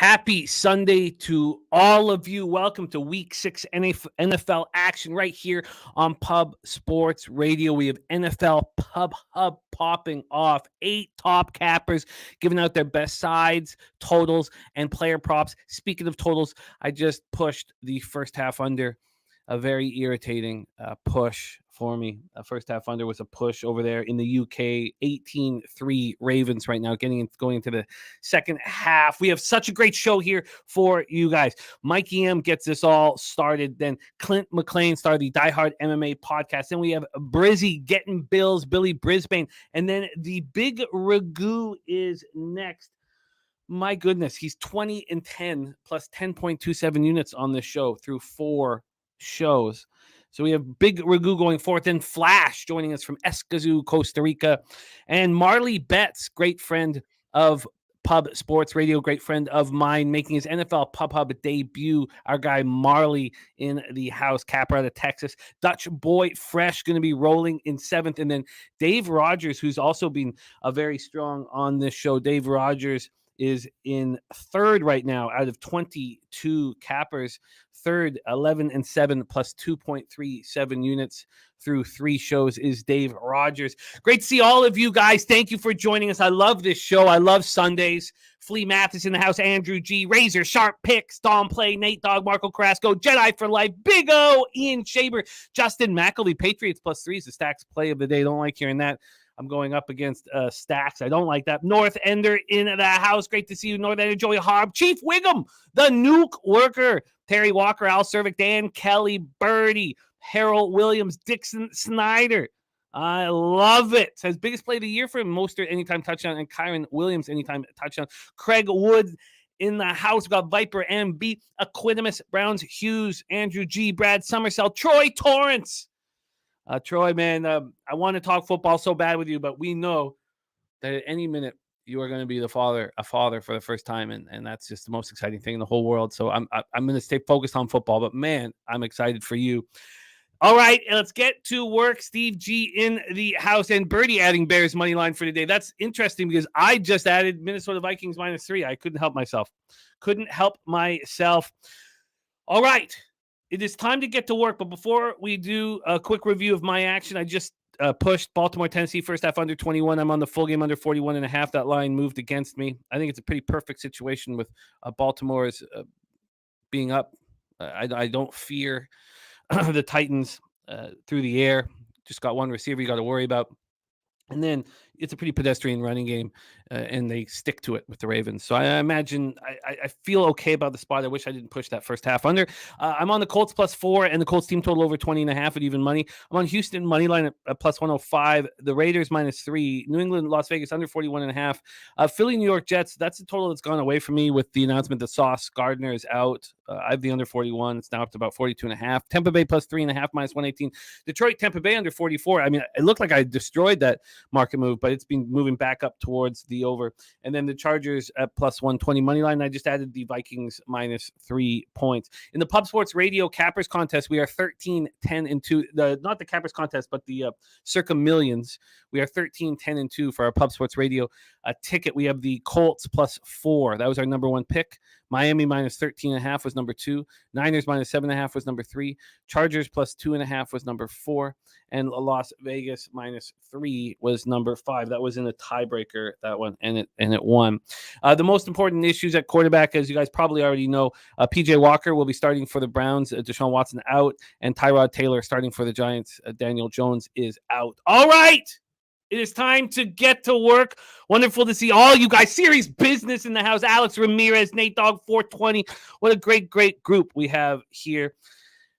Happy Sunday to all of you. Welcome to Week 6 NFL action right here on Pub Sports Radio. We have NFL Pub Hub popping off. 8 top cappers giving out their best sides, totals, and player props. Speaking of totals, I just pushed the first half under. A very irritating push for me. First half under was a push over there in the UK. 18-3 Ravens right now, going into the second half. We have such a great show here for you guys. Mikey M gets this all started. Then Clint Mclean started the Die Hard MMA podcast. Then we have Brizzy getting Bills, Billy Brisbane. And then the big Ragu is next. My goodness, he's 20-10 plus 10.27 units on this show through 4 shows. So we have Big Ragu going forth, and Flash joining us from Escazú, Costa Rica, and Marley Betts, great friend of Pub Sports Radio, great friend of mine, making his NFL Pub Hub debut. Our guy Marley in the house, capper out of Texas. Dutch Boy Fresh going to be rolling in 7th, and then Dave Rogers, who's also been very strong on this show. Dave Rogers is in 3rd right now out of 22 cappers. 3rd, 11-7 plus 2.37 units through 3 shows is Dave Rogers. Great to see all of you guys. Thank you for joining us. I love this show. I love Sundays. Flea Mathis in the house, Andrew G, Razor, Sharp Picks, Dom Play, Nate Dogg, Marco Carrasco, Jedi for Life, Big O, Ian Shaber, Justin McElvey, Patriots plus 3 is the Stacks play of the day. Don't like hearing that. I'm going up against Stacks. I don't like that. North Ender in the house. Great to see you, North Ender. Joey Harb, Chief Wiggum, the Nuke Worker, Terry Walker, Al Cervic, Dan Kelly, Birdie, Harold Williams, Dixon Snyder. I love it. Says biggest play of the year for him. Mostert anytime touchdown, and Kyron Williams anytime touchdown. Craig Wood in the house. We got Viper MB, Aquitimus, Browns, Hughes, Andrew G, Brad Summersell, Troy Torrance. Troy, man, I want to talk football so bad with you, but we know that at any minute you are going to be a father for the first time, and that's just the most exciting thing in the whole world. So I'm going to stay focused on football, but man, I'm excited for you. All right, let's get to work. Steve G in the house, and Birdie adding Bears money line for today. That's interesting because I just added Minnesota Vikings -3. I couldn't help myself. All right. It is time to get to work, but before we do a quick review of my action, I just pushed Baltimore, Tennessee, first half under 21. I'm on the full game under 41.5. That line moved against me. I think it's a pretty perfect situation with Baltimore's being up. I don't fear the Titans through the air. Just got one receiver you got to worry about. And then it's a pretty pedestrian running game, and they stick to it with the Ravens. So I imagine I feel okay about the spot. I wish I didn't push that first half under. I'm on the Colts +4 and the Colts team total over 20.5 at even money. I'm on Houston money line at +105. The Raiders -3. New England, Las Vegas under 41.5. Philly, New York Jets. That's a total that's gone away from me with the announcement that Sauce Gardner is out. I have the under 41. It's now up to about 42.5. Tampa Bay +3.5 -118. Detroit, Tampa Bay under 44. I mean, it looked like I destroyed that market move, but it's been moving back up towards the over. And then the Chargers at +120 money line. I just added the Vikings -3 points. In the Pub Sports Radio Cappers contest, we are 13-10-2. Not the Cappers contest, but the Circa Millions. We are 13-10-2 for our Pub Sports Radio ticket. We have the Colts +4. That was our number 1 pick. Miami -13.5 was number 2. Niners -7.5 was number 3. Chargers +2.5 was number 4. And Las Vegas -3 was number 5. That was in a tiebreaker, that one, and it won. The most important issues at quarterback, as you guys probably already know, PJ Walker will be starting for the Browns. Deshaun Watson out, and Tyrod Taylor starting for the Giants. Daniel Jones is out. All right. It is time to get to work. Wonderful to see all you guys. Serious business in the house. Alex Ramirez, Nate Dogg, 420. What a great group we have here.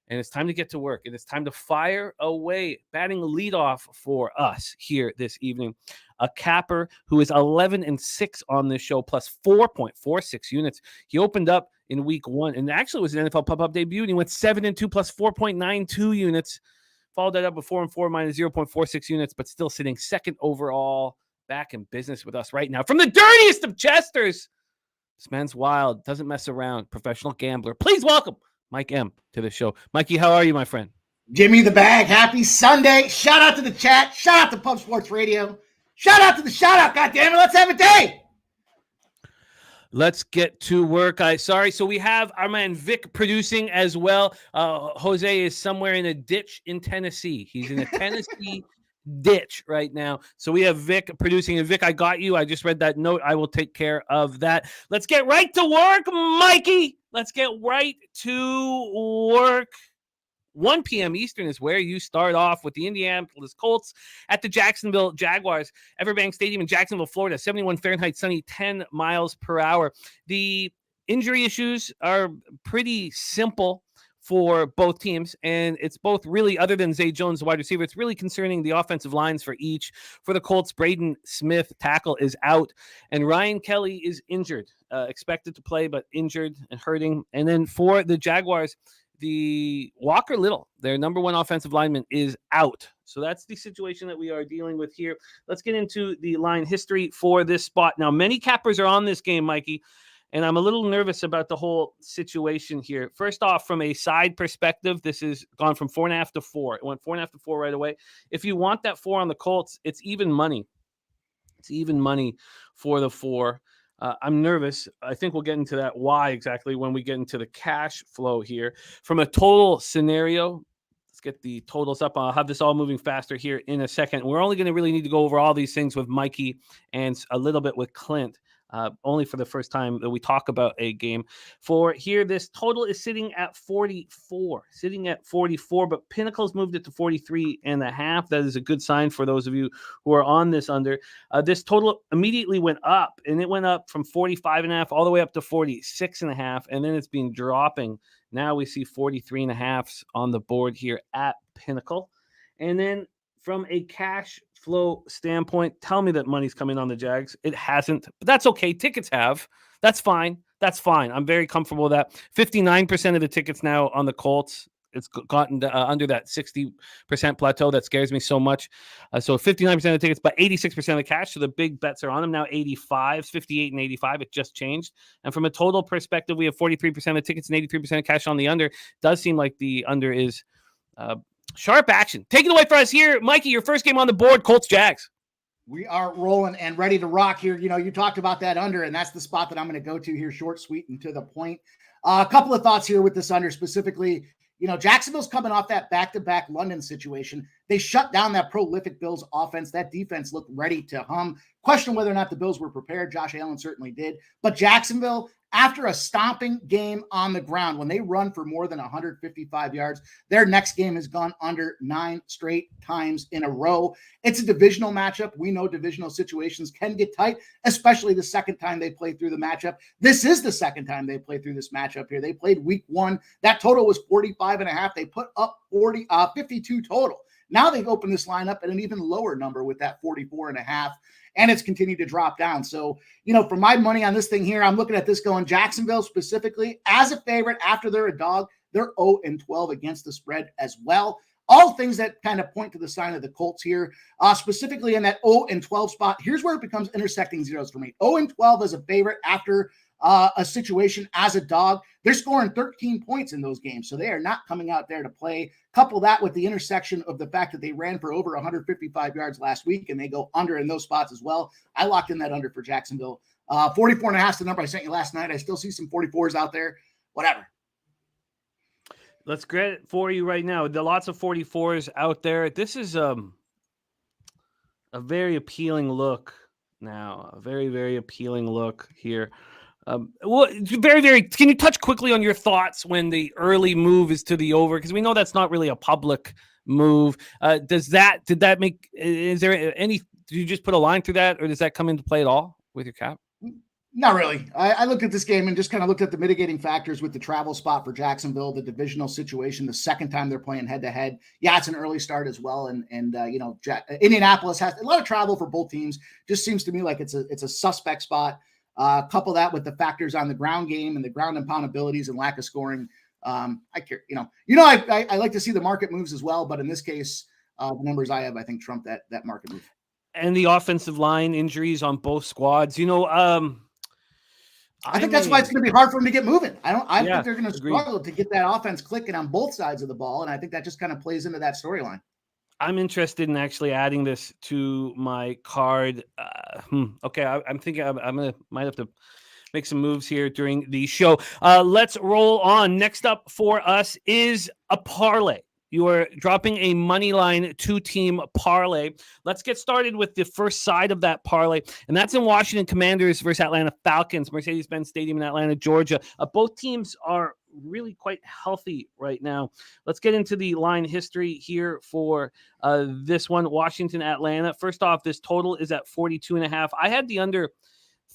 And it's time to get to work. It is time to fire away. Batting leadoff for us here this evening. A capper who is 11-6 on this show, plus 4.46 units. He opened up in week 1, and actually it was an NFL Pub-Up debut, and he went 7-2 plus 4.92 units. Followed that up with 4-4 minus 0.46 units, but still sitting second overall. Back in business with us right now. From the dirtiest of Chesters. This man's wild. Doesn't mess around. Professional gambler. Please welcome Mike M to the show. Mikey, how are you, my friend? Give me the bag. Happy Sunday. Shout out to the chat. Shout out to Pub Sports Radio. Shout out to the shout out. God damn it. Let's have a day. Let's get to work. So we have our man Vic producing as well. Jose is somewhere in a ditch in Tennessee. He's in a Tennessee ditch right now. So we have Vic producing. And Vic, I got you. I just read that note. I will take care of that. Let's get right to work, Mikey. Let's get right to work. 1 p.m. Eastern is where you start off with the Indianapolis Colts at the Jacksonville Jaguars, Everbank Stadium in Jacksonville, Florida, 71 Fahrenheit, sunny, 10 miles per hour. The injury issues are pretty simple for both teams, and it's both really, other than Zay Jones, the wide receiver, it's really concerning the offensive lines for each. For the Colts, Braden Smith, tackle, is out, and Ryan Kelly is injured, expected to play, but injured and hurting. And then for the Jaguars, the Walker Little, their number one offensive lineman, is out. So that's the situation that we are dealing with here. Let's get into the line history for this spot. Now, many cappers are on this game, Mikey, and I'm a little nervous about the whole situation here. First off, from a side perspective, this has gone from 4.5 to 4. It went 4.5 to 4 right away. If you want that 4 on the Colts, it's even money. It's even money for the 4. I'm nervous. I think we'll get into that why exactly when we get into the cash flow here. From a total scenario, let's get the totals up. I'll have this all moving faster here in a second. We're only going to really need to go over all these things with Mikey and a little bit with Clint. Only for the first time that we talk about a game. For here, this total is sitting at 44. But Pinnacle's moved it to 43.5. That is a good sign for those of you who are on this under. This total immediately went up, and it went up from 45.5 all the way up to 46.5, and then it's been dropping. Now we see 43.5 on the board here at Pinnacle. And then from a cash flow standpoint, tell me that money's coming on the Jags. It hasn't, but that's okay. Tickets have. That's fine. I'm very comfortable with that. 59% of the tickets now on the Colts. It's gotten under that 60% plateau that scares me so much. So 59% of the tickets, but 86% of the cash. So the big bets are on them now. 85, 58, and 85. It just changed. And from a total perspective, we have 43% of tickets and 83% of cash on the under. Does seem like the under is sharp action. Take it away for us here, Mikey. Your first game on the board, Colts Jags. We are rolling and ready to rock here. You know, you talked about that under, and that's the spot that I'm going to go to here, short, sweet, and to the point. A couple of thoughts here with this under specifically. You know, Jacksonville's coming off that back-to-back London situation. They shut down that prolific Bills offense. That defense looked ready to hum. Question whether or not the Bills were prepared. Josh Allen certainly did. But Jacksonville, after a stomping game on the ground, when they run for more than 155 yards, their next game has gone under 9 straight times in a row. It's a divisional matchup. We know divisional situations can get tight, especially the second time they play through the matchup. This is the second time they play through this matchup here. They played week 1. That total was 45.5. They put up 52 total. Now they've opened this line up at an even lower number with that 44.5. And it's continued to drop down. So, you know, for my money on this thing here, I'm looking at this going Jacksonville specifically as a favorite after they're a dog. They're 0-12 against the spread as well. All things that kind of point to the sign of the Colts here, specifically in that 0-12 spot. Here's where it becomes intersecting zeros for me. 0-12 as a favorite after a situation as a dog. They're scoring 13 points in those games, so they are not coming out there to play. Couple that with the intersection of the fact that they ran for over 155 yards last week, and they go under in those spots as well. I locked in that under for Jacksonville. 44.5 is the number I sent you last night. I still see some 44s out there. Whatever. Let's get it for you right now. There are lots of 44s out there. This is a very appealing look now. A very, very appealing look here. Well, very. Can you touch quickly on your thoughts when the early move is to the over? Because we know that's not really a public move. Did that make? Is there any? Did you just put a line through that, or does that come into play at all with your cap? Not really. I looked at this game and just kind of looked at the mitigating factors with the travel spot for Jacksonville, the divisional situation, the second time they're playing head-to-head. Yeah, it's an early start as well. And you know, Indianapolis has a lot of travel for both teams. Just seems to me like it's a suspect spot. Couple that with the factors on the ground game and the ground and pound abilities and lack of scoring. I like to see the market moves as well. But in this case, the numbers I have, I think, trump that market move. And the offensive line injuries on both squads. You know, I think that's why it's going to be hard for them to get moving. I think they're going to struggle to get that offense clicking on both sides of the ball. And I think that just kind of plays into that storyline. I'm interested in actually adding this to my card. Okay, I'm thinking I might have to make some moves here during the show. Let's roll on. Next up for us is a parlay. You are dropping a money line 2-team parlay. Let's get started with the first side of that parlay, and that's in Washington Commanders versus Atlanta Falcons, Mercedes-Benz Stadium in Atlanta, Georgia. Both teams are really quite healthy right now. Let's get into the line history here for this one, Washington, Atlanta. First off, this total is at 42.5. I had the under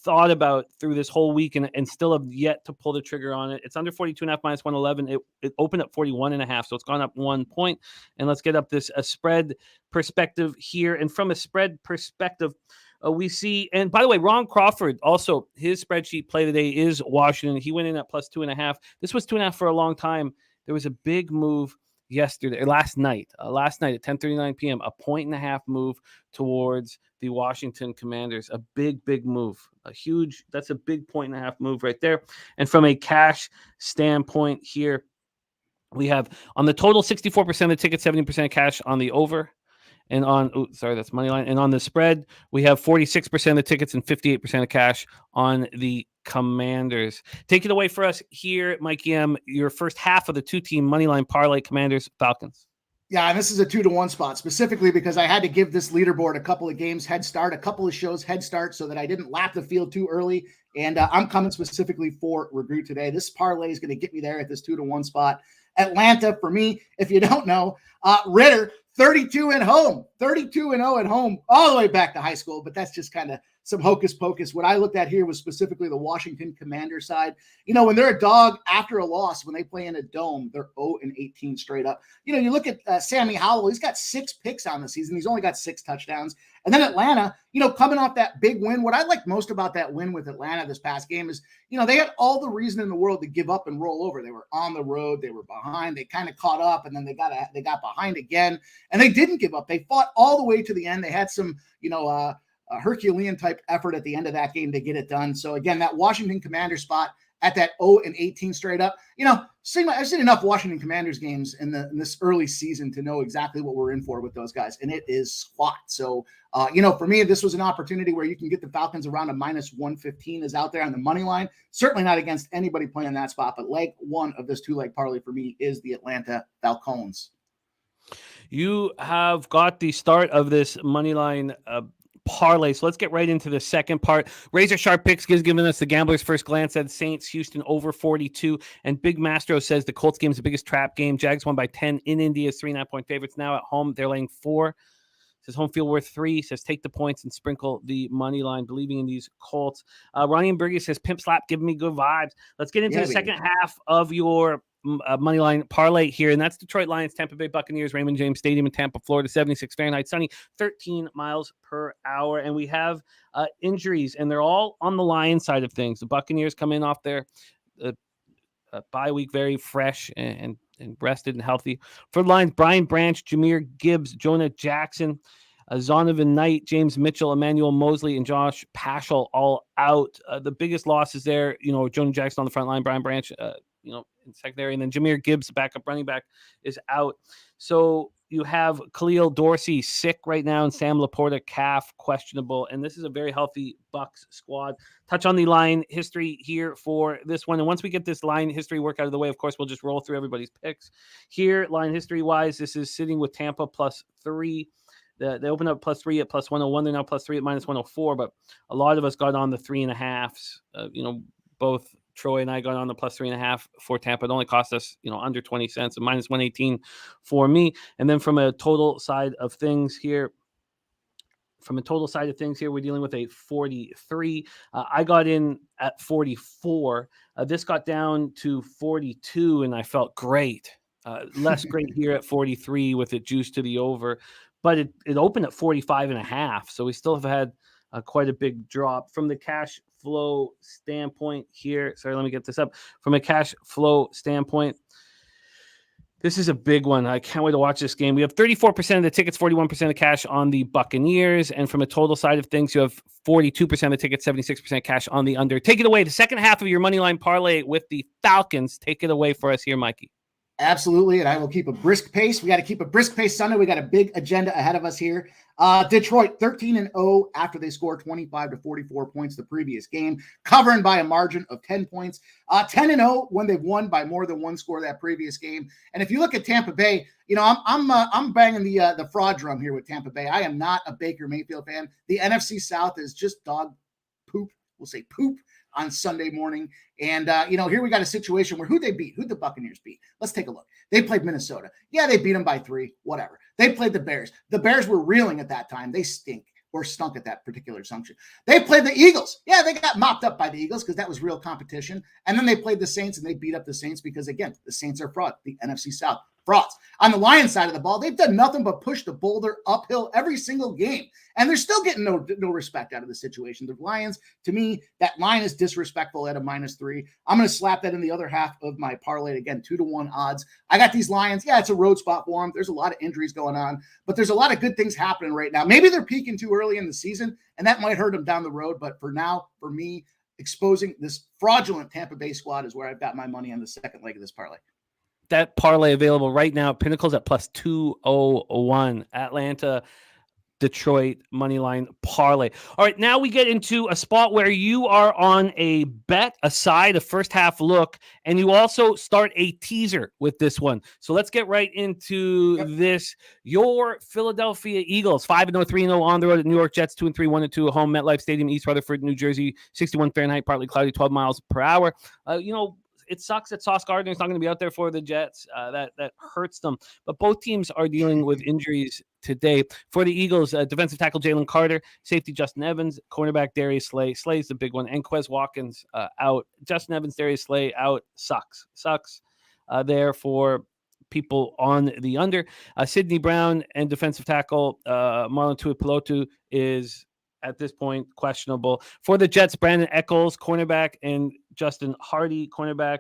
thought about through this whole week and still have yet to pull the trigger on it. It's under 42.5 minus 111. It opened up 41.5, so it's gone up 1 point. And let's get up this spread perspective here. And from a spread perspective, we see, and by the way, Ron Crawford, also his spreadsheet play today is Washington. He went in at plus 2.5. This was 2.5 for a long time. There was a big move last night at 10:39 p.m., a 1.5 move towards the Washington Commanders. A big move, that's a big 1.5 move right there. And from a cash standpoint here, we have on the total 64% of the ticket, 70% cash on the over. And that's money line. And on the spread, we have 46% of the tickets and 58% of cash on the Commanders. Take it away for us here, Mikey M. Your first half of the 2-team money line parlay, Commanders, Falcons. Yeah, and this is a 2-to-1 spot, specifically because I had to give this leaderboard a couple of games head start, a couple of shows head start, so that I didn't lap the field too early. And I'm coming specifically for Regroup today. This parlay is going to get me there at this 2-to-1 spot. Atlanta, for me, if you don't know, Ritter, 32 at home, 32-0 at home, all the way back to high school. But that's just kind of some hocus pocus. What I looked at here was specifically the Washington Commander side. When they're a dog after a loss, when they play in a dome, they're 0-18 straight up. You look at Sammy Howell, he's got 6 picks on the season. He's only got 6 touchdowns. And then Atlanta, coming off that big win, what I like most about that win with Atlanta this past game is, they had all the reason in the world to give up and roll over. They were on the road. They were behind. They kind of caught up, and then they got behind again. And they didn't give up. They fought all the way to the end. They had some, a Herculean type effort at the end of that game to get it done. So again, that Washington Commander spot at that 0-18 straight up, I've seen enough Washington Commanders games in this early season to know exactly what we're in for with those guys. And it is squat. So, for me, this was an opportunity where you can get the Falcons around a minus 115 is out there on the money line. Certainly not against anybody playing that spot, but leg one of this 2-leg parlay for me is the Atlanta Falcons. You have got the start of this money line parlay. So let's get right into the second part. Razor Sharp Picks is giving us the gambler's first glance at Saints, Houston over 42. And Big Mastro says the Colts game is the biggest trap game. Jags won by 10 in India, 3.5-point favorites. Now at home, they're laying 4. Says home field worth 3. Says take the points and sprinkle the money line, believing in these Colts. Ronnie and Briggy says pimp slap, giving me good vibes. Let's get into the second half of your money line parlay here, and that's Detroit Lions, Tampa Bay Buccaneers, Raymond James Stadium in Tampa, Florida, 76 Fahrenheit, sunny, 13 miles per hour. And we have injuries, and they're all on the Lions side of things. The Buccaneers come in off their bye week very fresh and rested and healthy. For the Lions, Brian Branch, Jahmyr Gibbs, Jonah Jackson, Zonovan Knight, James Mitchell, Emmanuel Mosley, and Josh Paschal all out. The biggest losses there, Jonah Jackson on the front line, Brian Branch, in secondary, and then Jahmyr Gibbs, the backup running back, is out. So you have Khalil Dorsey sick right now, and Sam Laporta calf questionable, and this is a very healthy Bucs squad. Touch on the line history here for this one, and once we get this line history work out of the way, of course, we'll just roll through everybody's picks. Here, line history-wise, this is sitting with Tampa plus 3. They opened up plus 3 at plus 101. They're now plus 3 at minus 104, but a lot of us got on the 3.5s. Both Troy and I got on the plus 3.5 for Tampa. It only cost us, under 20 cents, a minus 118 for me. And then from a total side of things here, we're dealing with a 43. I got in at 44. This got down to 42, and I felt great. Less great here at 43 with it juiced to the over, but it opened at 45.5. So we still have had quite a big drop. From the cash flow standpoint here, sorry, let me get this up. From a cash flow standpoint, this is a big one. I can't wait to watch this game. We have 34% of the tickets, 41% of cash on the Buccaneers. And from a total side of things, you have 42% of the tickets, 76% cash on the under. Take it away. The second half of your money line parlay with the Falcons. Take it away for us here, Mikey. Absolutely, and I will keep a brisk pace. We got to keep a brisk pace Sunday. We got a big agenda ahead of us here. Detroit 13-0 after they scored 25 to 44 points the previous game, covering by a margin of 10 points. 10-0 when they've won by more than one score that previous game. And if you look at Tampa Bay, I'm banging the fraud drum here with Tampa Bay. I am not a Baker Mayfield fan. The NFC South is just dog poop. We'll say poop on Sunday morning. And, here we got a situation where who'd the Buccaneers beat? Let's take a look. They played Minnesota. Yeah, they beat them by 3, whatever. They played the Bears. The Bears were reeling at that time. They stink or stunk at that particular junction. They played the Eagles. Yeah, they got mopped up by the Eagles because that was real competition. And then they played the Saints and they beat up the Saints because, again, the Saints are fraud. The NFC South, frauds. On the Lions side of the ball, they've done nothing but push the boulder uphill every single game. And they're still getting no respect out of the situation. The Lions, to me, that line is disrespectful at a -3. I'm going to slap that in the other half of my parlay. Again, 2-1 odds. I got these Lions. Yeah, it's a road spot for them. There's a lot of injuries going on, but there's a lot of good things happening right now. Maybe they're peaking too early in the season, and that might hurt them down the road. But for now, for me, exposing this fraudulent Tampa Bay squad is where I've got my money on the second leg of this parlay. That parlay available right now. Pinnacle's at plus 201. Atlanta, Detroit money line parlay. All right, now we get into a spot where you are on a bet aside, a first half look, and you also start a teaser with this one. So let's get right into this. Your Philadelphia Eagles 5-0, 3-0 on the road at New York Jets 2-3, 1-2 at home, MetLife Stadium, East Rutherford, New Jersey, 61 Fahrenheit, partly cloudy, 12 miles per hour. It sucks that Sauce Gardner is not going to be out there for the Jets. That hurts them. But both teams are dealing with injuries today. For the Eagles, defensive tackle Jalen Carter, safety Justin Evans, cornerback Darius Slay. Slay's the big one. And Quez Watkins out. Justin Evans, Darius Slay out. Sucks there for people on the under. Sidney Brown and defensive tackle Marlon Tuipulotu is at this point questionable. For the Jets, Brandon Echols, cornerback, and Justin Hardy, cornerback,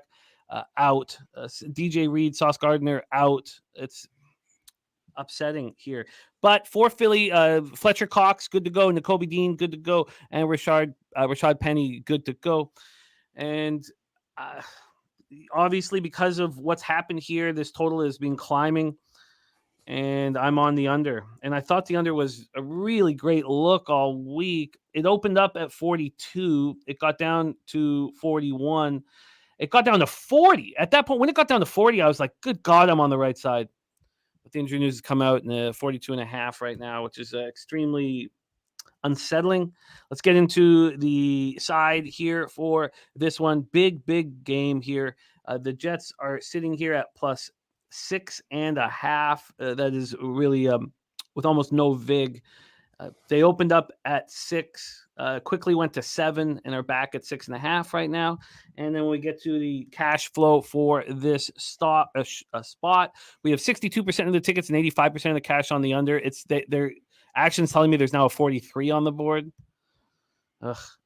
out. DJ Reed, Sauce Gardner out. It's upsetting here. But for Philly, Fletcher Cox, good to go. Nakobe Dean, good to go. And Rashad Penny, good to go. And obviously, because of what's happened here, this total has been climbing. And I'm on the under. And I thought the under was a really great look all week. It opened up at 42. It got down to 41. It got down to 40. At that point, when it got down to 40, I was like, good God, I'm on the right side. But the injury news has come out in the 42.5 right now, which is extremely unsettling. Let's get into the side here for this one. Big game here. The Jets are sitting here at plus 6.5. That is really with almost no vig. They opened up at 6, quickly went to 7, and are back at 6.5 right now. And then when we get to the cash flow for this spot, we have 62% of the tickets and 85% of the cash on the under. It's their actions telling me there's now a 43 on the board.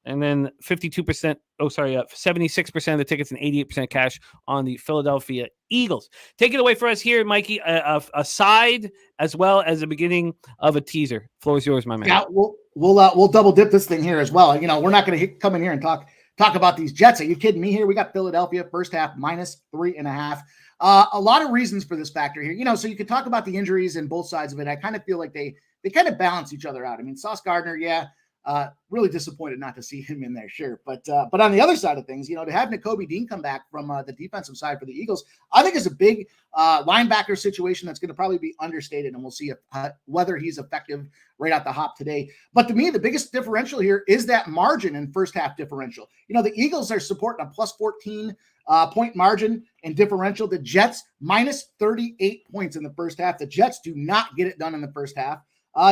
And then 76% of the tickets and 88% cash on the Philadelphia Eagles. Take it away for us here, Mikey. A side as well as the beginning of a teaser. Floor is yours, my man. Yeah, we'll double dip this thing here as well. We're not going to come in here and talk about these Jets. Are you kidding me? Here we got Philadelphia first half -3.5. A lot of reasons for this factor here. So you could talk about the injuries and both sides of it. I kind of feel like they kind of balance each other out. I mean, Sauce Gardner, really disappointed not to see him in there, sure. But on the other side of things, to have Nakobe Dean come back from the defensive side for the Eagles, I think is a big linebacker situation that's going to probably be understated, and we'll see whether he's effective right out the hop today. But to me, the biggest differential here is that margin in first half differential. The Eagles are supporting a plus 14 point margin and differential. The Jets -38 points in the first half. The Jets do not get it done in the first half.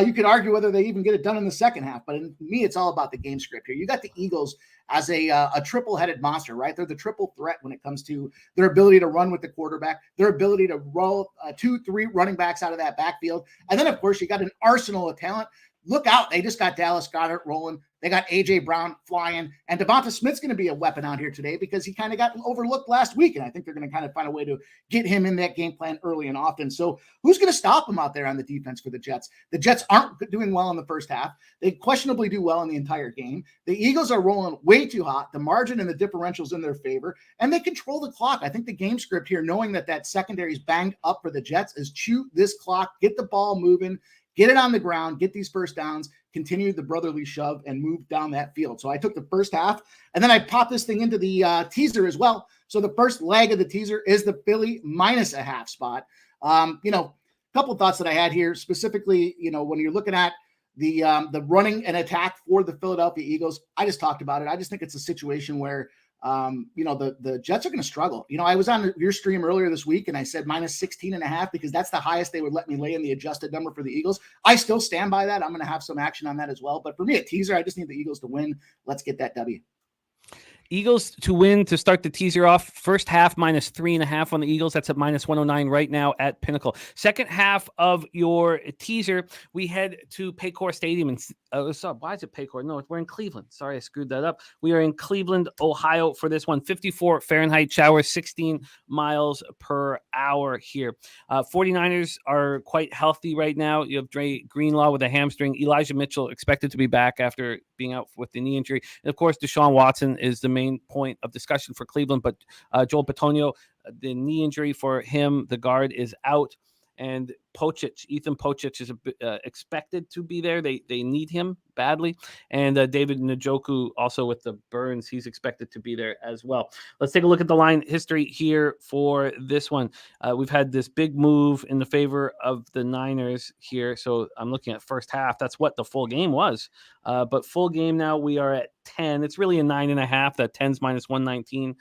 You could argue whether they even get it done in the second half, but in me, it's all about the game script here. You got the Eagles as a triple-headed monster, right? They're the triple threat when it comes to their ability to run with the quarterback, their ability to roll 2-3 running backs out of that backfield. And then, of course, you got an arsenal of talent look out. They just got Dallas Goedert rolling. They got A.J. Brown flying. And Devonta Smith's going to be a weapon out here today because he kind of got overlooked last week. And I think they're going to kind of find a way to get him in that game plan early and often. So who's going to stop him out there on the defense for the Jets? The Jets aren't doing well in the first half. They questionably do well in the entire game. The Eagles are rolling way too hot. The margin and the differentials in their favor, and they control the clock. I think the game script here, knowing that secondary is banged up for the Jets, is chew this clock, get the ball moving, get it on the ground, get these first downs, continue the brotherly shove, and move down that field. So I took the first half, and then I popped this thing into the teaser as well. So the first leg of the teaser is the Philly -0.5 spot. A couple of thoughts that I had here, specifically, when you're looking at the running and attack for the Philadelphia Eagles, I just talked about it. I just think it's a situation where the Jets are going to struggle. I was on your stream earlier this week and I said -16.5 because that's the highest they would let me lay in the adjusted number for the Eagles. I still stand by that. I'm going to have some action on that as well. But for me, a teaser, I just need the Eagles to win. Let's get that W. Eagles to win to start the teaser off. First half -3.5 on the Eagles. That's at -109 right now at Pinnacle. Second half of your teaser, we head to Paycor Stadium. And why is it Paycor? No, we're in Cleveland. Sorry, I screwed that up. We are in Cleveland, Ohio for this one. 54 Fahrenheit showers, 16 miles per hour here. 49ers are quite healthy right now. You have Dre Greenlaw with a hamstring. Elijah Mitchell expected to be back after being out with the knee injury. And of course, Deshaun Watson is the main point of discussion for Cleveland, but Joel Bitonio, the knee injury for him, the guard, is out. And Ethan Pocic is expected to be there. They need him badly. And David Njoku also with the burns, he's expected to be there as well. Let's take a look at the line history here for this one. We've had this big move in the favor of the Niners here. So I'm looking at first half. That's what the full game was. But full game now we are at 10. It's really a 9.5. That 10's -119.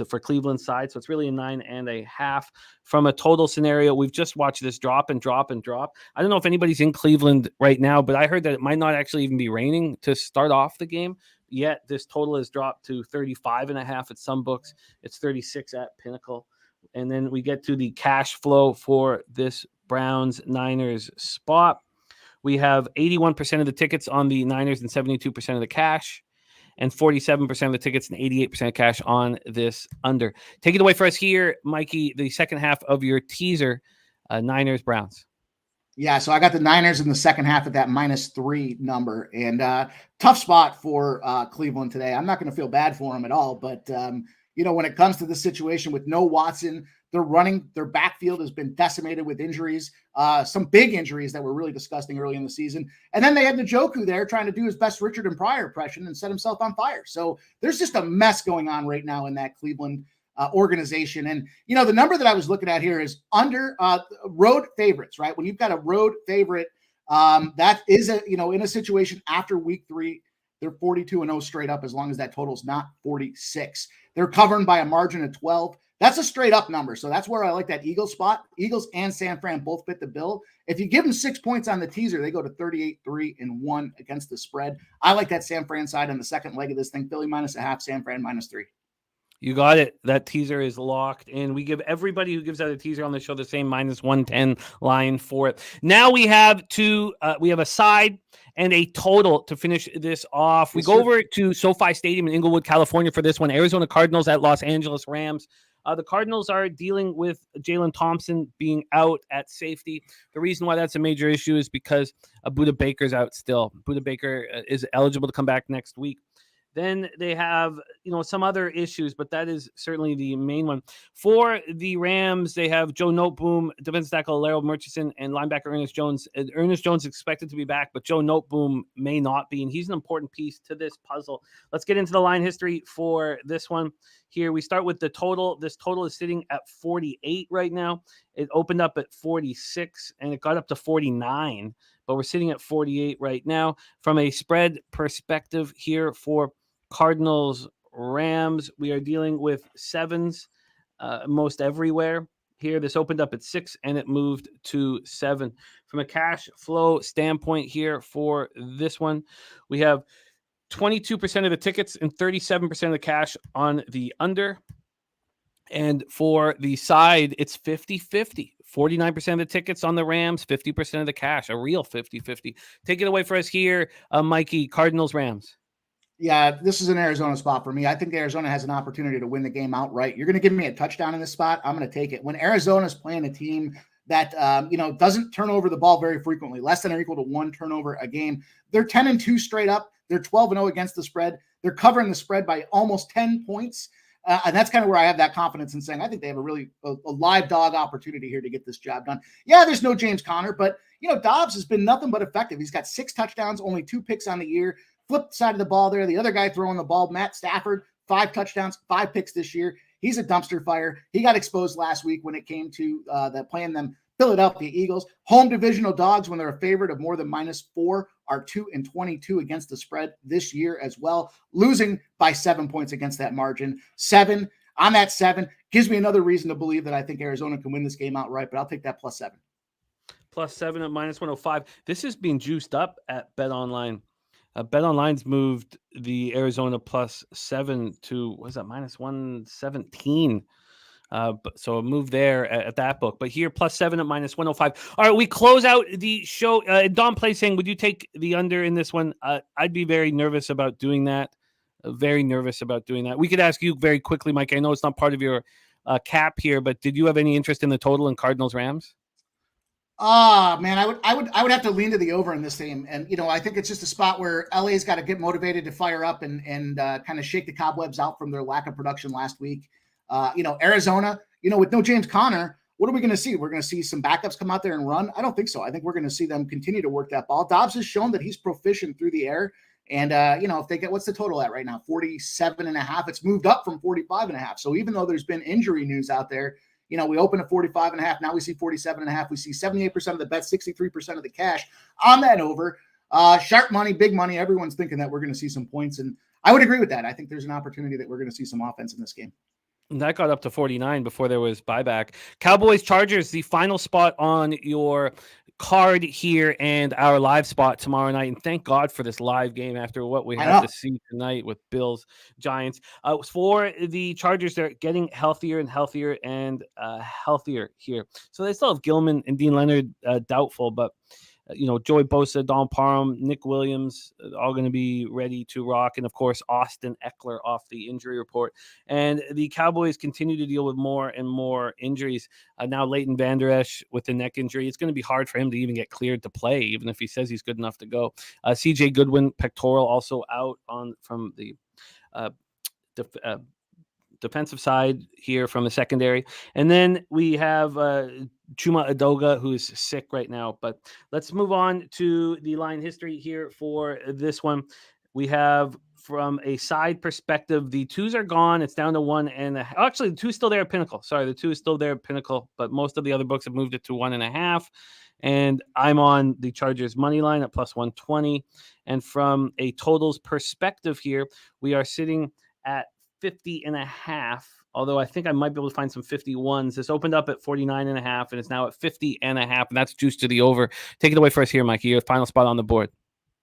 For Cleveland's side. So it's really a 9.5. From a total scenario, we've just watched this drop and drop and drop. I don't know if anybody's in Cleveland right now, but I heard that it might not actually even be raining to start off the game. Yet this total has dropped to 35.5 at some books. It's 36 at Pinnacle. And then we get to the cash flow for this Browns-Niners spot. We have 81% of the tickets on the Niners and 72% of the cash. And 47% of the tickets and 88% of cash on this under. Take it away for us here, Mikey, the second half of your teaser, Niners-Browns. Yeah, so I got the Niners in the second half at that -3 number. And tough spot for Cleveland today. I'm not going to feel bad for them at all. But, when it comes to the situation with no Watson, their backfield has been decimated with injuries, some big injuries that were really disgusting early in the season. And then they had Njoku there trying to do his best Richard and Pryor impression and set himself on fire. So there's just a mess going on right now in that Cleveland organization. And, the number that I was looking at here is under road favorites, right? When you've got a road favorite, that is in a situation after week 3, they're 42-0 straight up as long as that total is not 46. They're covering by a margin of 12. That's a straight up number. So that's where I like that Eagles spot. Eagles and San Fran both fit the bill. If you give them 6 points on the teaser, they go to 38-3-1 against the spread. I like that San Fran side on the second leg of this thing. Philly -0.5, San Fran -3. You got it. That teaser is locked in. We give everybody who gives out a teaser on the show the same -110 line for it. Now we have a side and a total to finish this off. We go over to SoFi Stadium in Inglewood, California for this one. Arizona Cardinals at Los Angeles Rams. The Cardinals are dealing with Jalen Thompson being out at safety. The reason why that's a major issue is because Budda Baker's out still. Budda Baker is eligible to come back next week. Then they have, some other issues, but that is certainly the main one. For the Rams, they have Joe Noteboom, defensive tackle Larry Murchison, and linebacker Ernest Jones. Ernest Jones is expected to be back, but Joe Noteboom may not be, and he's an important piece to this puzzle. Let's get into the line history for this one. Here, we start with the total. This total is sitting at 48 right now. It opened up at 46, and it got up to 49, but we're sitting at 48 right now. From a spread perspective here for Cardinals, Rams, we are dealing with 7s most everywhere. Here, this opened up at 6 and it moved to 7. From a cash flow standpoint here for this one, we have 22% of the tickets and 37% of the cash on the under. And for the side, it's 50-50. 49% of the tickets on the Rams, 50% of the cash, a real 50-50. Take it away for us here, Mikey, Cardinals, Rams. Yeah, this is an Arizona spot for me. I think Arizona has an opportunity to win the game outright. You're going to give me a touchdown in this spot. I'm going to take it. When Arizona's playing a team that, doesn't turn over the ball very frequently, less than or equal to one turnover a game, they're 10-2 straight up. They're 12-0 against the spread. They're covering the spread by almost 10 points. And that's kind of where I have that confidence in saying I think they have a live dog opportunity here to get this job done. Yeah, there's no James Conner, but, Dobbs has been nothing but effective. He's got 6 touchdowns, only 2 picks on the year. Flip side of the ball there. The other guy throwing the ball, Matt Stafford, 5 touchdowns, 5 picks this year. He's a dumpster fire. He got exposed last week when it came to playing them Philadelphia Eagles. Home divisional dogs, when they're a favorite of more than -4, are 2-22 against the spread this year as well, losing by 7 points against that margin. 7 on that 7 gives me another reason to believe that I think Arizona can win this game outright, but I'll take that +7. +7 at -105. This is being juiced up at BetOnline. BetOnline's moved the Arizona +7 to, what is that, -117. So a move there at that book. But here, +7 at -105. All right, we close out the show. Don Play saying, would you take the under in this one? I'd be very nervous about doing that. Very nervous about doing that. We could ask you very quickly, Mike. I know it's not part of your cap here, but did you have any interest in the total in Cardinals Rams? Man, I would have to lean to the over in this game. And, I think it's just a spot where LA's got to get motivated to fire up and kind of shake the cobwebs out from their lack of production last week. Arizona, with no James Conner, what are we going to see? We're going to see some backups come out there and run? I don't think so. I think we're going to see them continue to work that ball. Dobbs has shown that he's proficient through the air. And, if they get, what's the total at right now? 47.5. It's moved up from 45.5. So even though there's been injury news out there, we open at 45.5. Now we see 47.5. We see 78% of the bet, 63% of the cash on that over. Sharp money, big money. Everyone's thinking that we're going to see some points. And I would agree with that. I think there's an opportunity that we're going to see some offense in this game. And that got up to 49 before there was buyback. Cowboys, Chargers, the final spot on your card here and our live spot tomorrow night. And thank God for this live game after what we have to see tonight with Bills, Giants. For the Chargers, they're getting healthier and healthier and healthier here. So they still have Gilman and Dean Leonard doubtful, but Joey Bosa, Don Parham, Nick Williams, all going to be ready to rock. And, of course, Austin Eckler off the injury report. And the Cowboys continue to deal with more and more injuries. Now Leighton Vander Esch with the neck injury. It's going to be hard for him to even get cleared to play, even if he says he's good enough to go. C.J. Goodwin, pectoral, also out from the defensive side here from the secondary. And then we have Chuma Edoga, who's sick right now. But let's move on to the line history here for this one. We have, from a side perspective, the 2s are gone. It's down to 1.5. Actually, the 2 is still there at Pinnacle. Sorry, the 2 is still there at Pinnacle, but most of the other books have moved it to 1.5. And I'm on the Chargers money line at +120. And from a totals perspective here, we are sitting at 50.5. Although I think I might be able to find some 51s. This opened up at 49.5 and it's now at 50.5, and that's juiced to the over. Take it away for us here, Mikey. Your final spot on the board.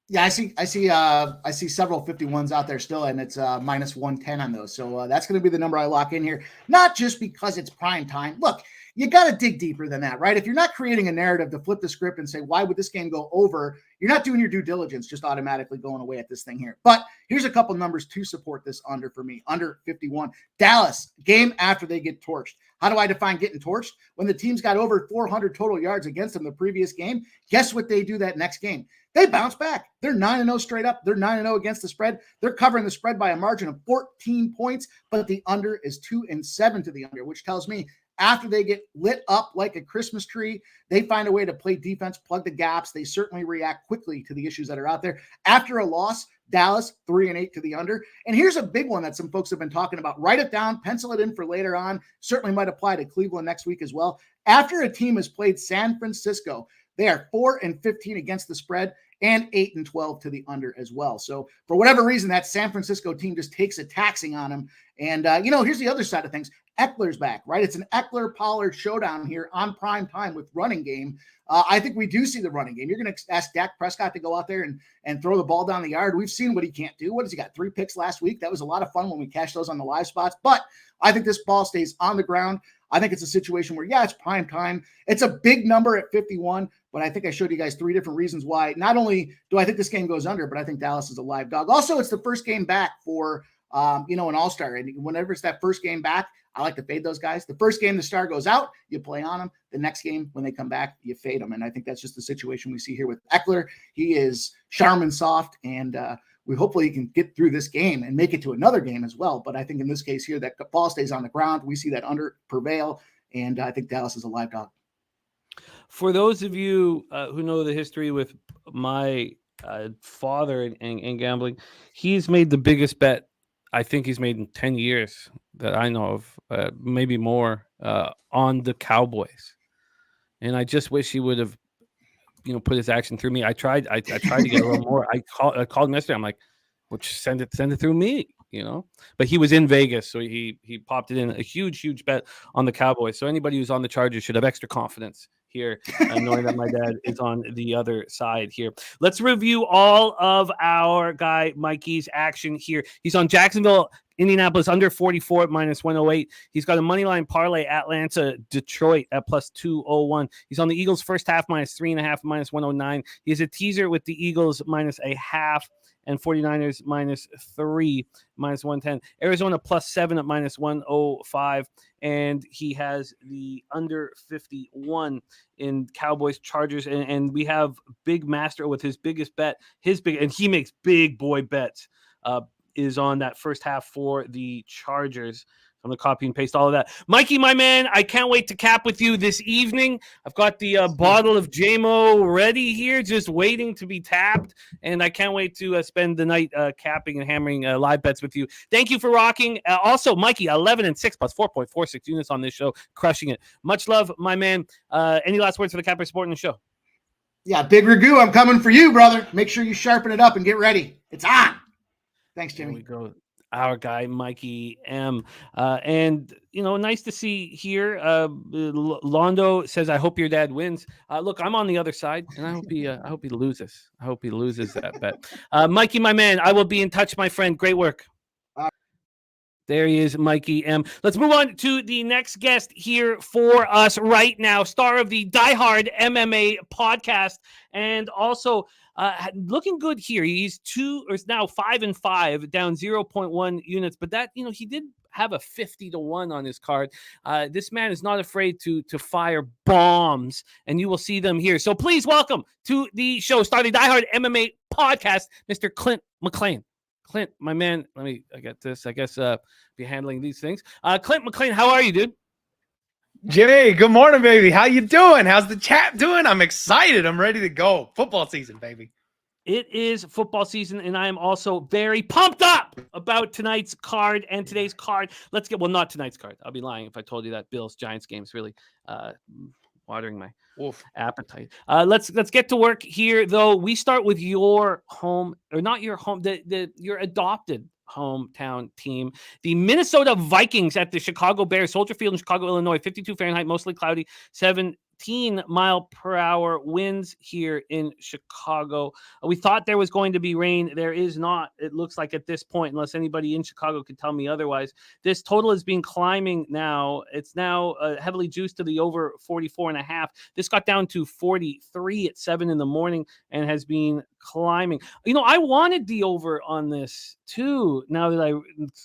Yeah, I see several 51s out there still, and it's -110 on those. So that's going to be the number I lock in here. Not just because it's prime time. Look, you got to dig deeper than that, right? If you're not creating a narrative to flip the script and say, why would this game go over? You're not doing your due diligence, just automatically going away at this thing here. But here's a couple numbers to support this under for me. Under 51. Dallas, game after they get torched. How do I define getting torched? When the team's got over 400 total yards against them the previous game, guess what they do that next game? They bounce back. They're 9-0 straight up. They're 9-0 against the spread. They're covering the spread by a margin of 14 points, but the under is 2-7 to the under, which tells me after they get lit up like a Christmas tree, they find a way to play defense, plug the gaps. They certainly react quickly to the issues that are out there. After a loss, Dallas 3-8 to the under. And here's a big one that some folks have been talking about. Write it down, pencil it in for later on. Certainly might apply to Cleveland next week as well. After a team has played San Francisco, they are 4-15 against the spread and 8-12 to the under as well. So for whatever reason, that San Francisco team just takes a taxing on them. And, here's the other side of things. Eckler's back, right? It's an Eckler-Pollard showdown here on prime time with running game. I think we do see the running game. You're going to ask Dak Prescott to go out there and throw the ball down the yard. We've seen what he can't do. What has he got? 3 picks last week. That was a lot of fun when we cashed those on the live spots. But I think this ball stays on the ground. I think it's a situation where, yeah, it's prime time. It's a big number at 51, but I think I showed you guys 3 different reasons why. Not only do I think this game goes under, but I think Dallas is a live dog. Also, it's the first game back for, an all-star. And whenever it's that first game back, I like to fade those guys. The first game the star goes out, you play on them. The next game, when they come back, you fade them. And I think that's just the situation we see here with Eckler. He is Charmin soft, and we hopefully can get through this game and make it to another game as well. But I think in this case here, that ball stays on the ground. We see that under prevail, and I think Dallas is a live dog. For those of you who know the history with my father and gambling, he's made the biggest bet I think he's made in 10 years that I know of, maybe more, on the Cowboys. And I just wish he would have, put his action through me. I tried to get a little more. I called him yesterday. I'm like, send it through me, But he was in Vegas, so he popped it in a huge bet on the Cowboys. So anybody who's on the Chargers should have extra confidence here, knowing that my dad is on the other side here. Let's review all of our guy Mikey's action here. He's on Jacksonville, Indianapolis under 44 at -108. He's got a money line parlay Atlanta, Detroit at +201. He's on the Eagles first half -3.5 -109. He has a teaser with the Eagles -0.5. And 49ers -3, -110. Arizona +7 at -105. And he has the under 51 in Cowboys Chargers. And we have Big Master with his biggest bet. And he makes big boy bets, is on that first half for the Chargers. I'm going to copy and paste all of that. Mikey, my man, I can't wait to cap with you this evening. I've got the bottle of JMO ready here, just waiting to be tapped. And I can't wait to spend the night capping and hammering live bets with you. Thank you for rocking. Also, Mikey, 11-6 plus 4.46 units on this show. Crushing it. Much love, my man. Any last words for the Capper supporting the show? Yeah, Big Ragu, I'm coming for you, brother. Make sure you sharpen it up and get ready. It's on. Thanks, Jimmy. Here we go. Our guy, Mikey M. And, nice to see here. Londo says, I hope your dad wins. Look, I'm on the other side, and I hope he loses. I hope he loses that bet. Mikey, my man, I will be in touch, my friend. Great work. There he is, Mikey M. Let's move on to the next guest here for us right now. Star of the Die Hard MMA podcast, and also looking good here. He's now 5-5, down 0.1 units. But that, he did have a 50-1 on his card. This man is not afraid to fire bombs, and you will see them here. So please welcome to the show, Star of the Die Hard MMA podcast, Mr. Clint Mclean. Clint, my man, I get this. I guess be handling these things. Clint Mclean, how are you, dude? Jimmy, good morning, baby. How you doing? How's the chat doing? I'm excited. I'm ready to go. Football season, baby. It is football season, and I am also very pumped up about tonight's card and today's card. Not tonight's card. I'll be lying if I told you that Bills-Giants game is really watering my appetite. Let's get to work here, though. We start with your home, or not your home, your adopted hometown team, the Minnesota Vikings at the Chicago Bears, Soldier Field in Chicago, Illinois. 52 Fahrenheit, mostly cloudy, 17-mile-per-hour winds here in Chicago. We thought there was going to be rain. There is not, it looks like, at this point, unless anybody in Chicago could tell me otherwise. This total has been climbing now. It's now heavily juiced to the over 44.5. This got down to 43 at 7 in the morning and has been climbing. I wanted the over on this too, now that I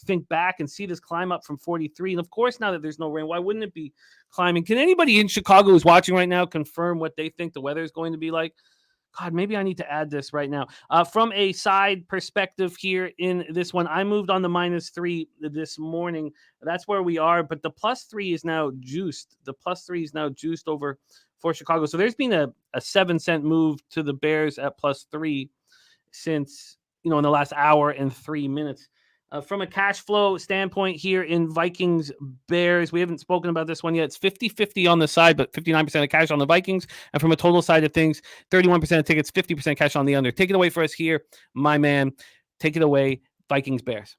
think back and see this climb up from 43. And of course, now that there's no rain, why wouldn't it be climbing? Can anybody in Chicago who's watching right now confirm what they think the weather is going to be like? God, maybe I need to add this right now. From a side perspective here in this one, I moved on the -3 this morning. That's where we are, but the +3 is now juiced. The +3 is now juiced over for Chicago. So there's been a 7-cent move to the Bears at +3 since, in the last hour and 3 minutes. From a cash flow standpoint here in Vikings Bears, we haven't spoken about this one yet. It's 50-50 on the side, but 59% of cash on the Vikings. And from a total side of things, 31% of tickets, 50% cash on the under. Take it away for us here, my man. Take it away, Vikings Bears.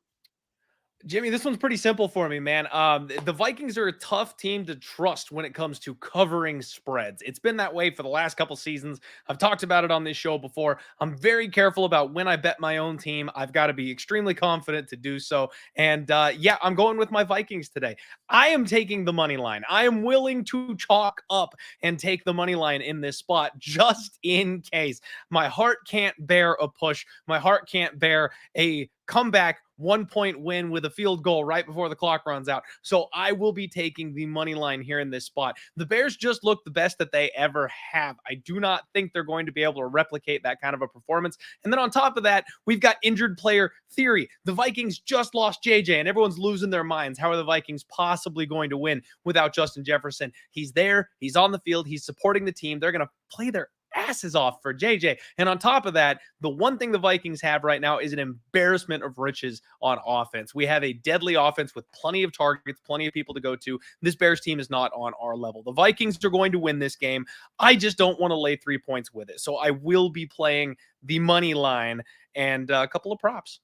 Jimmy, this one's pretty simple for me, man. The Vikings are a tough team to trust when it comes to covering spreads. It's been that way for the last couple seasons. I've talked about it on this show before. I'm very careful about when I bet my own team. I've got to be extremely confident to do so. And yeah, I'm going with my Vikings today. I am taking the money line. I am willing to chalk up and take the money line in this spot just in case. My heart can't bear a push. My heart can't bear a comeback 1-point win with a field goal right before the clock runs out. So I will be taking the money line here in this spot. The Bears just look the best that they ever have. I do not think they're going to be able to replicate that kind of a performance. And then on top of that, we've got injured player theory. The Vikings just lost JJ and everyone's losing their minds. How are the Vikings possibly going to win without Justin Jefferson? He's there. He's on the field. He's supporting the team. They're going to play their asses off for JJ. And on top of that, the one thing the Vikings have right now is an embarrassment of riches on offense. We have a deadly offense with plenty of targets, plenty of people to go to. This Bears team is not on our level. The Vikings are going to win this game. I just don't want to lay 3 points with it. So I will be playing the money line and a couple of props.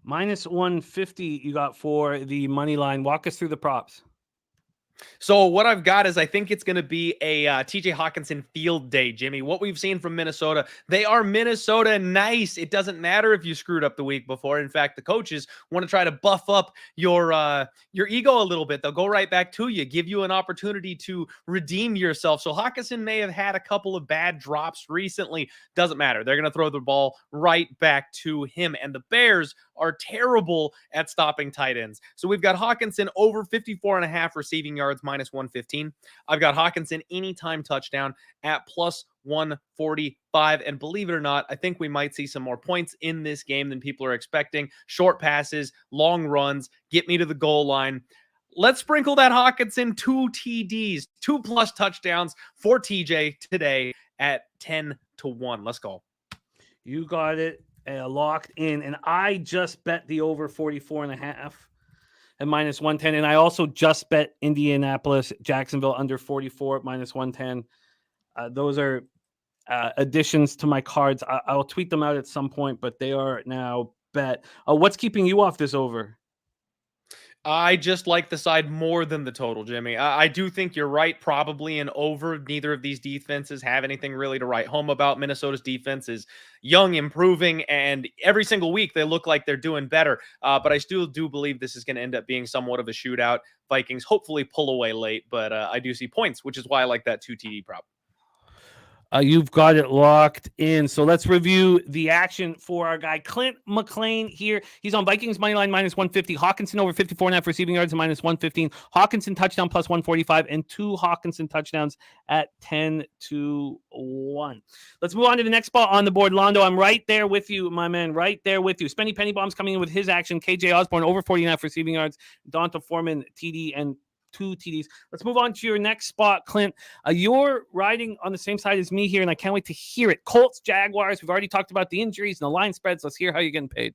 Minus 150 you got for the money line. Walk us through the props. So what I've got is I think it's going to be a TJ Hawkinson field day, Jimmy. What we've seen from Minnesota, they are Minnesota nice. It doesn't matter if you screwed up the week before. In fact, the coaches want to try to buff up your ego a little bit. They'll go right back to you, give you an opportunity to redeem yourself. So Hawkinson may have had a couple of bad drops recently. Doesn't matter. They're going to throw the ball right back to him. And the Bears are terrible at stopping tight ends. So we've got Hawkinson over 54.5 receiving yards, minus 115. I've got Hawkinson anytime touchdown at plus 145. And believe it or not, I think we might see some more points in this game than people are expecting. Short passes, long runs, get me to the goal line. Let's sprinkle that Hawkinson 2 TDs, 2+ touchdowns for TJ today at 10-1. Let's go. You got it locked in. And I just bet the over 44.5 at minus 110. And I also just bet Indianapolis, Jacksonville under 44 at minus 110. Those are additions to my cards. I'll tweet them out at some point, but they are now bet. What's keeping you off this over? I just like the side more than the total, Jimmy. I do think you're right. Probably an over. Neither of these defenses have anything really to write home about. Minnesota's defense is young, improving, and every single week they look like they're doing better. But I still do believe this is going to end up being somewhat of a shootout. Vikings hopefully pull away late, but I do see points, which is why I like that 2 TD prop. You've got it locked in. So let's review the action for our guy, Clint Mclean here. He's on Vikings money line minus 150. Hawkinson over 54.5 receiving yards and minus 115. Hawkinson touchdown plus 145 and 2 Hawkinson touchdowns at 10-1. Let's move on to the next spot on the board. Londo, I'm right there with you, my man. Right there with you. Spenny Penny Bombs coming in with his action. KJ Osborne over 49 receiving yards. Donta Foreman TD and 2 TDs. Let's move on to your next spot, Clint. You're riding on the same side as me here, and I can't wait to hear it. Colts, Jaguars. We've already talked about the injuries and the line spreads. Let's hear how you're getting paid.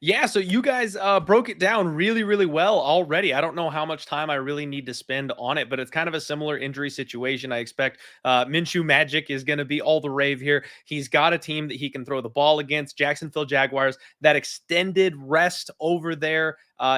Yeah, so you guys broke it down really, really well already. I don't know how much time I really need to spend on it, but it's kind of a similar injury situation. I expect Minshew Magic is going to be all the rave here. He's got a team that he can throw the ball against. Jacksonville Jaguars, that extended rest over there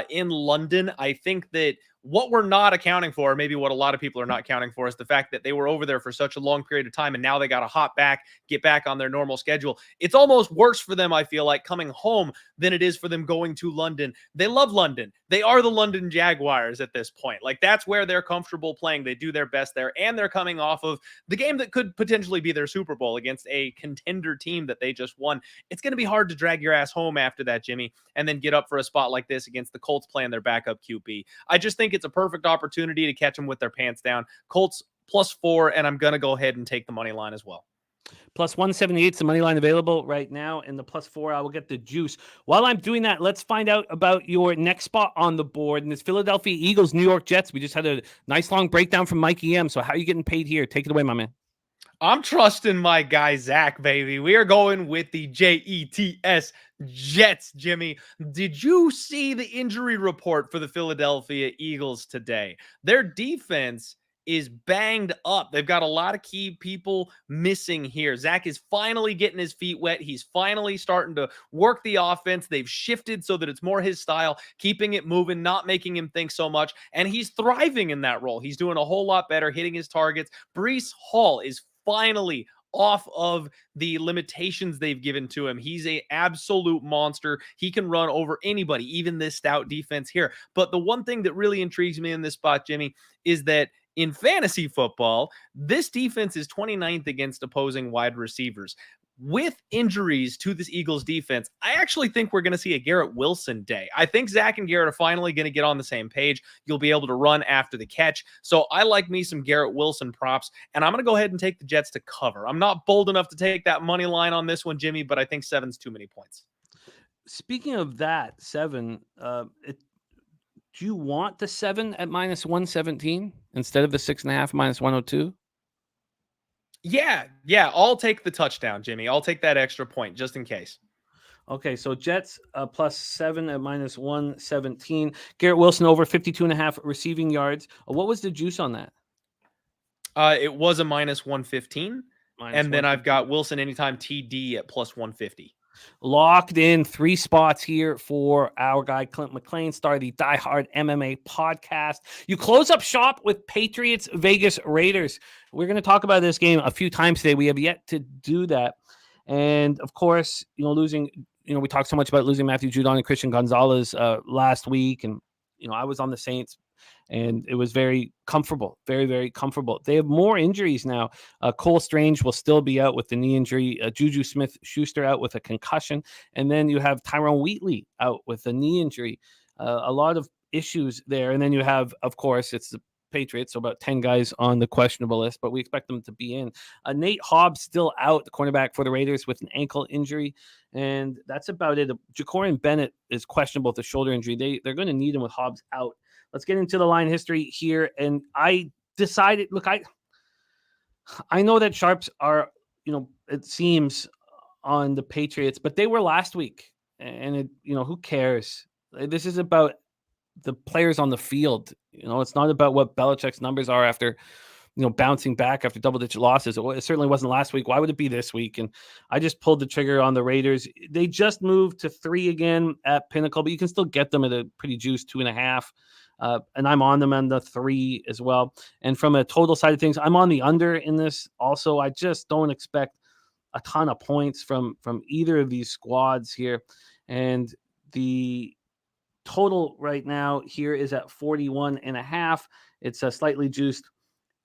in London. I think that what we're not accounting for, maybe what a lot of people are not accounting for, is the fact that they were over there for such a long period of time and now they got to hop back, get back on their normal schedule. It's almost worse for them, I feel like, coming home than it is for them going to London. They love London. They are the London Jaguars at this point. Like, that's where they're comfortable playing. They do their best there, and they're coming off of the game that could potentially be their Super Bowl against a contender team that they just won. It's going to be hard to drag your ass home after that, Jimmy, and then get up for a spot like this against the Colts playing their backup QB. I just think it's a perfect opportunity to catch them with their pants down. Colts +4, and I'm going to go ahead and take the money line as well. Plus 178 is the money line available right now, and the +4, I will get the juice. While I'm doing that, let's find out about your next spot on the board, and it's Philadelphia Eagles, New York Jets. We just had a nice long breakdown from Mike EM, so how are you getting paid here? Take it away, my man. I'm trusting my guy, Zach, baby. We are going with the Jets, Jets, Jimmy. Did you see the injury report for the Philadelphia Eagles today? Their defense is banged up. They've got a lot of key people missing here. Zach is finally getting his feet wet. He's finally starting to work the offense. They've shifted so that it's more his style, keeping it moving, not making him think so much. And he's thriving in that role. He's doing a whole lot better, hitting his targets. Breece Hall is finally off of the limitations they've given to him. He's an absolute monster. He can run over anybody, even this stout defense here. But the one thing that really intrigues me in this spot, Jimmy, is that in fantasy football, this defense is 29th against opposing wide receivers. With injuries to this Eagles defense, I actually think we're going to see a Garrett Wilson day. I think Zach and Garrett are finally going to get on the same page. You'll be able to run after the catch. So I like me some Garrett Wilson props, and I'm going to go ahead and take the Jets to cover. I'm not bold enough to take that money line on this one, Jimmy, but I think 7's too many points. Speaking of that, 7, do you want the 7 at minus 117 instead of the 6.5 minus 102? Yeah, I'll take the touchdown, Jimmy. I'll take that extra point just in case. Okay, so Jets plus 7 at minus 117. Garrett Wilson over 52.5 receiving yards. What was the juice on that? It was a minus 115. And then I've got Wilson anytime TD at plus 150. Locked in 3 spots here for our guy, Clint Mclean, star of the Die Hard MMA podcast. You close up shop with Patriots Vegas Raiders. We're going to talk about this game a few times today. We have yet to do that. And of course, losing, we talked so much about losing Matthew Judon and Christian Gonzalez last week. And, I was on the Saints. And it was very comfortable, very, very comfortable. They have more injuries now. Cole Strange will still be out with the knee injury. Juju Smith-Schuster out with a concussion. And then you have Tyrone Wheatley out with a knee injury. A lot of issues there. And then you have, of course, it's the Patriots, so about 10 guys on the questionable list, but we expect them to be in. Nate Hobbs still out, the cornerback for the Raiders, with an ankle injury. And that's about it. Jacorian Bennett is questionable with a shoulder injury. They're going to need him with Hobbs out. Let's get into the line history here. And I decided, look, I know that sharps are, it seems, on the Patriots, but they were last week. And, who cares? This is about the players on the field. It's not about what Belichick's numbers are after, bouncing back after double-digit losses. It certainly wasn't last week. Why would it be this week? And I just pulled the trigger on the Raiders. They just moved to 3 again at Pinnacle, but you can still get them at a pretty juiced 2.5. And I'm on them on the 3 as well. And from a total side of things, I'm on the under in this also. I just don't expect a ton of points from either of these squads here. And the total right now here is at 41.5. It's slightly juiced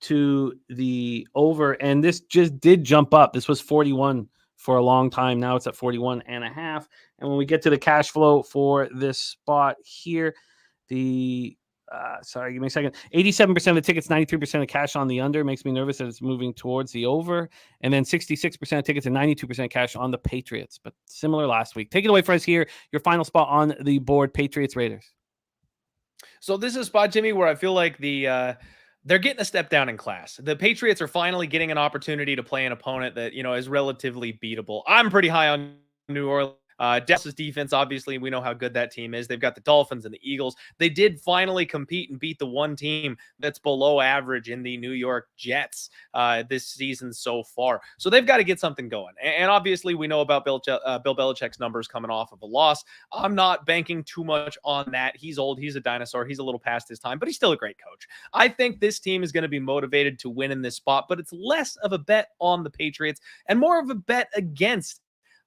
to the over. And this just did jump up. This was 41 for a long time. Now it's at 41.5. And when we get to the cash flow for this spot here, sorry, give me a second. 87% of the tickets, 93% of cash on the under. Makes me nervous that it's moving towards the over. And then 66% of tickets and 92% cash on the Patriots. But similar last week. Take it away for us here. Your final spot on the board, Patriots Raiders. So this is a spot, Jimmy, where I feel like they're getting a step down in class. The Patriots are finally getting an opportunity to play an opponent that, is relatively beatable. I'm pretty high on New Orleans. Dallas's defense, obviously, we know how good that team is. They've got the Dolphins and the Eagles. They did finally compete and beat the one team that's below average in the New York Jets this season so far. So they've got to get something going. And obviously, we know about Bill Belichick's numbers coming off of a loss. I'm not banking too much on that. He's old. He's a dinosaur. He's a little past his time, but he's still a great coach. I think this team is going to be motivated to win in this spot, but it's less of a bet on the Patriots and more of a bet against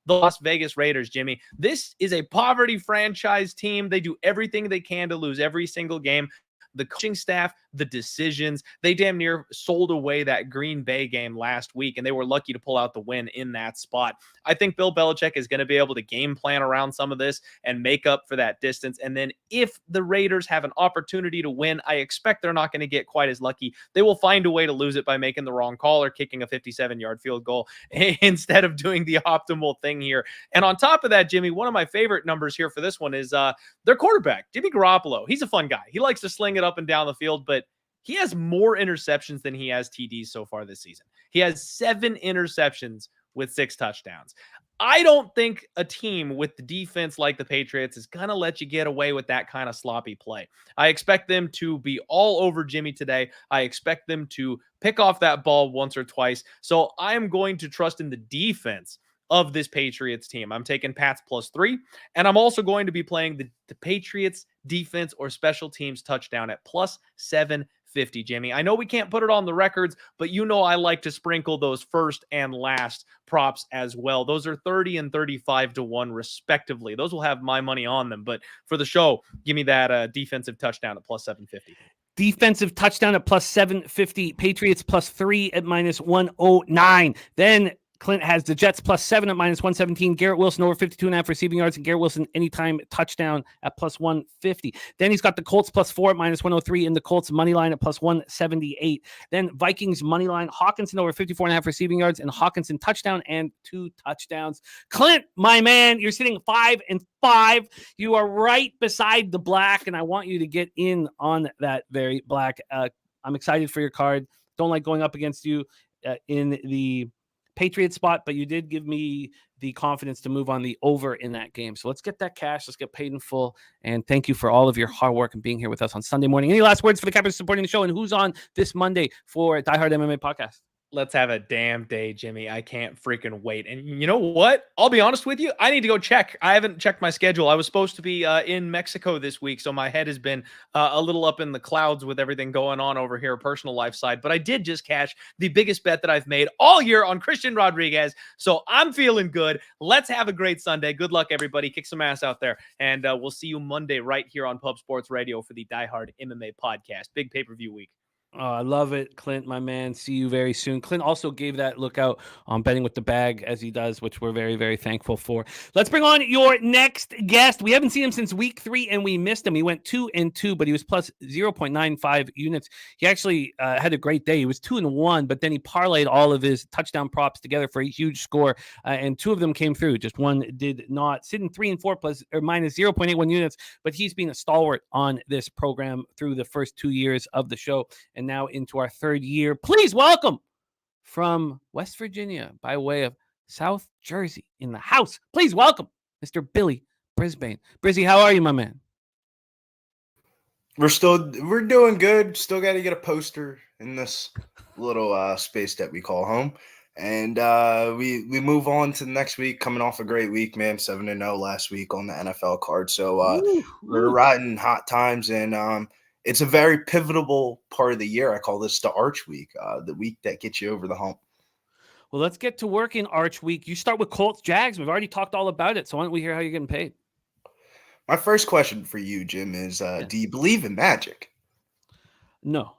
the Las Vegas Raiders, Jimmy. This is a poverty franchise team. They do everything they can to lose every single game. The coaching staff, the decisions, they damn near sold away that Green Bay game last week, and they were lucky to pull out the win in that spot. I think Bill Belichick is going to be able to game plan around some of this and make up for that distance. And then if the Raiders have an opportunity to win, I expect they're not going to get quite as lucky. They will find a way to lose it by making the wrong call or kicking a 57-yard field goal instead of doing the optimal thing here. And on top of that, Jimmy, one of my favorite numbers here for this one is their quarterback, Jimmy Garoppolo. He's a fun guy. He likes to sling it up and down the field, but he has more interceptions than he has TDs so far this season. He has 7 interceptions with 6 touchdowns. I don't think a team with the defense like the Patriots is going to let you get away with that kind of sloppy play. I expect them to be all over Jimmy today. I expect them to pick off that ball once or twice. So I am going to trust in the defense of this Patriots team. I'm taking Pats +3, and I'm also going to be playing the Patriots defense or special teams touchdown at +750, Jimmy. I know we can't put it on the records, but you know I like to sprinkle those first and last props as well. Those are 30 and 35 to 1 respectively. Those will have my money on them, but for the show, give me that defensive touchdown at +750. Defensive touchdown at +750. Patriots +3 at -109. Then Clint has the Jets +7 at -117. Garrett Wilson over 52.5 receiving yards, and Garrett Wilson anytime touchdown at +150. Then he's got the Colts +4 at -103, and the Colts money line at +178. Then Vikings money line, Hawkinson over 54.5 receiving yards, and Hawkinson touchdown and 2 touchdowns. Clint, my man, you're sitting 5-5. You are right beside the black, and I want you to get in on that very black. I'm excited for your card. Don't like going up against you in the Patriot spot, but you did give me the confidence to move on the over in that game. So let's get that cash. Let's get paid in full. And thank you for all of your hard work and being here with us on Sunday morning. Any last words for the Capitals supporting the show, and who's on this Monday for Die Hard MMA podcast? Let's have a damn day, Jimmy. I can't freaking wait. And you know what? I'll be honest with you. I need to go check. I haven't checked my schedule. I was supposed to be in Mexico this week, so my head has been a little up in the clouds with everything going on over here, personal life side. But I did just cash the biggest bet that I've made all year on Christian Rodriguez. So I'm feeling good. Let's have a great Sunday. Good luck, everybody. Kick some ass out there. And we'll see you Monday right here on Pub Sports Radio for the Die Hard MMA podcast. Big pay-per-view week. Oh, I love it, Clint, my man. See you very soon. Clint also gave that lookout on betting with the bag as he does, which we're very, very thankful for. Let's bring on your next guest. We haven't seen him since week 3, and we missed him. He went 2-2, but he was plus 0.95 units. He actually had a great day. He was 2-1, but then he parlayed all of his touchdown props together for a huge score, and 2 of them came through. Just one did not. Sitting 3-4 plus or minus 0.81 units, but he's been a stalwart on this program through the first 2 years of the show, and now into our 3rd year. Please welcome from West Virginia by way of South Jersey in the house. Please welcome Mr. Billy Brisbane. Brizzy, how are you, my man? We're doing good. Still got to get a poster in this little space that we call home. And we move on to the next week, coming off a great week, man. 7-0 last week on the NFL card. So we're riding hot times, and it's a very pivotal part of the year. I call this the Arch Week, the week that gets you over the hump. Well, let's get to work in Arch Week. You start with Colts Jags. We've already talked all about it. So why don't we hear how you're getting paid? My first question for you, Jim, is do you believe in magic? No.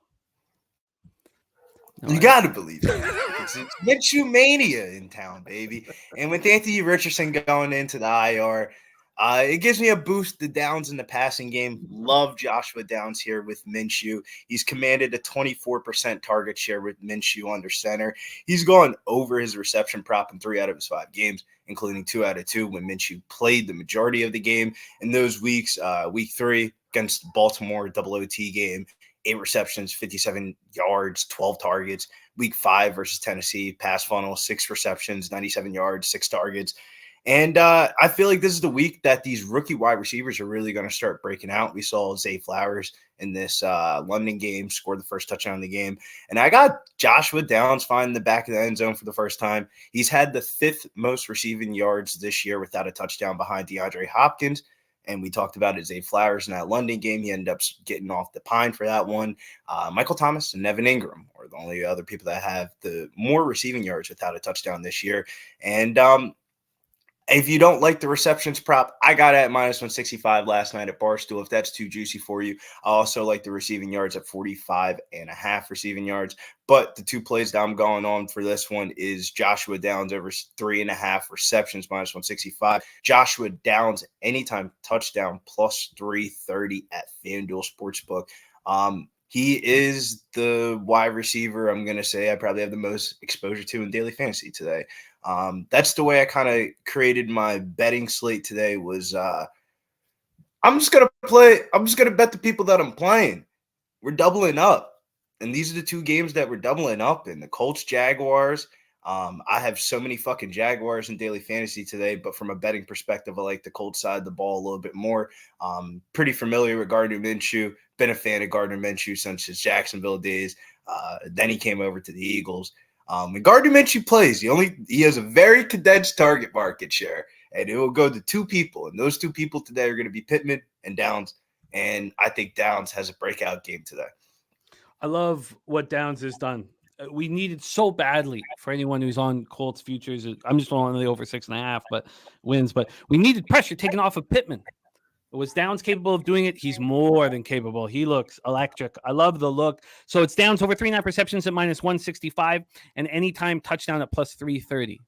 You got to believe it. It's Minshew mania in town, baby. And with Anthony Richardson going into the IR, it gives me a boost to Downs in the passing game. Love Joshua Downs here with Minshew. He's commanded a 24% target share with Minshew under center. He's gone over his reception prop in 3 out of his 5 games, including 2 out of 2 when Minshew played the majority of the game. In those weeks, week 3 against Baltimore, double OT game, 8 receptions, 57 yards, 12 targets. Week 5 versus Tennessee, pass funnel, 6 receptions, 97 yards, 6 targets. And I feel like this is the week that these rookie wide receivers are really going to start breaking out. We saw Zay Flowers in this London game score the first touchdown in the game. And I got Joshua Downs finding the back of the end zone for the first time. He's had the 5th most receiving yards this year without a touchdown behind DeAndre Hopkins. And we talked about it, Zay Flowers in that London game. He ended up getting off the pine for that one. Michael Thomas and Evan Ingram are the only other people that have the more receiving yards without a touchdown this year. And if you don't like the receptions prop, I got it at minus 165 last night at Barstool. If that's too juicy for you, I also like the receiving yards at 45.5 receiving yards. But the 2 plays that I'm going on for this one is Joshua Downs over 3.5 receptions, minus 165. Joshua Downs anytime touchdown, plus 330 at FanDuel Sportsbook. He is the wide receiver I'm going to say I probably have the most exposure to in daily fantasy today. That's the way I kind of created my betting slate today was I'm just going to bet the people that I'm playing. We're doubling up. And these are the 2 games that we're doubling up in, the Colts Jaguars. I have so many fucking Jaguars in daily fantasy today, but from a betting perspective, I like the Colts side of the ball a little bit more. Pretty familiar with Gardner Minshew. Been a fan of Gardner Minshew since his Jacksonville days. Then he came over to the Eagles. When Gardner Minshew plays, he has a very condensed target market share, and it will go to two people, and those two people today are going to be Pittman and Downs, and I think Downs has a breakout game today. I love what Downs has done. We needed so badly for anyone who's on Colts futures. I'm just on the over 6.5, but wins. But we needed pressure taken off of Pittman. Was Downs capable of doing it? He's more than capable. He looks electric. I love the look. So it's Downs over 3.5 receptions at -165 and anytime touchdown at +330.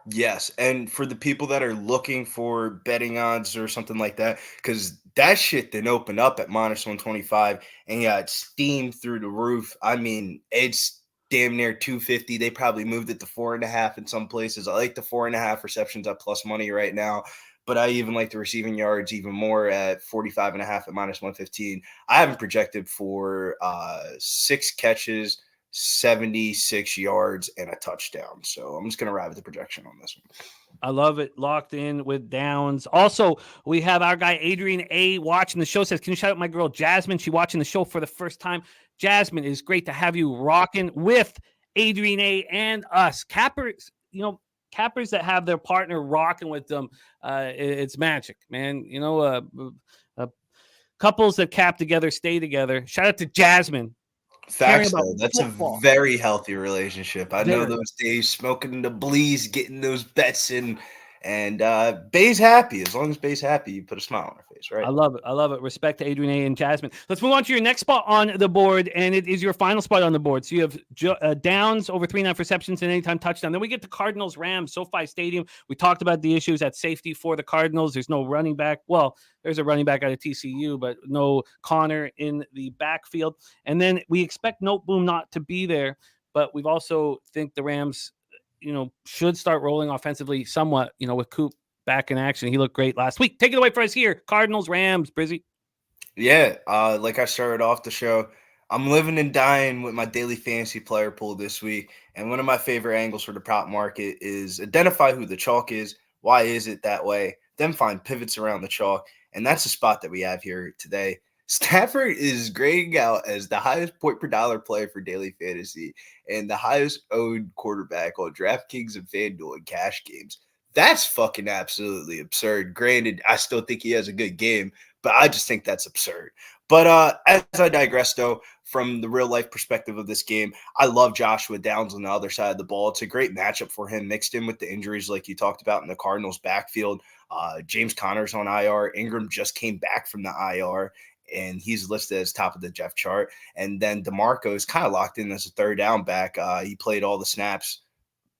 Yes, and for the people that are looking for betting odds or something like that, because that shit didn't open up at -125 and got steamed through the roof. I mean, it's damn near 250. They probably moved it to 4.5 in some places. I like the 4.5 receptions at plus money right now, but I even like the receiving yards even more at 45.5 at -115. I haven't projected for 6 catches, 76 yards, and a touchdown. So I'm just going to ride with the projection on this one. I love it. Locked in with Downs. Also, we have our guy Adrian A watching the show. Says, can you shout out my girl Jasmine? She's watching the show for the first time. Jasmine, it is great to have you rocking with Adrian A and us. Cappers, cappers that have their partner rocking with them. It's magic, man. Couples that cap together stay together. Shout out to Jasmine. Facts, though. That's football. A very healthy relationship. I know those days, smoking the blees, getting those bets in, and Bay's happy. As long as Bay's happy, you put a smile on her face, right? I love it. I love it. Respect to Adrian A and Jasmine. Let's move on to your next spot on the board, and it is your final spot on the board. So you have Downs over 3.5 receptions and anytime touchdown. Then we get to Cardinals Rams, SoFi Stadium. We talked about the issues at safety for the Cardinals. There's no running back. Well, there's a running back out of TCU, but no Connor in the backfield. And then we expect Noteboom not to be there, but we've also think the Rams, should start rolling offensively somewhat, with Coop back in action. He looked great last week. Take it away for us here. Cardinals, Rams, Brizzy. Yeah, like I started off the show, I'm living and dying with my daily fantasy player pool this week. And one of my favorite angles for the prop market is identify who the chalk is. Why is it that way? Then find pivots around the chalk. And that's the spot that we have here today. Stafford is grading out as the highest point per dollar player for daily fantasy and the highest owned quarterback on DraftKings and FanDuel in cash games. That's fucking absolutely absurd. Granted, I still think he has a good game, but I just think that's absurd. But as I digress, though, from the real life perspective of this game, I love Joshua Downs on the other side of the ball. It's a great matchup for him, mixed in with the injuries like you talked about in the Cardinals backfield. James Conner's on IR. Ingram just came back from the IR, and he's listed as top of the depth chart. And then DeMarco is kind of locked in as a third down back. He played all the snaps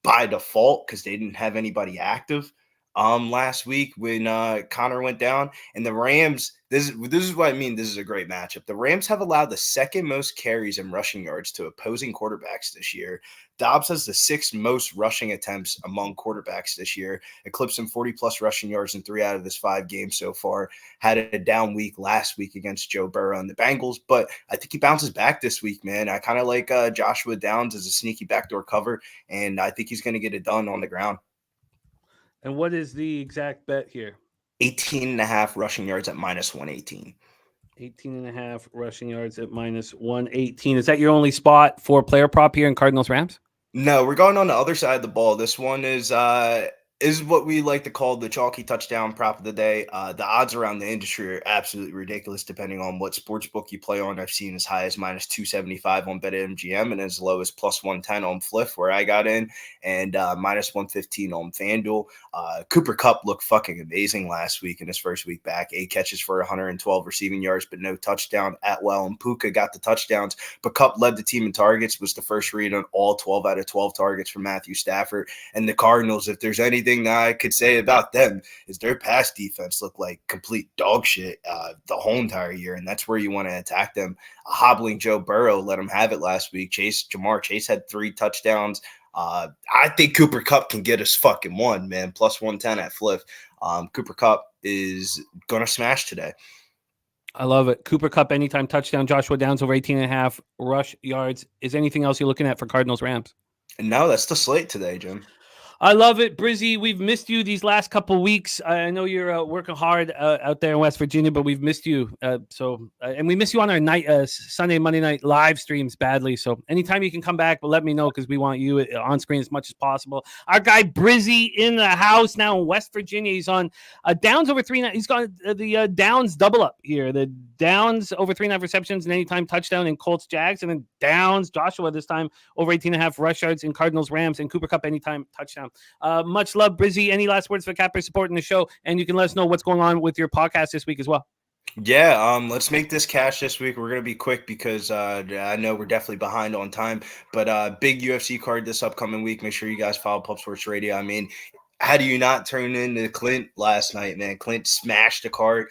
by default because they didn't have anybody active last week when Connor went down. And the Rams, this is what I mean. This is a great matchup. The Rams have allowed the second most carries and rushing yards to opposing quarterbacks this year. Dobbs has the 6th most rushing attempts among quarterbacks this year, eclipsing 40-plus rushing yards in 3 out of his 5 games so far. Had a down week last week against Joe Burrow and the Bengals, but I think he bounces back this week, man. I kind of like Joshua Downs as a sneaky backdoor cover, and I think he's going to get it done on the ground. And what is the exact bet here? 18.5 rushing yards at -118. 18.5 rushing yards at -118. Is that your only spot for player prop here in Cardinals Rams? No, we're going on the other side of the ball. This one is what we like to call the chalky touchdown prop of the day. The odds around the industry are absolutely ridiculous depending on what sports book you play on. I've seen as high as -275 on BetMGM and as low as +110 on Fliff where I got in, and -115 on FanDuel. Cooper Kupp looked fucking amazing last week in his first week back. 8 catches for 112 receiving yards, but no touchdown. Atwell and Puka got the touchdowns, but Kupp led the team in targets, was the first read on all 12 out of 12 targets from Matthew Stafford. And the Cardinals, if there's anything that I could say about them, is their pass defense looked like complete dog shit the whole entire year, and that's where you want to attack them. Hobbling Joe Burrow let him have it last week. Jamar Chase had 3 touchdowns. I think Cooper Kupp can get us fucking one, man. +110 at Fliff. Cooper Kupp is going to smash today. I love it. Cooper Kupp anytime touchdown. Joshua Downs over 18.5 rush yards. Is anything else you're looking at for Cardinals Rams? No, that's the slate today, Jim. I love it, Brizzy. We've missed you these last couple weeks. I know you're working hard out there in West Virginia, but we've missed you. And we miss you on our night Sunday, Monday night live streams badly. So anytime you can come back, let me know because we want you on screen as much as possible. Our guy Brizzy in the house now in West Virginia. He's on Downs over 3.5. He's got the Downs double up here. The Downs over 3.5 receptions and anytime touchdown in Colts Jags, and then Downs Joshua this time over 18.5 rush yards in Cardinals Rams, and Cooper Kupp anytime touchdown. Much love, Brizzy. Any last words for Capper supporting the show? And you can let us know what's going on with your podcast this week as well. Yeah, let's make this cash this week. We're going to be quick because I know we're definitely behind on time. But big UFC card this upcoming week. Make sure you guys follow Pub Sports Radio. I mean, how do you not turn into Clint last night, man? Clint smashed the card.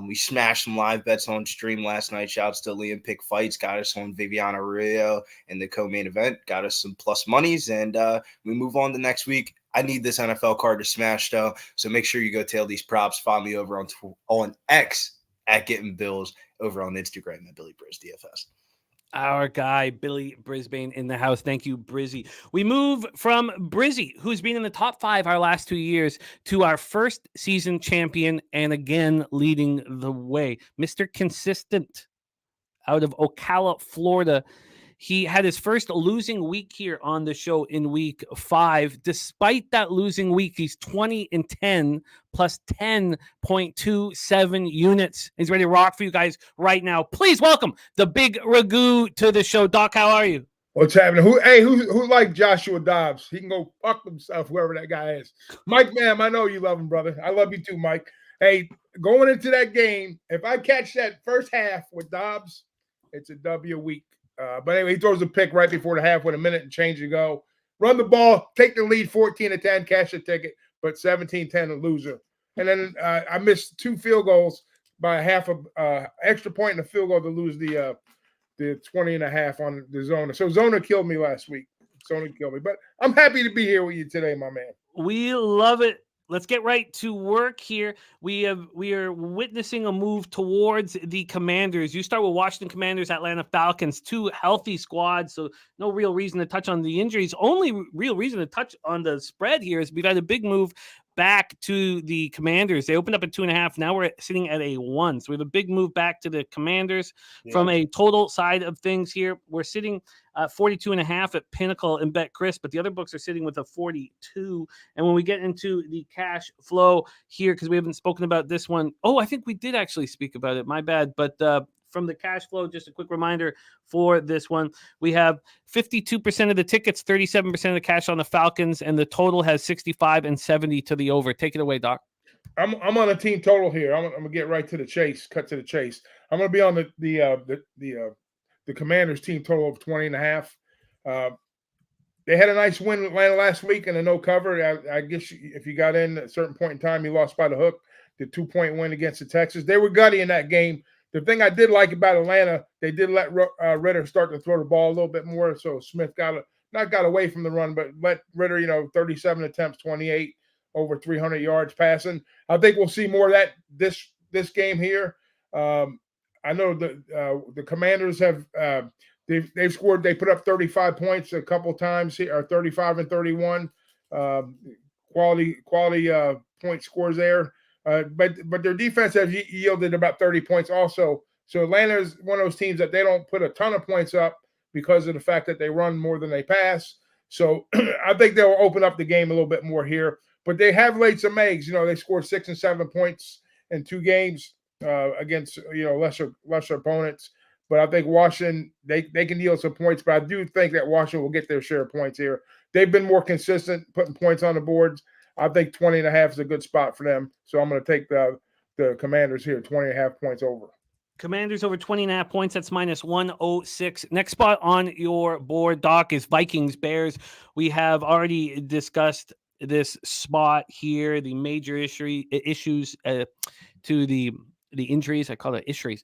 We smashed some live bets on stream last night. Shouts to Liam Pick Fights. Got us on Viviana Rio in the co-main event. Got us some plus monies. And we move on to next week. I need this NFL card to smash, though. So make sure you go tail these props. Follow me over on X at Getting Bills, over on Instagram at Billy Briz DFS. Our guy, Billy Brisbane in the house. Thank you, Brizzy. We move from Brizzy, who's been in the top 5 our last 2 years, to our first season champion and again leading the way. Mr. Consistent out of Ocala, Florida. He had his first losing week here on the show in week 5. Despite that losing week, he's 20-10 plus 10.27 units. He's ready to rock for you guys right now. Please welcome the big Ragu to the show. Doc, how are you? What's happening? Who like Joshua Dobbs? He can go fuck himself, whoever that guy is. Mike, man, I know you love him, brother. I love you too, Mike. Hey, going into that game, if I catch that first half with Dobbs, it's a W week. But anyway, he throws a pick right before the half with a minute and change to go. Run the ball, take the lead 14-10, cash the ticket, but 17-10 a loser. And then I missed 2 field goals by a half of extra point and a field goal to lose the 20.5 on the Zona. So Zona killed me last week. Zona killed me. But I'm happy to be here with you today, my man. We love it. Let's get right to work here. We are witnessing a move towards the Commanders. You start with Washington Commanders, Atlanta Falcons, 2 healthy squads, so no real reason to touch on the injuries. Only real reason to touch on the spread here is we've had a big move back to the Commanders. They opened up at 2.5. Now we're sitting at a 1. So we have a big move back to the Commanders. Yeah. From a total side of things here, we're sitting 42.5 at Pinnacle and BetCris, but the other books are sitting with a 42. And when we get into the cash flow here, because we haven't spoken about this one. Oh, I think we did actually speak about it. My bad. But from the cash flow, just a quick reminder for this one. We have 52% of the tickets, 37% of the cash on the Falcons, and the total has 65 and 70 to the over. Take it away, Doc. I'm on a team total here. I'm gonna get right to the chase, cut to the chase. I'm gonna be on the Commanders team total of 20.5. They had a nice win with Atlanta last week and a no cover. I guess if you got in at a certain point in time, you lost by the hook. The 2-point win against the Texans. They were gutty in that game. The thing I did like about Atlanta, they did let Ritter start to throw the ball a little bit more. So Smith not got away from the run, but let Ritter, 37 attempts, 28, over 300 yards passing. I think we'll see more of that this game here. I know the Commanders have they've scored. They put up 35 points a couple times here, or 35 and 31. Quality point scores there. But their defense has yielded about 30 points also. So Atlanta is one of those teams that they don't put a ton of points up because of the fact that they run more than they pass. So I think they'll open up the game a little bit more here. But they have laid some eggs. They scored 6 and 7 points in 2 games against lesser opponents. But I think Washington, they can yield some points. But I do think that Washington will get their share of points here. They've been more consistent putting points on the boards. I think 20.5 is a good spot for them. So I'm going to take the Commanders here, 20.5 points over. Commanders over 20.5 points. That's minus 106. Next spot on your board, Doc, is Vikings Bears. We have already discussed this spot here, the major issues to the injuries. I call it issues.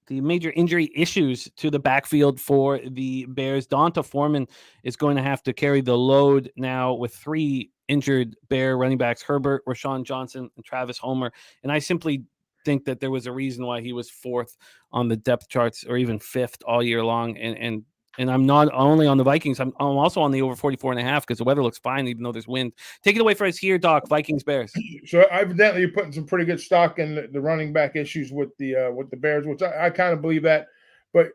The major injury issues to the backfield for the Bears. Donta Foreman is going to have to carry the load now with 3 injured Bear running backs, Herbert, Rashawn Johnson, and Travis Homer. And I simply think that there was a reason why he was 4th on the depth charts, or even 5th all year long. And And I'm not only on the Vikings, I'm also on the over 44.5 because the weather looks fine, even though there's wind. Take it away for us here, Doc. Vikings Bears. So evidently you're putting some pretty good stock in the running back issues with the Bears, which I kind of believe that. But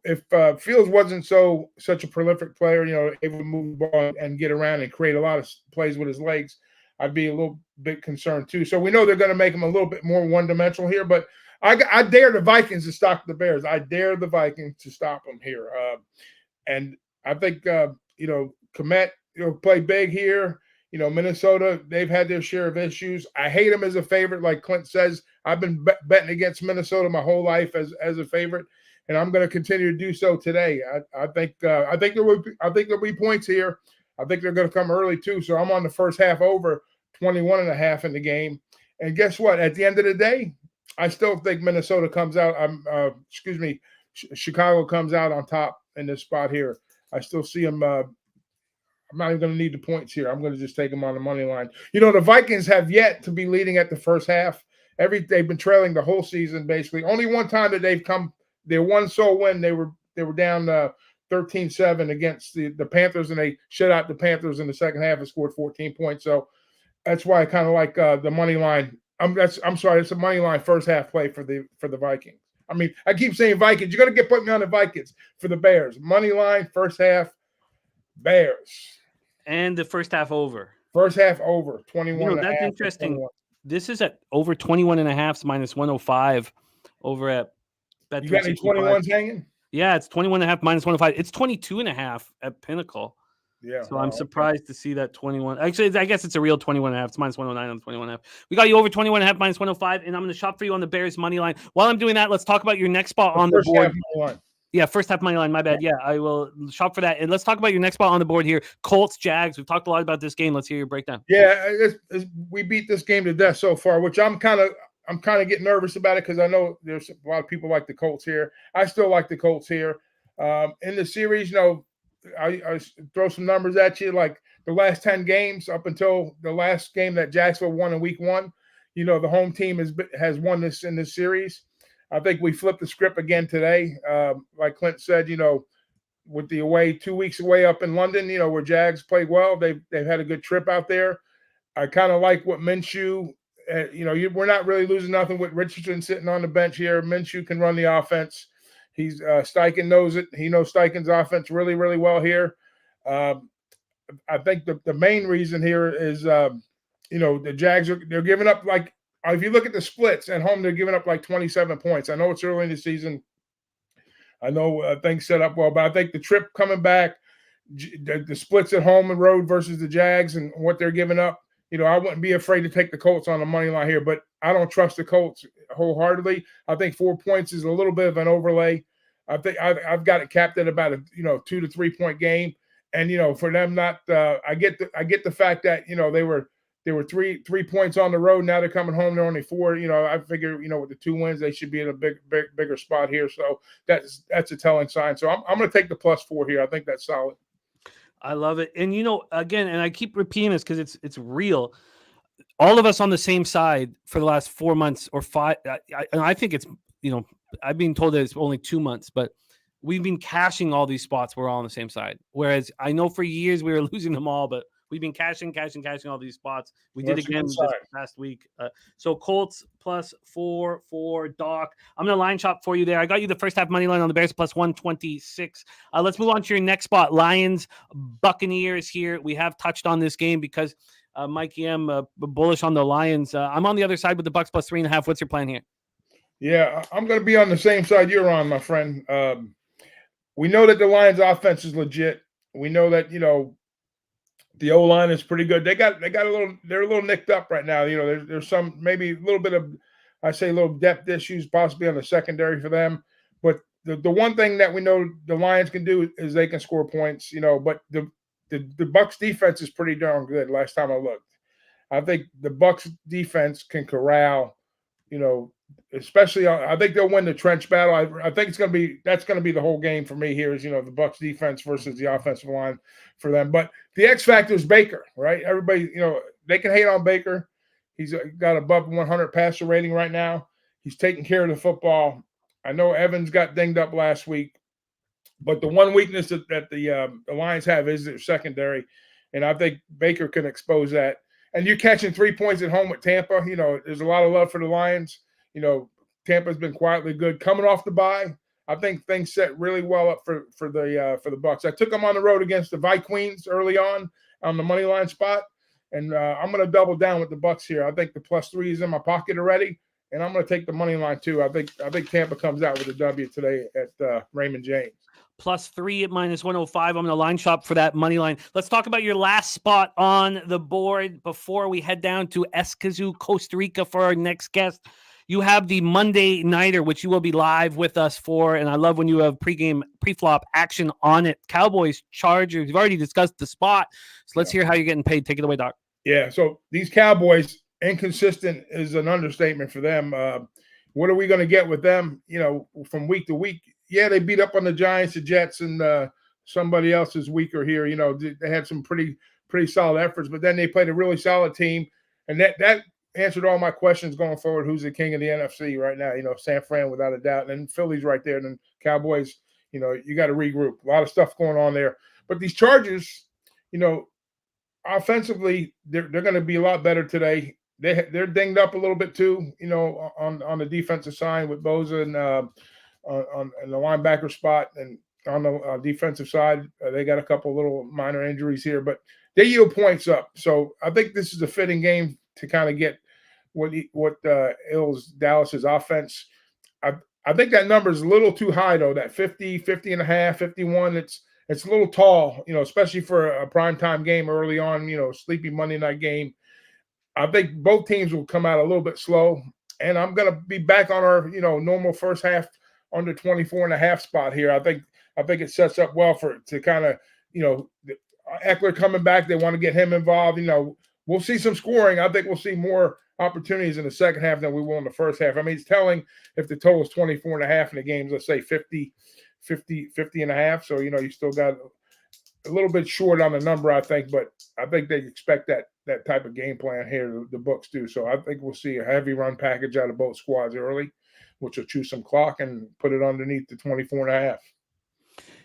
if Fields wasn't such a prolific player, able to move the ball and get around and create a lot of plays with his legs, I'd be a little bit concerned too. So we know they're going to make him a little bit more one-dimensional here, but I dare the Vikings to stop the Bears. I dare the Vikings to stop them here. And I think, Komet, play big here. Minnesota, they've had their share of issues. I hate them as a favorite, like Clint says. I've been betting against Minnesota my whole life as a favorite, and I'm going to continue to do so today. I think there'll be points here. I think they're going to come early too. So I'm on the first half over 21.5 in the game. And guess what? At the end of the day, I still think Minnesota comes out. Chicago comes out on top in this spot here. I still see them. I'm not even going to need the points here. I'm going to just take them on the money line. The Vikings have yet to be leading at the first half. They've been trailing the whole season, basically. Only one time that they've come, their one sole win, they were down 13-7 against the Panthers, and they shut out the Panthers in the second half and scored 14 points. So that's why I kind of like the money line. I'm sorry, it's a money line first half play for the Vikings. I mean, I keep saying Vikings. You're going to put me on the Vikings for the Bears. Money line first half, Bears. And the first half over. First half over, 21. That's interesting. This is at over 21.5 minus 105 over at Bet365. You got any 21s hanging? Yeah, it's 21.5 minus 105. It's 22.5 at Pinnacle. Yeah. So I'm surprised to see that 21. Actually, I guess it's a real 21.5. It's minus 109 on 21.5. We got you over 21.5 minus 105, and I'm going to shop for you on the Bears money line. While I'm doing that, let's talk about your next spot on the board. Yeah, first half money line. My bad. Yeah, I will shop for that. And let's talk about your next spot on the board here. Colts, Jags. We've talked a lot about this game. Let's hear your breakdown. Yeah, we beat this game to death so far, which I'm kind of getting nervous about it because I know there's a lot of people like the Colts here. I still like the Colts here. In the series, I throw some numbers at you. Like the last 10 games up until the last game that Jacksonville won in week 1, the home team has won this in this series. I think we flipped the script again today. Like Clint said, with the away 2 weeks away up in London, where Jags played well, they've had a good trip out there. I kind of like what Minshew. We're not really losing nothing with Richardson sitting on the bench here. Minshew can run the offense. He's Steichen knows it. He knows Steichen's offense really, really well here. I think the main reason here is, the Jags they're giving up like. If you look at the splits at home, they're giving up like 27 points. I know it's early in the season. I know things set up well, but I think the trip coming back, the splits at home and road versus the Jags and what they're giving up, I wouldn't be afraid to take the Colts on the money line here, but I don't trust the Colts wholeheartedly. I think 4 points is a little bit of an overlay. I think I've got it capped at about a 2 to 3 point game, and for them not, I get the fact that they were 3 points on the road. Now they're coming home. They're only 4. I figure, with the 2 wins, they should be in a bigger spot here. So that's a telling sign. So I'm going to take the +4 here. I think that's solid. I love it. And, again, and I keep repeating this because it's real. All of us on the same side for the last 4 months or 5. And I think it's, I've been told that it's only 2 months, but we've been cashing all these spots. We're all on the same side. Whereas I know for years we were losing them all, but we've been cashing all these spots. We did again this past week. So Colts +4 for Doc. I'm going to line shop for you there. I got you the first half money line on the Bears +126. Let's move on to your next spot. Lions, Buccaneers here. We have touched on this game because Mikey M bullish on the Lions. I'm on the other side with the Bucs +3.5. What's your plan here? Yeah, I'm going to be on the same side you're on, my friend. We know that the Lions offense is legit. We know that, the O-line is pretty good. They're a little nicked up right now. There's some, maybe a little bit of, little depth issues possibly on the secondary for them. But the one thing that we know the Lions can do is they can score points, but the Bucs defense is pretty darn good last time I looked. I think the Bucs defense can corral, especially I think they'll win the trench battle. I think that's going to be the whole game for me here is, the Bucs defense versus the offensive line for them. But the X factor is Baker, right? Everybody, they can hate on Baker. He's got above 100 passer rating right now. He's taking care of the football. I know Evans got dinged up last week. But the one weakness that the Lions have is their secondary, and I think Baker can expose that. And you're catching 3 points at home with Tampa. You know, there's a lot of love for the Lions. You know, Tampa's been quietly good coming off the bye. I think things set really well up for the Bucks. I took them on the road against the Vikings early on the money line spot, and I'm going to double down with the Bucks here. I think the +3 is in my pocket already, and I'm going to take the money line too. I think Tampa comes out with a W today at Raymond James. +3 at -105. I'm going to line shop for that money line. Let's talk about your last spot on the board before we head down to Escazú, Costa Rica for our next guest. You have the Monday Nighter, which you will be live with us for, and I love when you have pregame, pre-flop action on it. Cowboys, Chargers. You've already discussed the spot, so let's hear how you're getting paid. Take it away, Doc. Yeah, so these Cowboys, inconsistent is an understatement for them. What are we going to get with them, you know, from week to week? Yeah, they beat up on the Giants, the Jets, and somebody else is weaker here. You know, they had some pretty solid efforts, but then they played a really solid team, and that answered all my questions going forward. Who's the king of the NFC right now? You know, San Fran without a doubt, and Philly's right there. And then Cowboys, you know, you got to regroup. A lot of stuff going on there. But these Chargers, you know, offensively, they're going to be a lot better today. They're dinged up a little bit too, you know, on the defensive side with Bosa and on the linebacker spot, and on the defensive side, they got a couple little minor injuries here, but they yield points up. So I think this is a fitting game to kind of get what ails Dallas's offense. I think that number is a little too high though. That 50 and a half, 51. It's a little tall, you know, especially for a primetime game early on. You know, sleepy Monday night game. I think both teams will come out a little bit slow, and I'm going to be back on our, you know, normal first half under 24 and a half spot here. I think it sets up well to kind of, you know, Eckler coming back. They want to get him involved. You know, we'll see some scoring. I think we'll see more opportunities in the second half than we will in the first half. I mean, it's telling if the total is 24 and a half in the games, let's say 50 and a half. So, you know, you still got a little bit short on the number, I think, but I think they expect that type of game plan here, the books do. So I think we'll see a heavy run package out of both squads early, which will chew some clock and put it underneath the 24 and a half.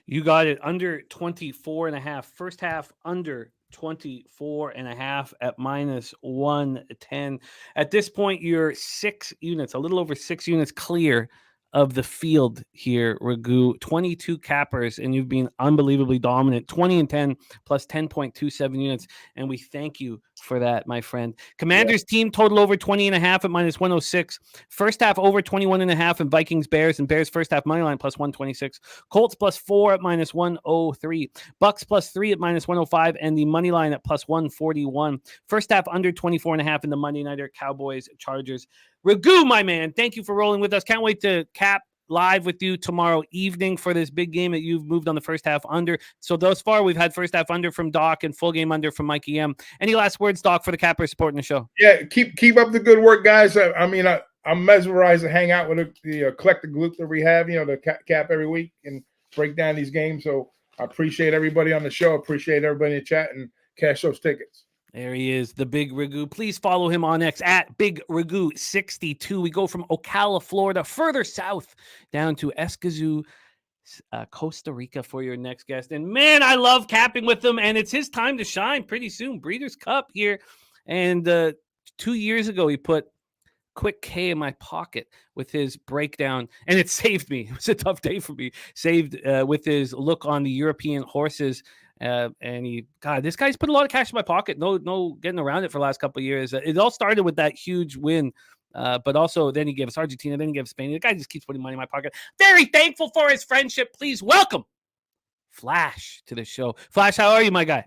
You got it under 24 and a half. First half under 24 and a half at -110. At this point, you're 6 units, a little over 6 units clear of the field here, Ragu. 22 cappers, and you've been unbelievably dominant. 20 and 10 plus 10.27 units, and we thank you for that, my friend. Commanders team total over 20 and a half at -106. First half over 21 and a half, and Vikings Bears, and Bears first half money line +126. Colts +4 at -103. Bucks +3 at -105, and the money line at +141. First half under 24 and a half in the Monday Nighter, Cowboys Chargers. Ragu, my man, thank you for rolling with us. Can't wait to cap live with you tomorrow evening for this big game that you've moved on the first half under. So thus far, we've had first half under from Doc and full game under from Mikey M. Any last words, Doc, for the cappers supporting the show? Yeah, keep up the good work, guys. I mean, I'm mesmerized to hang out with the collective group that we have, you know, the cap every week and break down these games. So I appreciate everybody on the show. Appreciate everybody in the chat, and cash those tickets. There he is, the Big Ragu. Please follow him on X at Big Ragu 62. We go from Ocala, Florida, further south down to Escazú, Costa Rica for your next guest. And man, I love capping with him, and it's his time to shine pretty soon. Breeders' Cup here. And 2 years ago, he put quick K in my pocket with his breakdown, and it saved me. It was a tough day for me. Saved with his look on the European horses. And this guy's put a lot of cash in my pocket. No getting around it for the last couple of years. It all started with that huge win, but also then he gave us Argentina, then he gave us Spain. The guy just keeps putting money in my pocket. Very thankful for his friendship. Please welcome Flash to the show. Flash, how are you, my guy?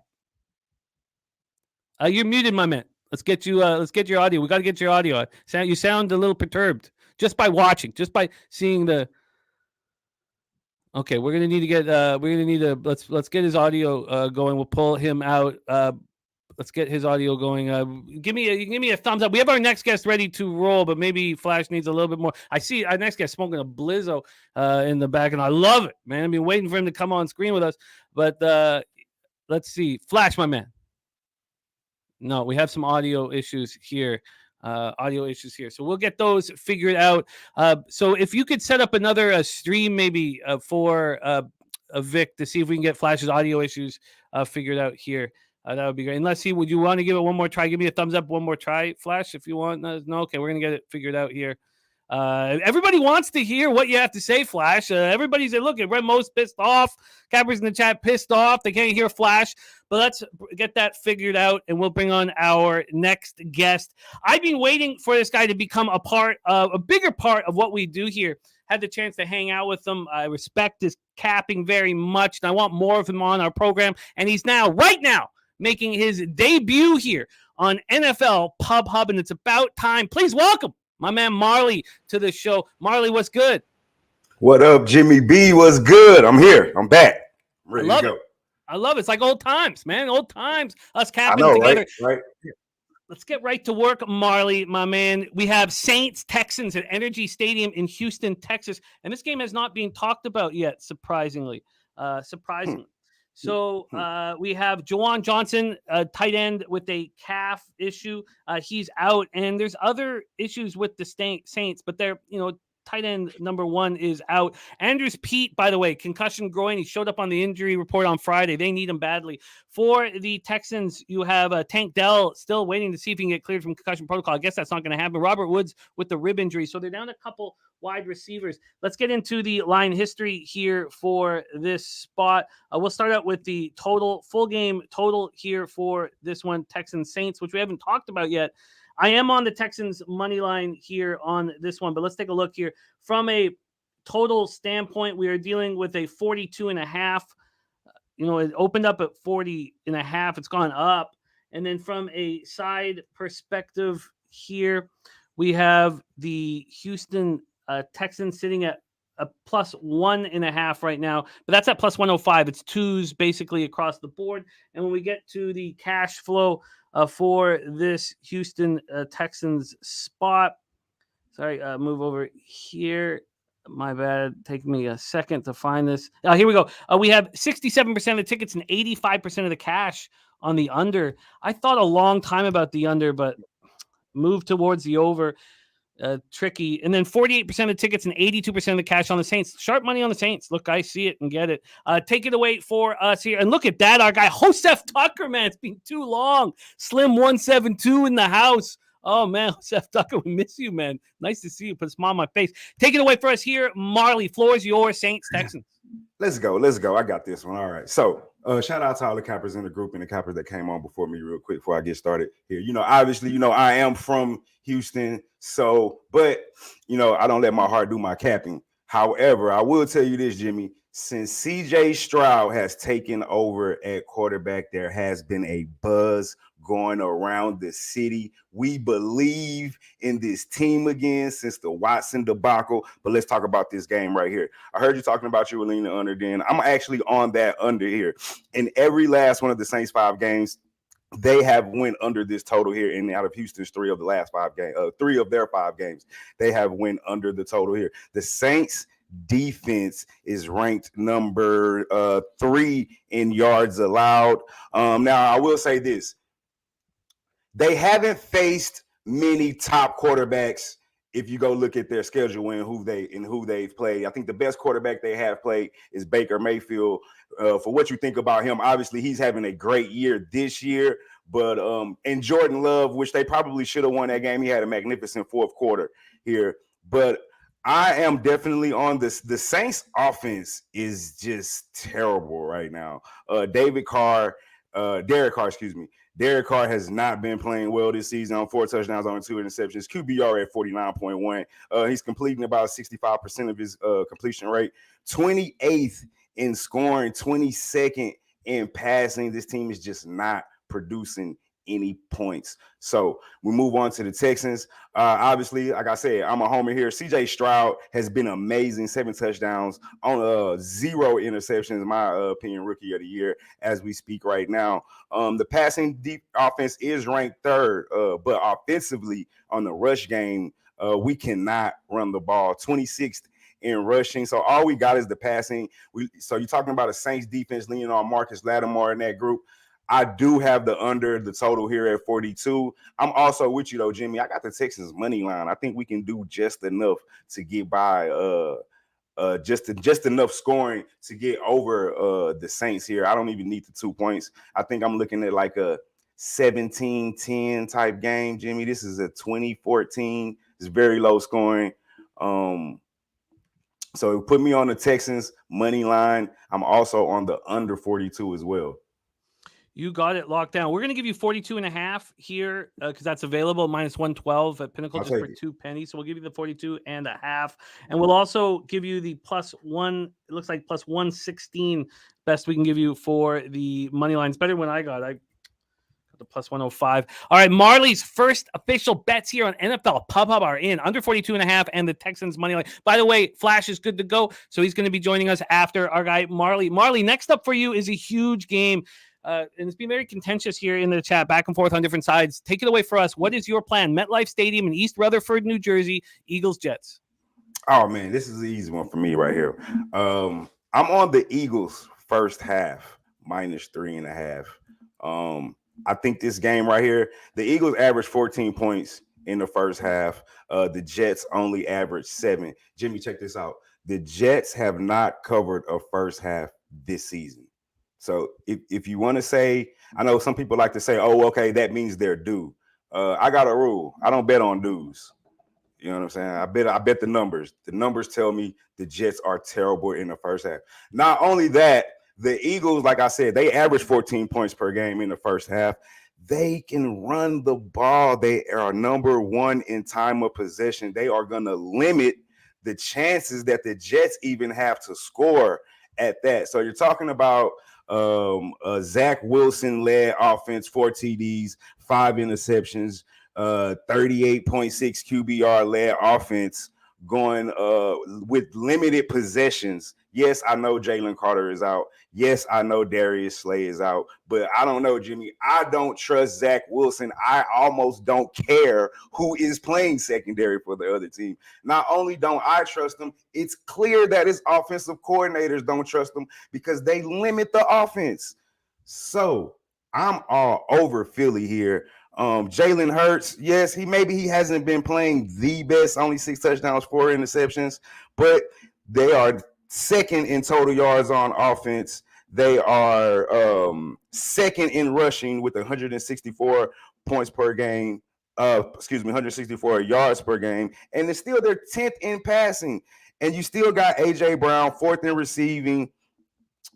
You're muted, my man. Let's get your audio. We got to get your audio. You sound a little perturbed just by watching, just by seeing the. Okay, we're gonna need to get. Let's get his audio going. We'll pull him out. Let's get his audio going. Give me a thumbs up. We have our next guest ready to roll, but maybe Flash needs a little bit more. I see our next guest smoking a Blizzo in the back, and I love it, man. I've been waiting for him to come on screen with us, but let's see, Flash, my man. No, we have some audio issues here. So we'll get those figured out. So if you could set up another stream maybe for Vic to see if we can get Flash's audio issues figured out here. That would be great. And let's see, would you want to give it one more try? Give me a thumbs up, one more try, Flash, if you want. No, okay, we're going to get it figured out here. Everybody wants to hear what you have to say, Flash. Everybody's look at Red Most pissed off. Cappers in the chat pissed off. They can't hear Flash. But let's get that figured out, and we'll bring on our next guest. I've been waiting for this guy to become a bigger part of what we do here. Had the chance to hang out with him. I respect his capping very much, and I want more of him on our program. And he's right now, making his debut here on NFL Pub Hub, and it's about time. Please welcome my man Marley to the show. Marley, what's good? What up, Jimmy B? What's good? I'm here. I'm back. Ready to go. I love it. It's like old times, man. Old times. Us capping together. Right. Let's get right to work, Marley, my man. We have Saints Texans at Energy Stadium in Houston, Texas, and this game has not been talked about yet. Surprisingly. So we have Juwan Johnson, tight end with a calf issue. He's out, and there's other issues with the Saints, but they're, tight end number 1 is out. Andrews Pete, by the way, concussion groin. He showed up on the injury report on Friday. They need him badly. For the Texans, you have Tank Dell still waiting to see if he can get cleared from concussion protocol. I guess that's not going to happen. Robert Woods with the rib injury. So they're down a couple wide receivers. Let's get into the line history here for this spot. We'll start out with the full game total here for this one, Texans Saints, which we haven't talked about yet. I am on the Texans money line here on this one, but let's take a look here. From a total standpoint, we are dealing with a 42.5. It opened up at 40.5. It's gone up. And then from a side perspective here, we have the Houston Texans sitting at a plus 1.5 right now, but that's at plus 105. It's twos basically across the board. And when we get to the cash flow for this Houston Texans spot, move over here. My bad. Take me a second to find this. Here we go. We have 67% of the tickets and 85% of the cash on the under. I thought a long time about the under, but moved towards the over. Tricky. And then 48% of tickets and 82% of the cash on the Saints. Sharp money on the Saints. Look, I see it and get it. Take it away for us here. And look at that. Our guy, Joseph Tucker, man. It's been too long. Slim 172 in the house. Oh, man. Joseph Tucker, we miss you, man. Nice to see you. Put a smile on my face. Take it away for us here. Marley, floor is yours. Saints, Texans. Let's go. I got this one. All right. So shout out to all the cappers in the group and the cappers that came on before me real quick before I get started here. Obviously, I am from Houston. So, but, I don't let my heart do my capping. However, I will tell you this, Jimmy, since CJ Stroud has taken over at quarterback, there has been a buzz going around the city. We believe in this team again since the Watson debacle. But let's talk about this game right here. I heard you talking about you were leaning under. Then I'm actually on that under here. In every last one of the Saints 5 games, they have went under this total here. And out of Houston's 3 of their 5 games, they have went under the total here. The Saints defense is ranked number 3 in yards allowed. Now I will say this. They haven't faced many top quarterbacks if you go look at their schedule and who they've played. I think the best quarterback they have played is Baker Mayfield. For what you think about him, obviously he's having a great year this year, but and Jordan Love, which they probably should have won that game. He had a magnificent fourth quarter here, but I am definitely on this. The Saints offense is just terrible right now. Derek Carr, Derek Carr has not been playing well this season on 4 touchdowns, on 2 interceptions. QBR at 49.1. He's completing about 65% of his completion rate. 28th in scoring, 22nd in passing. This team is just not producing any points. So we move on to the Texans. Obviously, like I said, I'm a homer here. CJ Stroud has been amazing. 7 touchdowns on 0 interceptions, in my opinion, rookie of the year as we speak right now. The passing deep offense is ranked 3rd, but offensively on the rush game, we cannot run the ball. 26th in rushing. So all we got is the passing. So you're talking about a Saints defense leaning on Marcus Lattimore in that group. I do have the under the total here at 42. I'm also with you though, Jimmy. I got the Texans money line. I think we can do just enough to get by just enough scoring to get over the Saints here. I don't even need the 2 points. I think I'm looking at like a 17-10 type game, Jimmy. This is a 20-14. It's very low scoring. So put me on the Texans money line. I'm also on the under 42 as well. You got it locked down. We're going to give you 42.5 here because that's available, minus 112 at Pinnacle, just for 2 pennies. So we'll give you the 42.5. And we'll also give you the +1, it looks like +116 best we can give you for the money line. It's better than what I got. I got the +105. All right, Marley's first official bets here on NFL Pub Hub are in, under 42.5 and the Texans money line. By the way, Flash is good to go, so he's going to be joining us after our guy Marley. Marley, next up for you is a huge game. And it's been very contentious here in the chat, back and forth on different sides. Take it away for us. What is your plan? MetLife Stadium in East Rutherford, New Jersey, Eagles, Jets. Oh, man, this is the easy one for me right here. I'm on the Eagles first half, -3.5. I think this game right here, the Eagles averaged 14 points in the first half. The Jets only averaged 7. Jimmy, check this out. The Jets have not covered a first half this season. So if you want to say, I know some people like to say, oh, okay, that means they're due. I got a rule. I don't bet on dues. You know what I'm saying? I bet the numbers. The numbers tell me the Jets are terrible in the first half. Not only that, the Eagles, like I said, they average 14 points per game in the first half. They can run the ball. They are number 1 in time of possession. They are going to limit the chances that the Jets even have to score at that. So you're talking about Zach Wilson-led offense, 4 TDs, 5 interceptions, 38.6 QBR-led offense going with limited possessions. Yes, I know Jalen Carter is out. Yes, I know Darius Slay is out. But I don't know, Jimmy. I don't trust Zach Wilson. I almost don't care who is playing secondary for the other team. Not only don't I trust him, it's clear that his offensive coordinators don't trust him because they limit the offense. So I'm all over Philly here. Jalen Hurts, yes, he hasn't been playing the best, only 6 touchdowns, 4 interceptions, but they are second in total yards on offense. They are second in rushing with 164 points per game. 164 yards per game, and it's still their 10th in passing. And you still got AJ Brown 4th in receiving.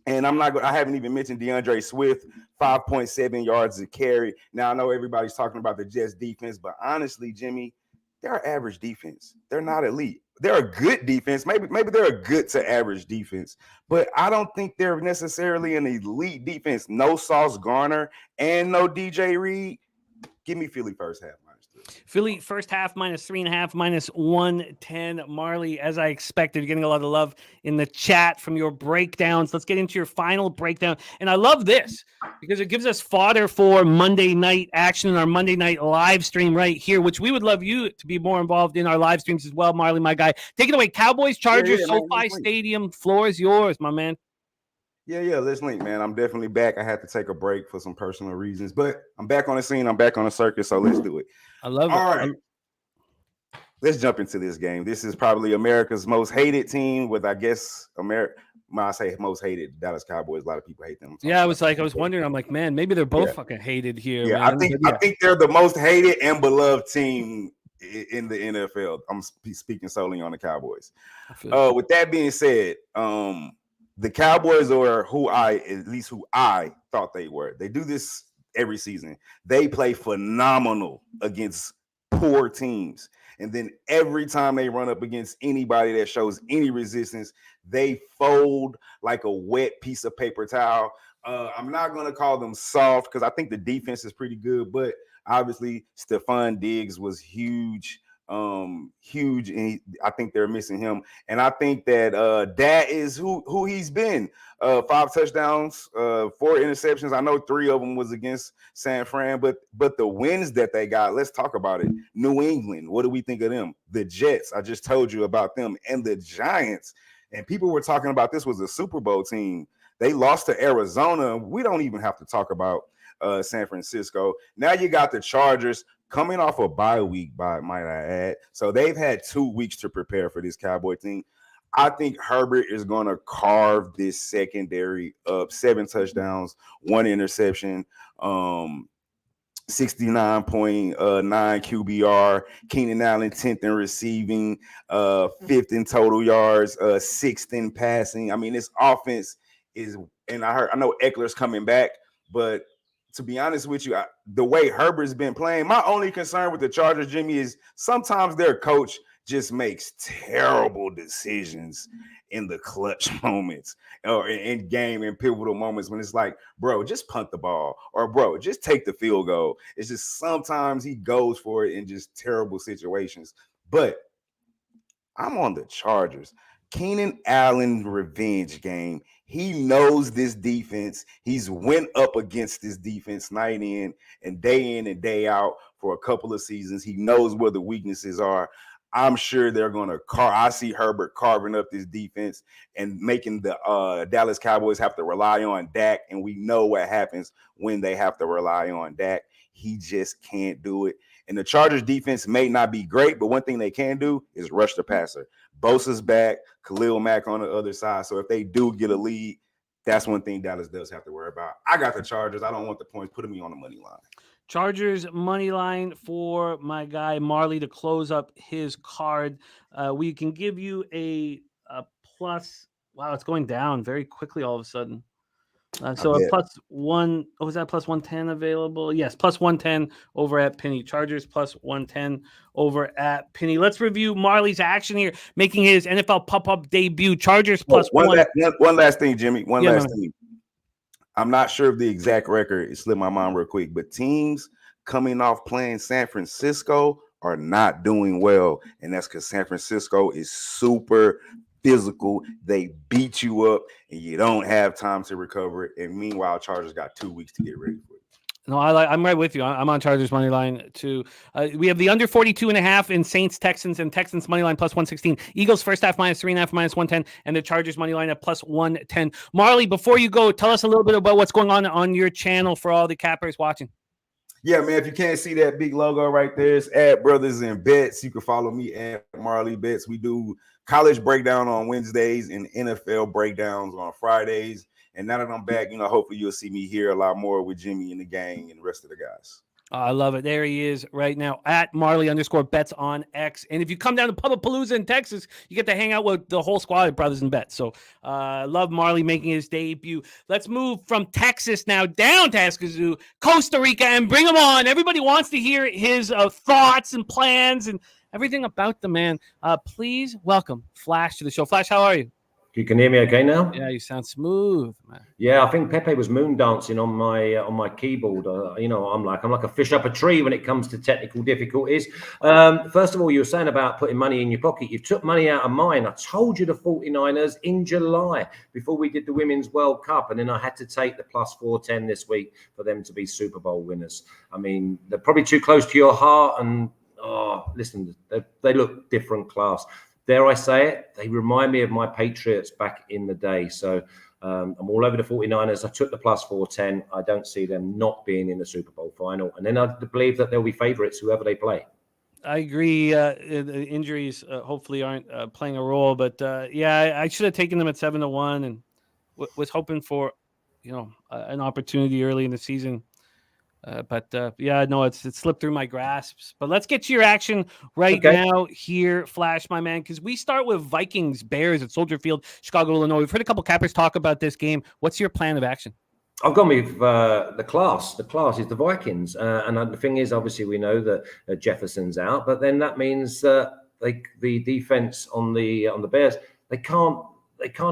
And I haven't even mentioned DeAndre Swift, 5.7 yards a carry. Now, I know everybody's talking about the Jets defense, but honestly, Jimmy, they're average defense. They're not elite. They're a good defense. Maybe they're a good to average defense, but I don't think they're necessarily an elite defense. No Sauce Garner and no DJ Reed. Give me Philly first half. Philly first half -3.5, -110. Marley, as I expected, you're getting a lot of love in the chat from your breakdowns. Let's get into your final breakdown. And I love this because it gives us fodder for Monday night action in our Monday night live stream right here, which we would love you to be more involved in our live streams as well, Marley, my guy. Take it away. Cowboys, Chargers, SoFi Stadium. Floor is yours, my man. Yeah, let's link, man. I'm definitely back. I had to take a break for some personal reasons, but I'm back on the scene. I'm back on the circuit, so let's do it. I love it. All right. Let's jump into this game. This is probably America's most hated team with, I guess, I say most hated, Dallas Cowboys. A lot of people hate them. Yeah, I was wondering. I'm like, man, maybe they're both fucking hated here. Yeah, man. I think they're the most hated and beloved team in the NFL. I'm speaking solely on the Cowboys. With that being said, the Cowboys are who I thought they were. They do this every season. They play phenomenal against poor teams. And then every time they run up against anybody that shows any resistance, they fold like a wet piece of paper towel. I'm not going to call them soft because I think the defense is pretty good, but obviously Stephon Diggs was huge. And I think they're missing him. And I think that that is who he's been. 5 touchdowns, 4 interceptions. I know 3 of them was against San Fran, but the wins that they got, let's talk about it. New England, what do we think of them? The Jets, I just told you about them, and the Giants. And people were talking about this was a Super Bowl team. They lost to Arizona. We don't even have to talk about San Francisco. Now you got the Chargers coming off a bye week, might I add. So they've had 2 weeks to prepare for this Cowboy team. I think Herbert is going to carve this secondary up. 7 touchdowns, 1 interception, 69.9 QBR. Keenan Allen 10th in receiving, 5th in total yards, 6th in passing. I mean, this offense is, and I know Eckler's coming back, but to be honest with you, the way Herbert's been playing, my only concern with the Chargers, Jimmy, is sometimes their coach just makes terrible decisions in the clutch moments or in game and pivotal moments when it's like, bro, just punt the ball, or bro, just take the field goal. It's just sometimes he goes for it in just terrible situations. But I'm on the Chargers. Keenan Allen revenge game. He knows this defense. He's went up against this defense night in and day out for a couple of seasons. He knows where the weaknesses are. I'm sure they're going to I see Herbert carving up this defense and making the Dallas Cowboys have to rely on Dak, and we know what happens when they have to rely on Dak. He just can't do it. And the Chargers defense may not be great, but one thing they can do is rush the passer. Bosa's back, Khalil Mack on the other side. So if they do get a lead, that's one thing Dallas does have to worry about. I got the Chargers. I don't want the points. Putting me on the money line. Chargers money line for my guy Marley to close up his card. We can give you a plus. Wow, it's going down very quickly all of a sudden. So a plus one. Oh, was that plus 110 available? Yes, plus 110 over at Penny. Chargers plus 110 over at Penny. Let's review Marley's action here, making his NFL pop-up debut. Chargers plus one last thing, Jimmy. One last thing. I'm not sure of the exact record. It slipped my mind real quick, but teams coming off playing San Francisco are not doing well, and that's because San Francisco is super physical. They beat you up, and you don't have time to recover it. And meanwhile, Chargers got 2 weeks to get ready for it. No, I'm right with you. I'm on Chargers money line too. We have the under 42.5 in Saints, Texans, and Texans money line plus 116. Eagles first half minus 3.5 minus 110, and the Chargers money line at plus 110. Marley, before you go, tell us a little bit about what's going on your channel for all the cappers watching. Yeah, man, if you can't see that big logo right there, it's at Brothers and Bets. You can follow me at Marley Bets. We do college breakdown on Wednesdays and NFL breakdowns on Fridays. And now that I'm back, hopefully you'll see me here a lot more with Jimmy and the gang and the rest of the guys. I love it. There he is right now at Marley_bets on X. And if you come down to Pubapalooza in Texas, you get to hang out with the whole squad of Brothers and Bets. So love Marley making his debut. Let's move from Texas now down to Escazú, Costa Rica, and bring him on. Everybody wants to hear his thoughts and plans and everything about the man. Please welcome Flash to the show. Flash, how are you? You can hear me okay now? Yeah, you sound smooth, man. Yeah, I think Pepe was moon dancing on my keyboard. I'm like a fish up a tree when it comes to technical difficulties. First of all, you were saying about putting money in your pocket. You took money out of mine. I told you the 49ers in July before we did the Women's World Cup, and then I had to take the plus 410 this week for them to be Super Bowl winners. I mean, they're probably too close to your heart, and listen, they look different class. Dare I say it, they remind me of my Patriots back in the day. So I'm all over the 49ers. I took the plus 410. I don't see them not being in the Super Bowl final. And then I believe that they'll be favorites, whoever they play. I agree. The injuries hopefully aren't playing a role. But, I should have taken them at 7-1 and was hoping for, an opportunity early in the season. It slipped through my grasps. But let's get to your action now here, Flash, my man, because we start with Vikings Bears at Soldier Field, Chicago, Illinois. We've heard a couple cappers talk about this game. What's your plan of action? I've gone with the class. The class is the Vikings, and the thing is, obviously, we know that Jefferson's out, but then that means the defense on the Bears, they can't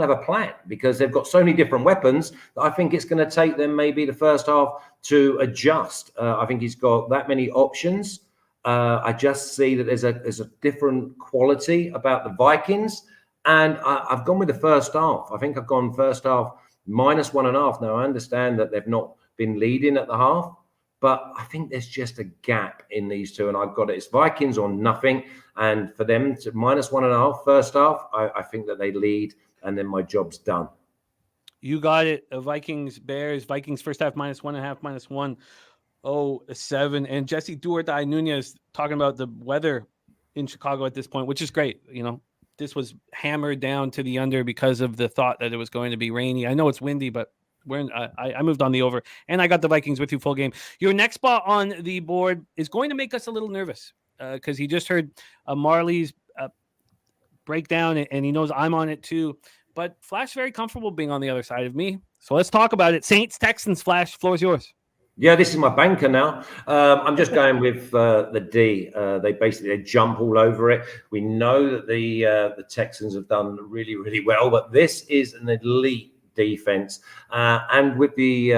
have a plan because they've got so many different weapons that I think it's going to take them maybe the first half to adjust. I think he's got that many options. I just see that there's a different quality about the Vikings, and I've gone with the first half. I think I've gone first half minus 1.5. Now I understand that they've not been leading at the half, but I think there's just a gap in these two, and I've got it. It's Vikings or nothing, and for them to minus 1.5 first half, I think that they lead. And then my job's done. You got it. Vikings, Bears, Vikings first half minus 1.5, minus 107. And Jesse Do or Die Nunez talking about the weather in Chicago at this point, which is great. this was hammered down to the under because of the thought that it was going to be rainy. I know it's windy, but I moved on the over, and I got the Vikings with you full game. Your next spot on the board is going to make us a little nervous because he just heard Marley's breakdown, and he knows I'm on it too. But Flash very comfortable being on the other side of me. So let's talk about it. Saints, Texans, Flash, floor is yours. Yeah, this is my banker now. I'm just going with the D. They jump all over it. We know that the Texans have done really, really well, but this is an elite defense, and with the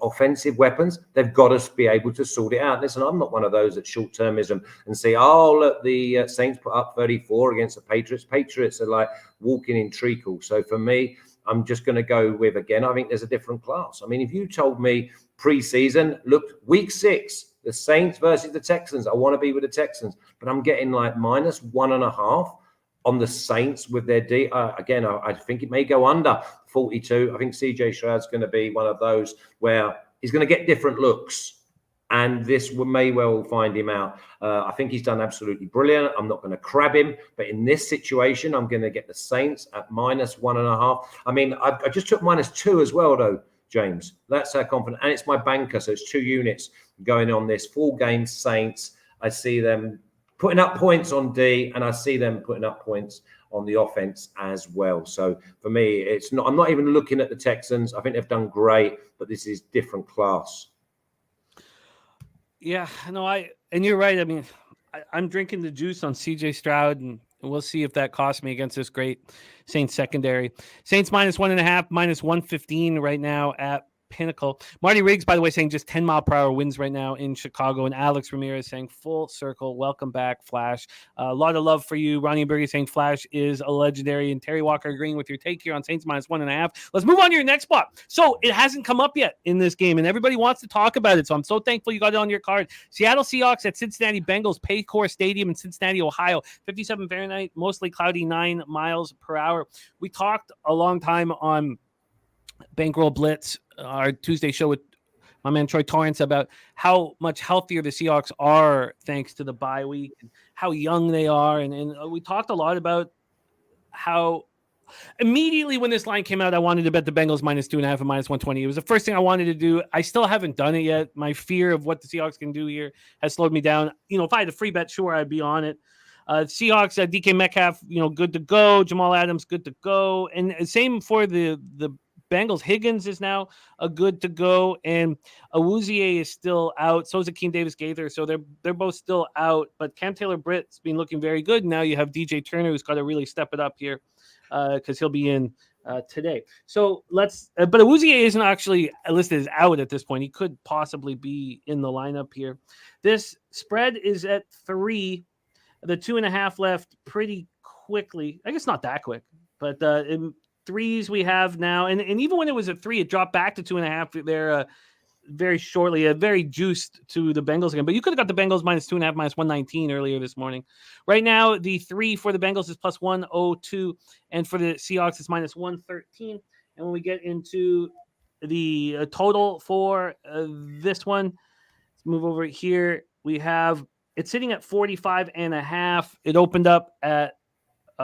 offensive weapons, they've got to be able to sort it out. Listen, I'm not one of those that short-termism and say, oh, look, the Saints put up 34 against the Patriots. Patriots are like walking in treacle. So for me, I'm just going to go with, again, I think there's a different class. I mean, if you told me preseason, look, week 6, the Saints versus the Texans, I want to be with the Texans, but I'm getting like -1.5 on the Saints with their D. Again, I think it may go under 42. I think CJ Stroud's going to be one of those where he's going to get different looks, and this may well find him out. I think he's done absolutely brilliant. I'm not going to crab him, but in this situation, I'm going to get the Saints at -1.5. I mean, I just took -2 as well, though, James. That's how confident, and it's my banker, so it's 2 units going on this full game. Saints, I see them putting up points on D, and I see them putting up points on the offense as well. So for me, it's not. I'm not even looking at the Texans. I think they've done great, but this is different class. Yeah, no, and you're right. I mean, I'm drinking the juice on CJ Stroud, and we'll see if that costs me against this great Saints secondary. Saints -1.5, -115 right now at Pinnacle. Marty Riggs, by the way, saying just 10-mile-per-hour winds right now in Chicago, and Alex Ramirez saying full circle. Welcome back, Flash. A lot of love for you. Ronnie Berge saying Flash is a legendary, and Terry Walker agreeing with your take here on Saints -1.5. Let's move on to your next spot. So it hasn't come up yet in this game, and everybody wants to talk about it. So I'm so thankful you got it on your card. Seattle Seahawks at Cincinnati Bengals, Paycor Stadium in Cincinnati, Ohio. 57 Fahrenheit, mostly cloudy, 9 miles per hour. We talked a long time on Bankroll Blitz, our Tuesday show with my man Troy Torrance, about how much healthier the Seahawks are thanks to the bye week and how young they are. And we talked a lot about how immediately when this line came out, I wanted to bet the Bengals -2.5 and -120. It was the first thing I wanted to do. I still haven't done it yet. My fear of what the Seahawks can do here has slowed me down. You know, if I had a free bet, sure, I'd be on it. Seahawks, DK Metcalf, good to go. Jamal Adams, good to go. And same for the Bengals. Higgins is now a good to go, and Awuzie is still out. So is Akeem Davis-Gaither. So they're both still out. But Cam Taylor-Britt's been looking very good. Now you have DJ Turner, who's got to really step it up here because he'll be in today. So but Awuzie isn't actually listed as out at this point. He could possibly be in the lineup here. This spread is at 3. The 2.5 left pretty quickly. I guess not that quick, but in 3s we have now, and even when it was at 3, it dropped back to 2.5 there very shortly. Very juiced to the Bengals again, but you could have got the Bengals -2.5, -119 earlier this morning. Right now, the 3 for the Bengals is +102, and for the Seahawks it's -113. And when we get into the total for this one, let's move over here. We have it's sitting at 45.5. It opened up at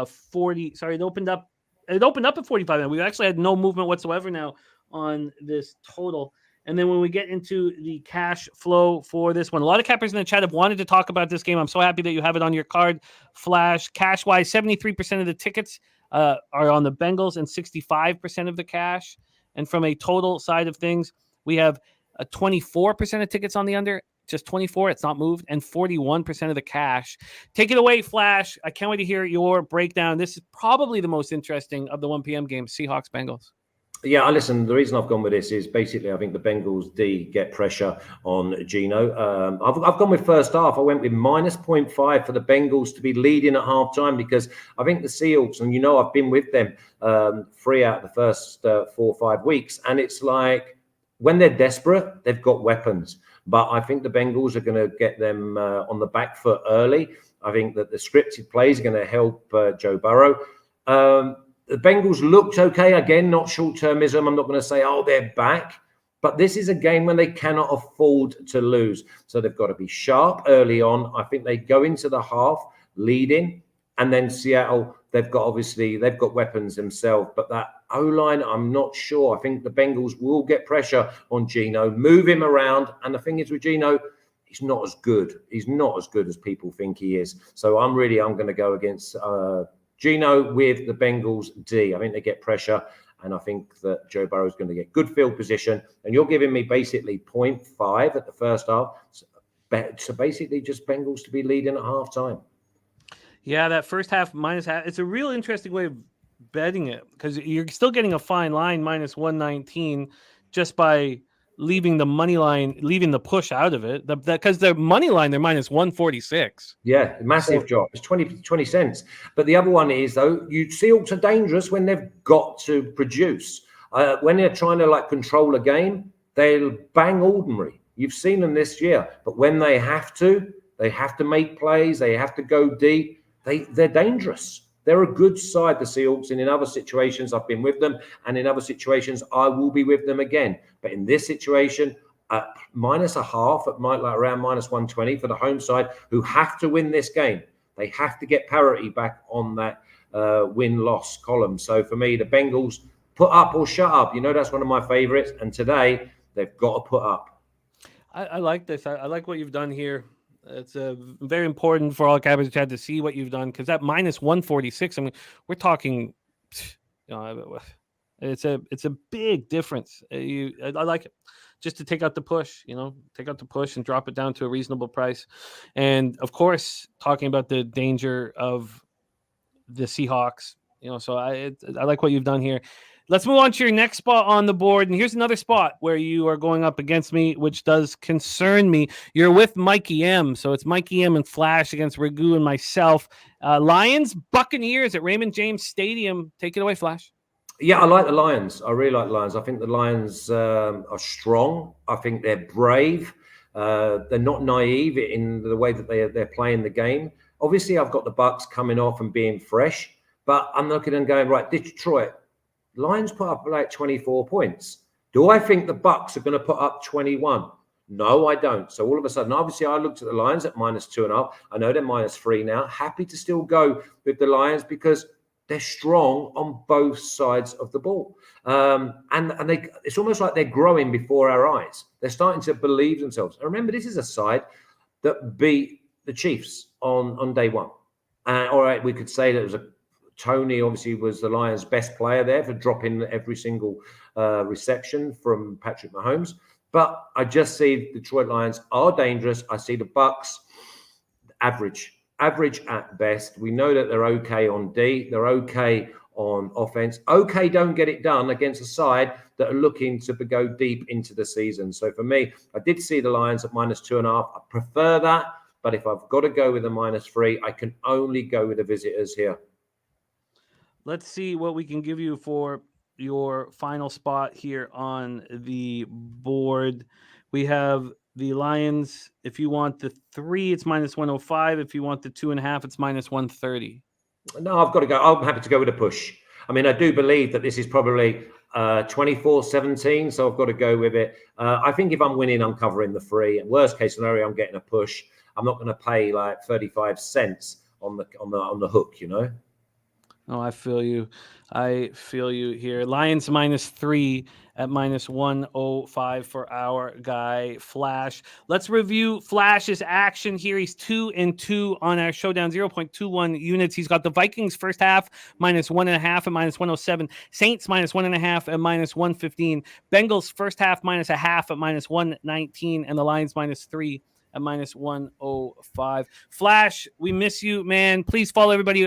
40. Sorry, it opened up at 45. We've actually had no movement whatsoever now on this total. And then when we get into the cash flow for this one, a lot of cappers in the chat have wanted to talk about this game. I'm so happy that you have it on your card, Flash. Cash-wise, 73% of the tickets are on the Bengals and 65% of the cash. And from a total side of things, we have 24% of tickets on the under, just 24, it's not moved, and 41% of the cash. Take it away, Flash. I can't wait to hear your breakdown. This is probably the most interesting of the 1 p.m. games, Seahawks-Bengals. Yeah, listen, the reason I've gone with this is basically I think the Bengals D get pressure on Geno. I've gone with first half. I went with -0.5 for the Bengals to be leading at halftime because I think the Seahawks, and I've been with them 3 out of the first 4 or 5 weeks, and it's like when they're desperate, they've got weapons. But I think the Bengals are going to get them on the back foot early. I think that the scripted plays are going to help Joe Burrow. The Bengals looked okay. Again, not short-termism. I'm not going to say, they're back. But this is a game when they cannot afford to lose. So they've got to be sharp early on. I think they go into the half leading, and then Seattle they've got weapons themselves, but that O-line, I'm not sure. I think the Bengals will get pressure on Geno, move him around. And the thing is with Geno, he's not as good. He's not as good as people think he is. So I'm going to go against Geno with the Bengals D. I think they get pressure. And I think that Joe Burrow is going to get good field position. And you're giving me basically 0.5 at the first half. So basically just Bengals to be leading at halftime. Yeah, that first half minus half. It's a real interesting way of betting it because you're still getting a fine line minus 119 just by leaving the money line, leaving the push out of it. Because the money line, they're minus 146. Yeah, massive drop. It's 20 cents. But the other one is, though, you Seahawks are dangerous when they've got to produce. When they're trying to control a game, they'll bang ordinary. You've seen them this year. But when they have to make plays, they have to go deep. They're dangerous. They're a good side, the Seahawks, and in other situations, I've been with them, and in other situations, I will be with them again. But in this situation, minus a half, at around minus 120 for the home side, who have to win this game. They have to get parity back on that win-loss column. So for me, the Bengals put up or shut up. That's one of my favorites. And today, they've got to put up. I like this. I like what you've done here. It's very important for all cappers to to see what you've done because that minus 146. I mean, we're talking. It's a big difference. I like it. Just to take out the push, take out the push and drop it down to a reasonable price. And of course, talking about the danger of the Seahawks. So I like what you've done here. Let's move on to your next spot on the board. And here's another spot where you are going up against me, which does concern me. You're with Mikey M. So it's Mikey M and Flash against Ragu and myself. Lions, Buccaneers at Raymond James Stadium. Take it away, Flash. Yeah, I like the Lions. I really like the Lions. I think the Lions are strong. I think they're brave. They're not naive in the way that they're playing the game. Obviously, I've got the Bucs coming off and being fresh. But I'm looking and going, right, Detroit, Lions put up 24 points. Do I think the Bucs are going to put up 21? No, I don't. So all of a sudden, obviously, I looked at the Lions at minus 2.5. I know they're minus 3 now. Happy to still go with the Lions because they're strong on both sides of the ball. And it's almost like they're growing before our eyes. They're starting to believe themselves. And remember, this is a side that beat the Chiefs on day one. All right, we could say that it was Tony obviously was the Lions' best player there for dropping every single reception from Patrick Mahomes. But I just see the Detroit Lions are dangerous. I see the Bucs average at best. We know that they're okay on D. They're okay on offense. Okay, don't get it done against a side that are looking to go deep into the season. So for me, I did see the Lions at minus 2.5. I prefer that. But if I've got to go with a minus 3, I can only go with the visitors here. Let's see what we can give you for your final spot here on the board. We have the Lions. If you want the 3, it's minus 105. If you want the 2.5, it's minus 130. No, I've got to go. I'm happy to go with a push. I mean, I do believe that this is probably 24-17, so I've got to go with it. I think if I'm winning, I'm covering the 3. Worst case scenario, I'm getting a push. I'm not going to pay 35 cents on the hook, Oh, I feel you. Here. Lions minus 3 at minus 105 for our guy, Flash. Let's review Flash's action here. He's 2-2 on our showdown, 0.21 units. He's got the Vikings first half minus 1.5 at minus 107. Saints minus 1.5 at minus 115. Bengals first half minus 0.5 at minus 119. And the Lions minus 3 at minus 105. Flash, we miss you, man. Please follow everybody.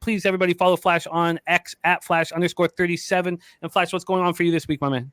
Please, everybody, follow Flash on X at Flash_37. And Flash, what's going on for you this week, my man?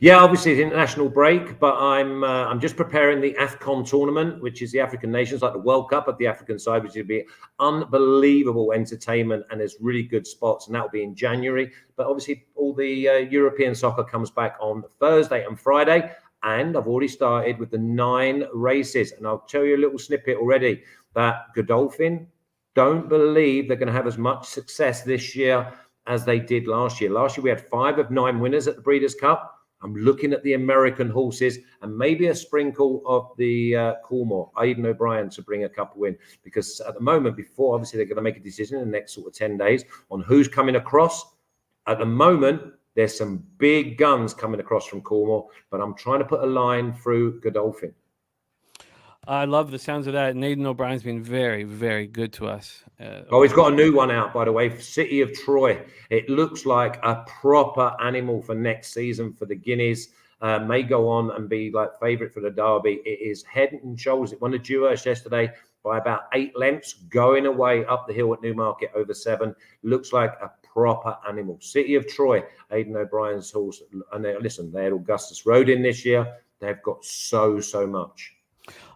Yeah, obviously it's international break, but I'm just preparing the AFCON tournament, which is the African nations, like the World Cup of the African side, which will be unbelievable entertainment, and there's really good spots, and that will be in January. But obviously, all the European soccer comes back on Thursday and Friday. And I've already started with the 9 races. And I'll tell you a little snippet already that Godolphin don't believe they're going to have as much success this year as they did last year. Last year, we had 5 of 9 winners at the Breeders' Cup. I'm looking at the American horses and maybe a sprinkle of the Coolmore, Aidan O'Brien, to bring a couple in. Because at the moment, before obviously they're going to make a decision in the next sort of 10 days on who's coming across. At the moment, there's some big guns coming across from Coolmore, but I'm trying to put a line through Godolphin. I love the sounds of that. And Aidan O'Brien's been very, very good to us. He's got a new one out, by the way, City of Troy. It looks like a proper animal for next season for the Guineas. May go on and be like favourite for the Derby. It is head and shoulders. It won the Dewhurst yesterday by about 8 lengths, going away up the hill at Newmarket over 7. Looks like a proper animal. City of Troy, Aidan O'Brien's horse. And listen, they had Augustus Road in this year. They've got so much.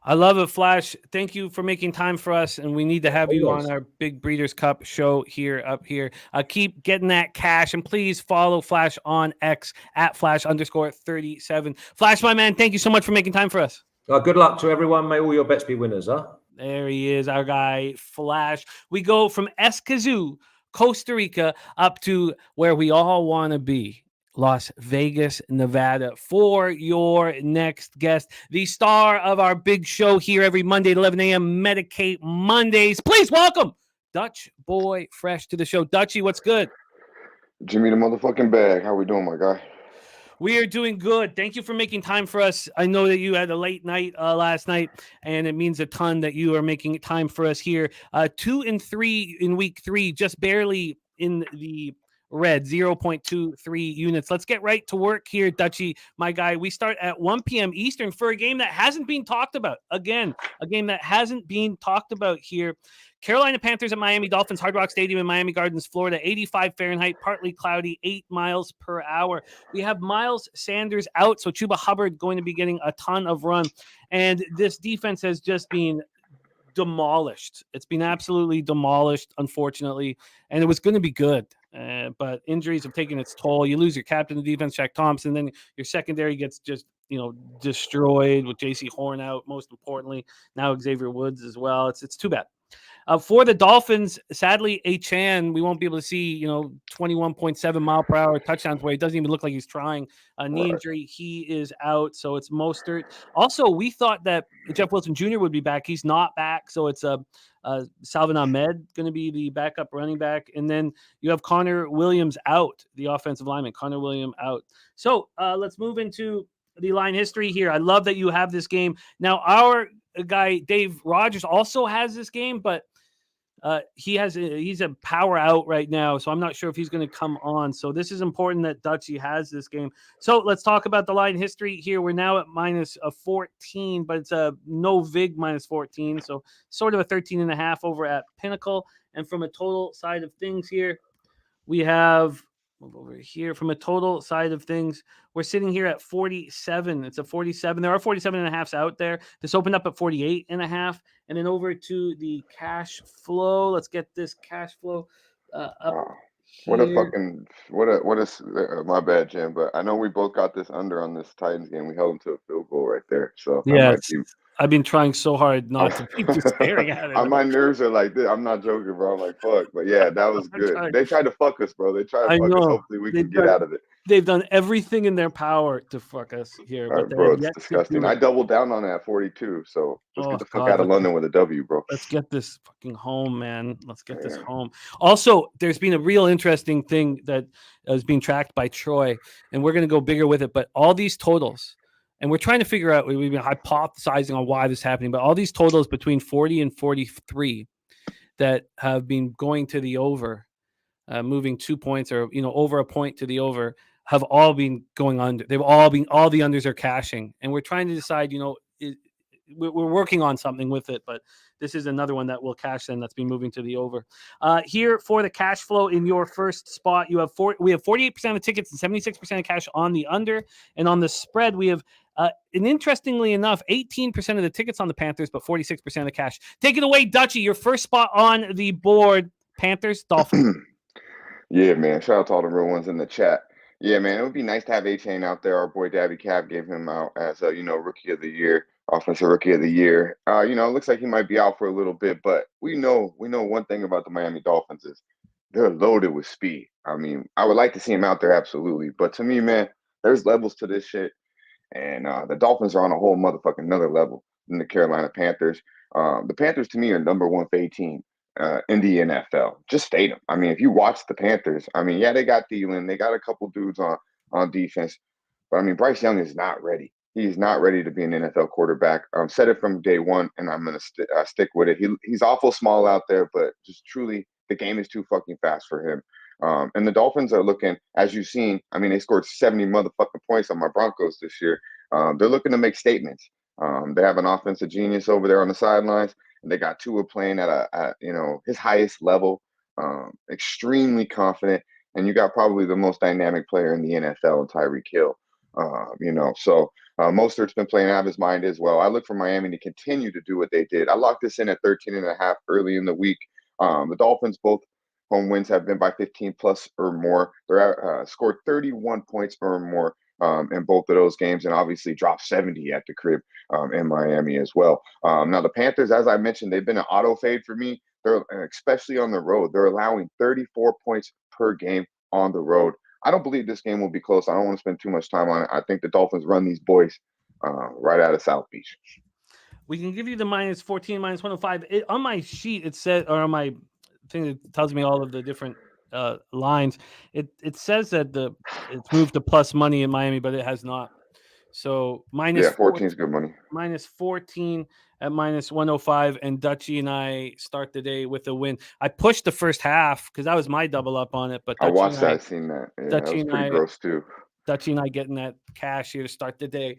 I love it, Flash. Thank you for making time for us, and we need to have you on our Big Breeders' Cup show up here. Keep getting that cash, and please follow Flash on X at Flash_37. Flash, my man, thank you so much for making time for us. Good luck to everyone. May all your bets be winners, huh? There he is, our guy, Flash. We go from Escazú, Costa Rica, up to where we all want to be. Las Vegas, Nevada, for your next guest, the star of our big show here every Monday at 11 a.m., Medicate Mondays. Please welcome Dutch Boy Fresh to the show. Dutchy, what's good? Jimmy the motherfucking bag. How we doing, my guy? We are doing good. Thank you for making time for us. I know that you had a late night last night, and it means a ton that you are making time for us here. 2-3 in week 3, just barely in the red, 0.23 units. Let's get right to work here, Dutchy, my guy. We start at 1 p.m. Eastern for a game that hasn't been talked about. Again, a game that hasn't been talked about here. Carolina Panthers at Miami Dolphins, Hard Rock Stadium in Miami Gardens, Florida, 85 Fahrenheit, partly cloudy, 8 miles per hour. We have Miles Sanders out, so Chuba Hubbard going to be getting a ton of run. And this defense has just been demolished. It's been absolutely demolished, unfortunately, and it was going to be good. But injuries have taken its toll. You lose your captain of defense, Shaq Thompson, then your secondary gets just, destroyed with J.C. Horn out, most importantly. Now Xavier Woods as well. It's too bad. For the Dolphins, sadly, Achane, we won't be able to see, 21.7 mile per hour touchdowns where he doesn't even look like he's trying. A knee injury, he is out, so it's Mostert. Also, we thought that Jeff Wilson Jr. would be back. He's not back, so it's Salvin Ahmed going to be the backup running back. And then you have Connor Williams out, the offensive lineman. Connor Williams out. So let's move into the line history here. I love that you have this game. Now, our guy, Dave Rogers, also has this game, but he's a power out right now, so I'm not sure if he's going to come on. So this is important that Dutchy has this game. So let's talk about the line history here. We're now at minus 14, but it's a no vig minus 14, so sort of a 13.5 over at Pinnacle. And from a total side of things here, we have over here from a total side of things, we're sitting here at 47. It's a 47. There are 47.5s out there. This opened up at 48.5. And then over to the cash flow. Let's get this cash flow up. What a my bad, Jim. But I know we both got this under on this Titans game. We held them to a field goal right there. So yeah, I've been trying so hard not to keep just staring at it. My nerves are like this. I'm not joking, bro. I'm like, fuck. But yeah, that was good. They tried to fuck us, bro. They tried to fuck us. Hopefully we can get out of it. They've done everything in their power to fuck us here. But bro, it's disgusting. I doubled down on that 42. So let's get the fuck out of London with a W, bro. Let's get this fucking home, man. Let's get this home. Also, there's been a real interesting thing that is being tracked by Troy, and we're going to go bigger with it. But all these totals, and we're trying to figure out, we've been hypothesizing on why this is happening, but all these totals between 40 and 43 that have been going to the over, moving 2 points or, over a point to the over, have all been going under. They've all the unders are cashing. And we're trying to decide, we're working on something with it, but this is another one that will cash then that's been moving to the over. Here for the cash flow in your first spot, we have 48% of the tickets and 76% of cash on the under. And on the spread, we have, and interestingly enough, 18% of the tickets on the Panthers, but 46% of the cash. Take it away, Dutchy, your first spot on the board. Panthers, Dolphins. Yeah, man. Shout out to all the real ones in the chat. Yeah, man, it would be nice to have Achane out there. Our boy Dabby Cap gave him out as a, rookie of the year, offensive rookie of the year. It looks like he might be out for a little bit, but we know one thing about the Miami Dolphins is they're loaded with speed. I mean, I would like to see him out there, absolutely. But to me, man, there's levels to this shit. And the Dolphins are on a whole motherfucking another level than the Carolina Panthers. The Panthers, to me, are number one fade team in the NFL. Just state them. I mean, if you watch the Panthers, I mean, yeah, they got Thielen. They got a couple dudes on defense. But, I mean, Bryce Young is not ready. He's not ready to be an NFL quarterback. Said it from day one, and I'm going to stick with it. He's awful small out there, but just truly, the game is too fucking fast for him. And the Dolphins are looking, as you've seen, I mean, they scored 70 motherfucking points on my Broncos this year. They're looking to make statements. They have an offensive genius over there on the sidelines, and they got Tua playing at his highest level, extremely confident, and you got probably the most dynamic player in the NFL in Tyreek Hill. So Mostert's been playing out of his mind as well. I look for Miami to continue to do what they did. I locked this in at 13.5 early in the week. The Dolphins, both home wins have been by 15 plus or more. They're scored 31 points or more in both of those games, and obviously dropped 70 at the crib in Miami as well. Now the Panthers, as I mentioned, they've been an auto fade for me. They're especially on the road. They're allowing 34 points per game on the road. I don't believe this game will be close. I don't want to spend too much time on it. I think the Dolphins run these boys right out of South Beach. We can give you the -14, -105. On my sheet, it said, or on my thing that tells me all of the different lines, it says that it's moved to plus money in Miami, but it has not. So -14 is good money. -14 at -105, and Dutchie and I start the day with a win. I pushed the first half because that was my double up on it, but I watched that, seen that. Yeah, that was pretty gross too. Dutchie and I getting that cash here to start the day.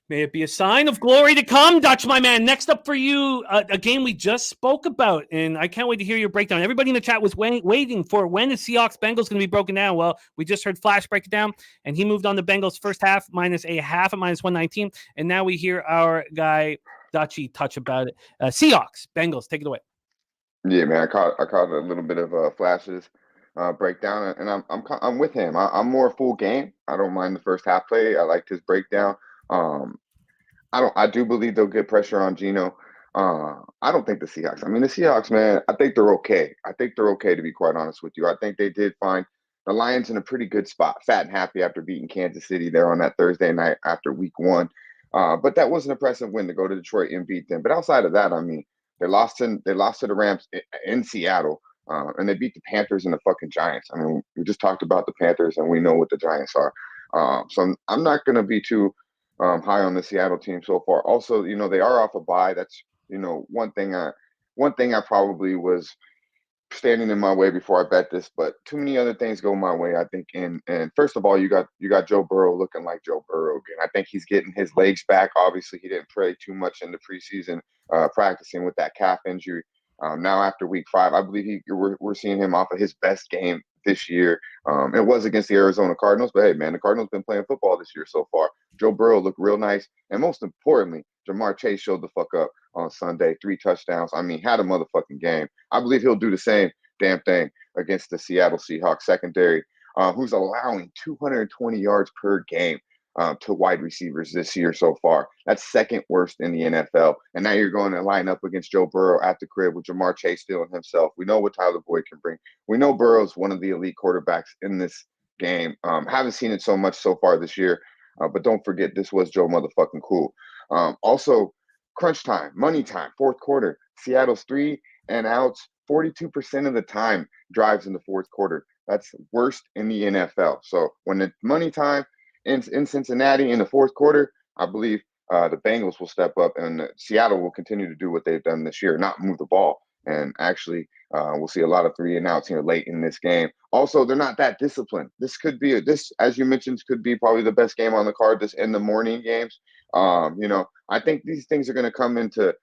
May it be a sign of glory to come, Dutch, my man. Next up for you, a game we just spoke about, and I can't wait to hear your breakdown. Everybody in the chat was waiting for when is Seahawks-Bengals going to be broken down. Well, we just heard Flash break it down, and he moved on the Bengals first half, -0.5 at -119, and now we hear our guy, Dutchie, touch about it. Seahawks-Bengals, take it away. Yeah, man, I caught a little bit of Flash's breakdown, and I'm with him. I'm more full game. I don't mind the first half play. I liked his breakdown. I do believe they'll get pressure on Geno. I don't think the Seahawks. I mean, the Seahawks, man, I think they're okay. I think they're okay, to be quite honest with you. I think they did find the Lions in a pretty good spot, fat and happy after beating Kansas City there on that Thursday night after week 1. But that was an impressive win to go to Detroit and beat them. But outside of that, I mean, they lost to the Rams in Seattle, and they beat the Panthers and the fucking Giants. I mean, we just talked about the Panthers, and we know what the Giants are. So I'm not going to be too high on the Seattle team so far. Also, they are off a bye. That's one thing I probably was standing in my way before I bet this, but too many other things go my way, I think. And first of all, you got Joe Burrow looking like Joe Burrow again. I think he's getting his legs back. Obviously, he didn't play too much in the preseason, practicing with that calf injury. Now after week 5, I believe we're seeing him off of his best game this year. It was against the Arizona Cardinals, but hey, man, the Cardinals been playing football this year so far. Joe Burrow looked real nice, and most importantly, Jamar Chase showed the fuck up on Sunday, 3 touchdowns. I mean, had a motherfucking game. I believe he'll do the same damn thing against the Seattle Seahawks secondary, who's allowing 220 yards per game to wide receivers this year so far. That's second worst in the NFL. And now you're going to line up against Joe Burrow at the crib with Jamar Chase stealing himself. We know what Tyler Boyd can bring. We know Burrow's one of the elite quarterbacks in this game. Haven't seen it so much so far this year, but don't forget, this was Joe motherfucking cool. Also, crunch time, money time, fourth quarter. Seattle's 3 and outs 42% of the time drives in the fourth quarter. That's worst in the NFL. So when the money time in Cincinnati in the fourth quarter, I believe the Bengals will step up, and Seattle will continue to do what they've done this year, not move the ball. And actually, we'll see a lot of 3 and outs here late in this game. Also, they're not that disciplined. This could be as you mentioned, could be probably the best game on the card. This in the morning games. I think these things are going to come into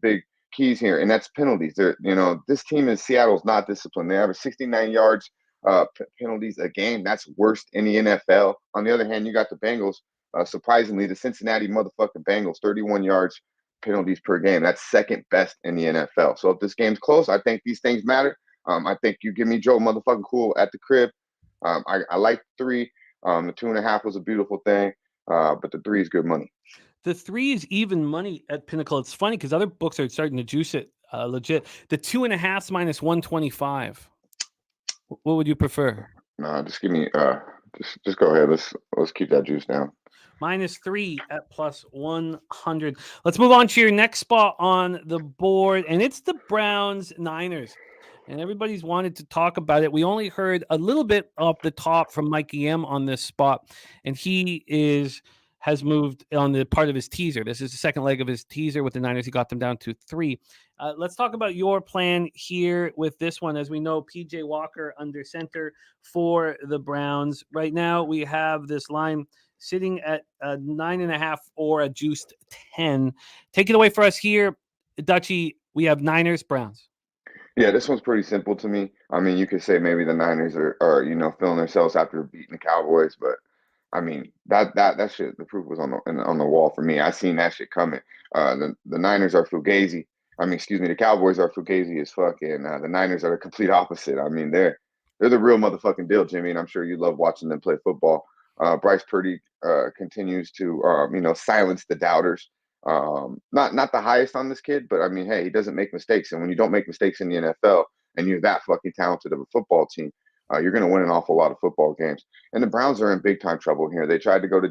big keys here, and that's penalties. This team in Seattle's not disciplined. They average 69 yards penalties a game. That's worst in the NFL. On the other hand, you got the Bengals. Surprisingly, the Cincinnati motherfucking Bengals, 31 yards penalties per game. That's second best in the NFL. So if this game's close, I think these things matter. I think you give me Joe motherfucking cool at the crib. I like 3. The 2.5 was a beautiful thing, but the 3 is good money. The 3 is even money at Pinnacle. It's funny because other books are starting to juice it legit. The 2.5 -125. What would you prefer? No, just give me Just go ahead. Let's keep that juice down. -3 at +100. Let's move on to your next spot on the board, and it's the Browns-Niners. And everybody's wanted to talk about it. We only heard a little bit off the top from Mikey M on this spot, and he has moved on the part of his teaser. This is the second leg of his teaser with the Niners. He got them down to 3. Let's talk about your plan here with this one. As we know, PJ Walker under center for the Browns. Right now, we have this line sitting at 9.5 or a juiced 10. Take it away for us here, Dutchie. We have Niners, Browns. Yeah, this one's pretty simple to me. I mean, you could say maybe the Niners are feeling themselves after beating the Cowboys, but I mean that shit, the proof was on the wall for me. I seen that shit coming. The Niners are fugazi. I mean, excuse me, the Cowboys are fugazi as fuck, and the Niners are the complete opposite. I mean, they're the real motherfucking deal, Jimmy, and I'm sure you love watching them play football. Bryce Purdy continues to silence the doubters. Not the highest on this kid, but I mean, hey, he doesn't make mistakes, and when you don't make mistakes in the NFL and you're that fucking talented of a football team, you're going to win an awful lot of football games. And the Browns are in big time trouble here. They tried to go to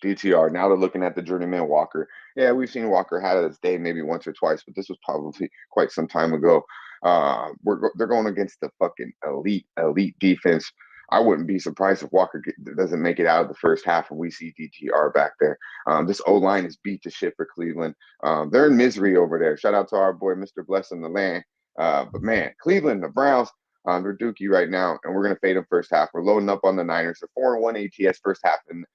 DTR. Now they're looking at the journeyman Walker. Yeah, we've seen Walker had his day maybe once or twice, but this was probably quite some time ago. They're going against the fucking elite defense. I wouldn't be surprised if Walker doesn't make it out of the first half and we see DTR back there. This O-line is beat to shit for Cleveland. They're in misery over there. Shout out to our boy, Mr. Bless in the land. But man, Cleveland, the Browns, they're dookie right now, and we're going to fade them first half. We're loading up on the Niners. They're 4-1 ATS first half in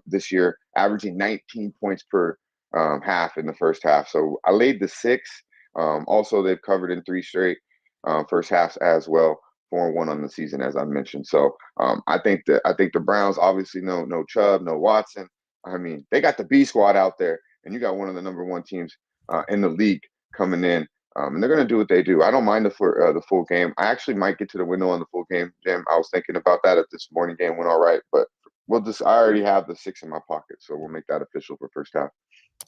this year, averaging 19 points per half in the first half. So I laid the 6. Also, they've covered in 3 straight first halves as well. 4-1 on the season, as I mentioned. So I think the Browns, obviously no Chubb, no Watson. I mean, they got the B squad out there, and you got one of the number 1 teams in the league coming in, and they're going to do what they do. I don't mind the full game. I actually might get to the window on the full game, Jim. I was thinking about that if this morning game went all right, but I already have the 6 in my pocket, so we'll make that official for first half.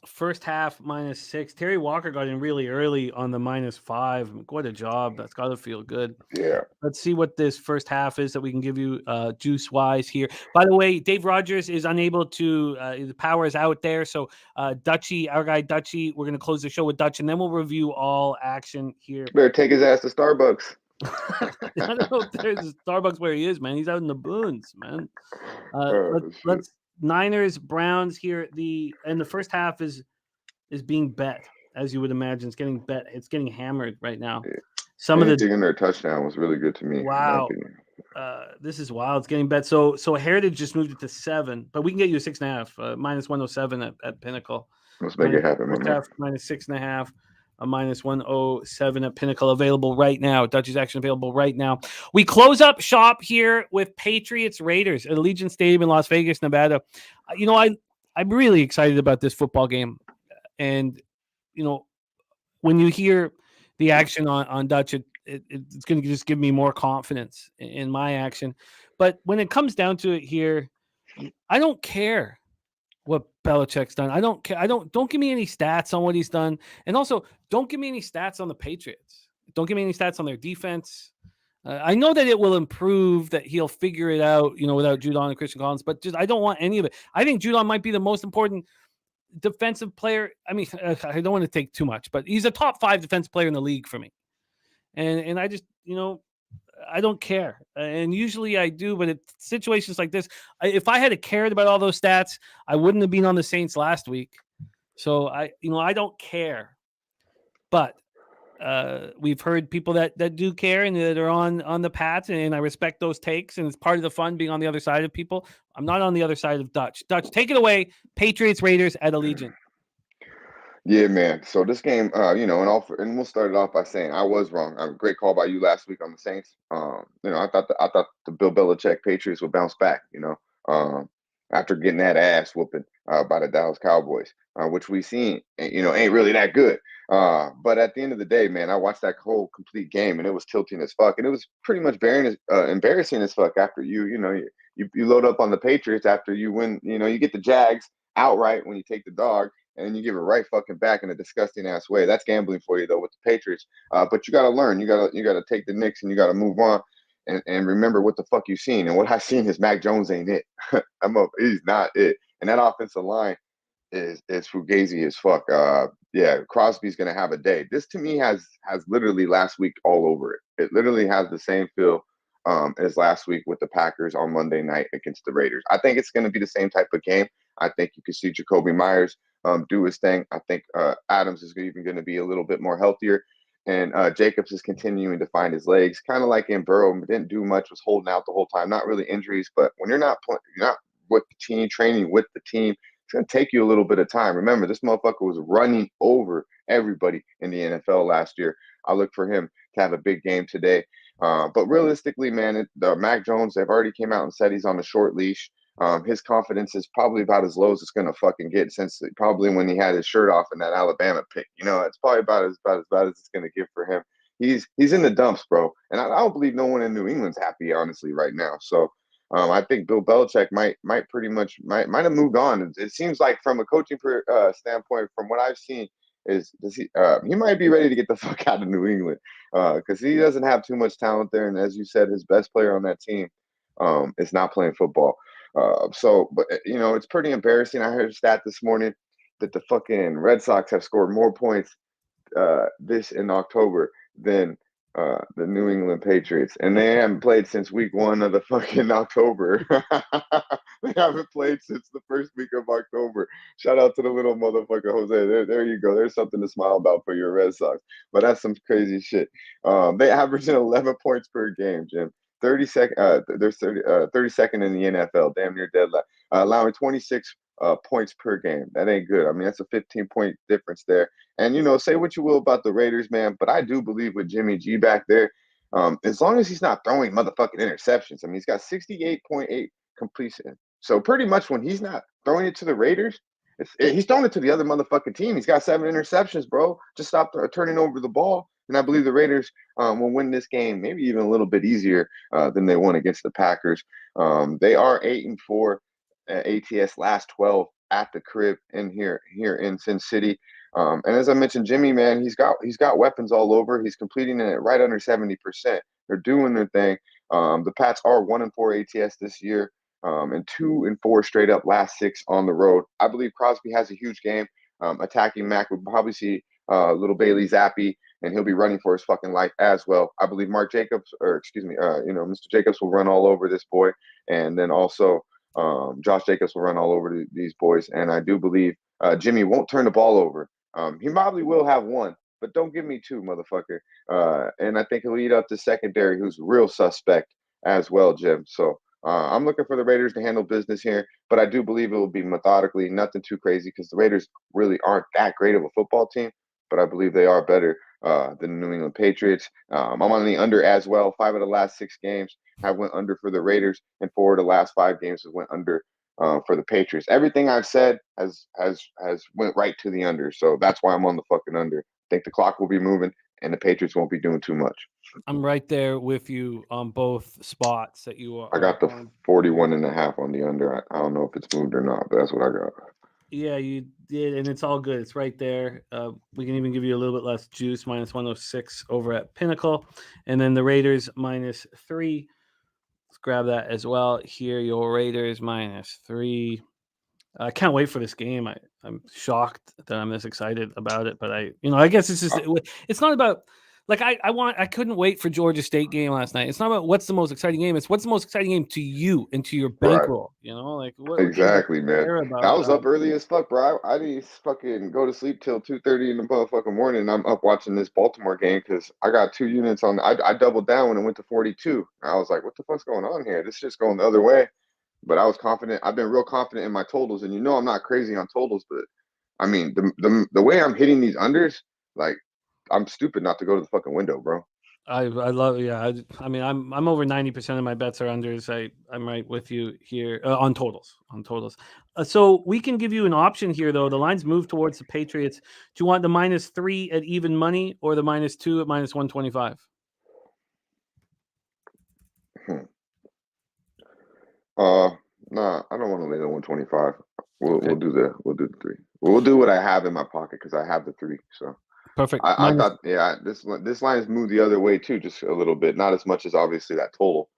First half -6. Terry Walker got in really early on the -5. What a job. That's got to feel good. Yeah. Let's see what this first half is that we can give you juice-wise here. By the way, Dave Rogers is unable to the power is out there. So Dutchie, our guy Dutchie, we're going to close the show with Dutch, and then we'll review all action here. Better take his ass to Starbucks. I don't know if there's a Starbucks where he is, man. He's out in the boons, man. Let's Niners, Browns here. The first half is being bet, as you would imagine. It's getting bet. It's getting hammered right now. Yeah. Some Anything in their touchdown was really good to me. Wow. This is wild. It's getting bet. So Heritage just moved it to 7, but we can get you a 6.5, -107 at Pinnacle. Let's make it happen, man. -6.5. A -107 at Pinnacle available right now. Dutchie's action available right now. We close up shop here with Patriots Raiders at Allegiant Stadium in Las Vegas, Nevada. I'm really excited about this football game. And, when you hear the action on Dutch, it's going to just give me more confidence in my action. But when it comes down to it here, I don't care what Belichick's done. I don't care. Don't give me any stats on what he's done. And also, don't give me any stats on the Patriots. Don't give me any stats on their defense. I know that it will improve, that he'll figure it out, without Judon and Christian Collins, but I don't want any of it. I think Judon might be the most important defensive player. I mean, I don't want to take too much, but he's a top 5 defensive player in the league for me. And I just, I don't care. And usually I do, but in situations like this, if I had cared about all those stats, I wouldn't have been on the Saints last week. So I don't care. But we've heard people that do care and that are on the Pats, and I respect those takes, and it's part of the fun being on the other side of people. I'm not on the other side of Dutch. Dutch, take it away. Patriots Raiders at Allegiant. Yeah, man. So this game, and we'll start it off by saying I was wrong. Great call by you last week on the Saints. I thought the Bill Belichick Patriots would bounce back. After getting that ass whooping by the Dallas Cowboys, which we seen, ain't really that good. But at the end of the day, man, I watched that whole complete game, and it was tilting as fuck, and it was pretty much embarrassing as fuck. After you load up on the Patriots after you win, you get the Jags outright when you take the dog. And you give it right fucking back in a disgusting ass way. That's gambling for you though with the Patriots. But you got to learn. You got to take the Knicks and you got to move on. and remember what the fuck you seen. And what I seen is Mac Jones ain't it. He's not it. And that offensive line is fugazi as fuck. Yeah, Crosby's gonna have a day. This to me has literally last week all over it. It literally has the same feel as last week with the Packers on Monday night against the Raiders. I think it's gonna be the same type of game. I think you can see Jacoby Myers do his thing. I think Adams is even going to be a little bit more healthier. And Jacobs is continuing to find his legs, kind of like in Burrow. Didn't do much, was holding out the whole time. Not really injuries, but when you're not with the team, training with the team, it's going to take you a little bit of time. Remember, this motherfucker was running over everybody in the NFL last year. I look for him to have a big game today. But realistically, man, the Mac Jones, they've already came out and said he's on a short leash. His confidence is probably about as low as it's going to fucking get since probably when he had his shirt off in that Alabama pick. You know, it's probably about as bad as it's going to get for him. He's in the dumps, bro. And I don't believe no one in New England's happy, honestly, right now. So I think Bill Belichick might have moved on. It seems like from a coaching standpoint, from what I've seen, he might be ready to get the fuck out of New England because he doesn't have too much talent there. And as you said, his best player on that team is not playing football. But you know, it's pretty embarrassing. I heard a stat this morning that the fucking Red Sox have scored more points this in October than the New England Patriots, and they haven't played since week 1 of the fucking October. They haven't played since the first week of October. Shout out to the little motherfucker Jose. There you go. There's something to smile about for your Red Sox. But that's some crazy shit. They averaging 11 points per game, Jim. 32nd. They're 32nd in the NFL, damn near dead last, allowing 26 points per game. That ain't good. I mean, that's a 15-point difference there. And you know, say what you will about the Raiders, man, but I do believe with Jimmy G back there, as long as he's not throwing motherfucking interceptions. I mean, he's got 68.8 completion. So pretty much when he's not throwing it to the Raiders, he's throwing it to the other motherfucking team. He's got 7 interceptions, bro. Just stop turning over the ball. And I believe the Raiders will win this game, maybe even a little bit easier than they won against the Packers. They are 8-4 ATS last 12 at the crib here in Sin City. And as I mentioned, Jimmy, man, he's got weapons all over. He's completing it right under 70%. They're doing their thing. The Pats are 1-4 ATS this year, and 2-4 straight up last 6 on the road. I believe Crosby has a huge game. Attacking Mac would probably see little Bailey Zappi, and he'll be running for his fucking life as well. I believe Mr. Jacobs will run all over this boy, and then also Josh Jacobs will run all over these boys. And I do believe Jimmy won't turn the ball over. He probably will have 1, but don't give me 2, motherfucker. And I think he'll eat up the secondary, who's real suspect as well, Jim. So I'm looking for the Raiders to handle business here, but I do believe it will be methodically, nothing too crazy, because the Raiders really aren't that great of a football team, but I believe they are better than the New England Patriots. I'm on the under as well. 5 of the last 6 games have went under for the Raiders, and 4 of the last 5 games have went under for the Patriots. Everything I've said has went right to the under, so that's why I'm on the fucking under. I think the clock will be moving, and the Patriots won't be doing too much. I'm right there with you on both spots that you are. I got the 41.5 on the under. I don't know if it's moved or not, but that's what I got. Yeah, you did, and it's all good. It's right there. We can even give you a little bit less juice, minus 106 over at Pinnacle. And then the Raiders minus 3. Let's grab that as well. Here, your Raiders minus 3. I can't wait for this game. I'm shocked that I'm this excited about it, but I guess it's not about like I couldn't wait for Georgia State game last night. It's not about what's the most exciting game. It's what's the most exciting game to you and to your bankroll. Right. Like what exactly, man. I was up early as fuck, bro. I didn't fucking go to sleep till 2:30 in the motherfucking morning. I'm up watching this Baltimore game because I got 2 units on. I doubled down when it went to 42. I was like, what the fuck's going on here? This shit's going the other way. But I was confident. I've been real confident in my totals, and I'm not crazy on totals, but I mean the way I'm hitting these unders, like I'm stupid not to go to the fucking window, bro. I love I mean I'm over 90% of my bets are unders. I'm right with you here on totals. So we can give you an option here though. The lines move towards the Patriots. Do you want the minus 3 at even money or the minus 2 at minus 125? Nah, I don't want to lay the 125. We'll do the 3. We'll do what I have in my pocket because I have the 3. So Perfect. I thought, yeah, this line has moved the other way too, just a little bit, not as much as obviously that total.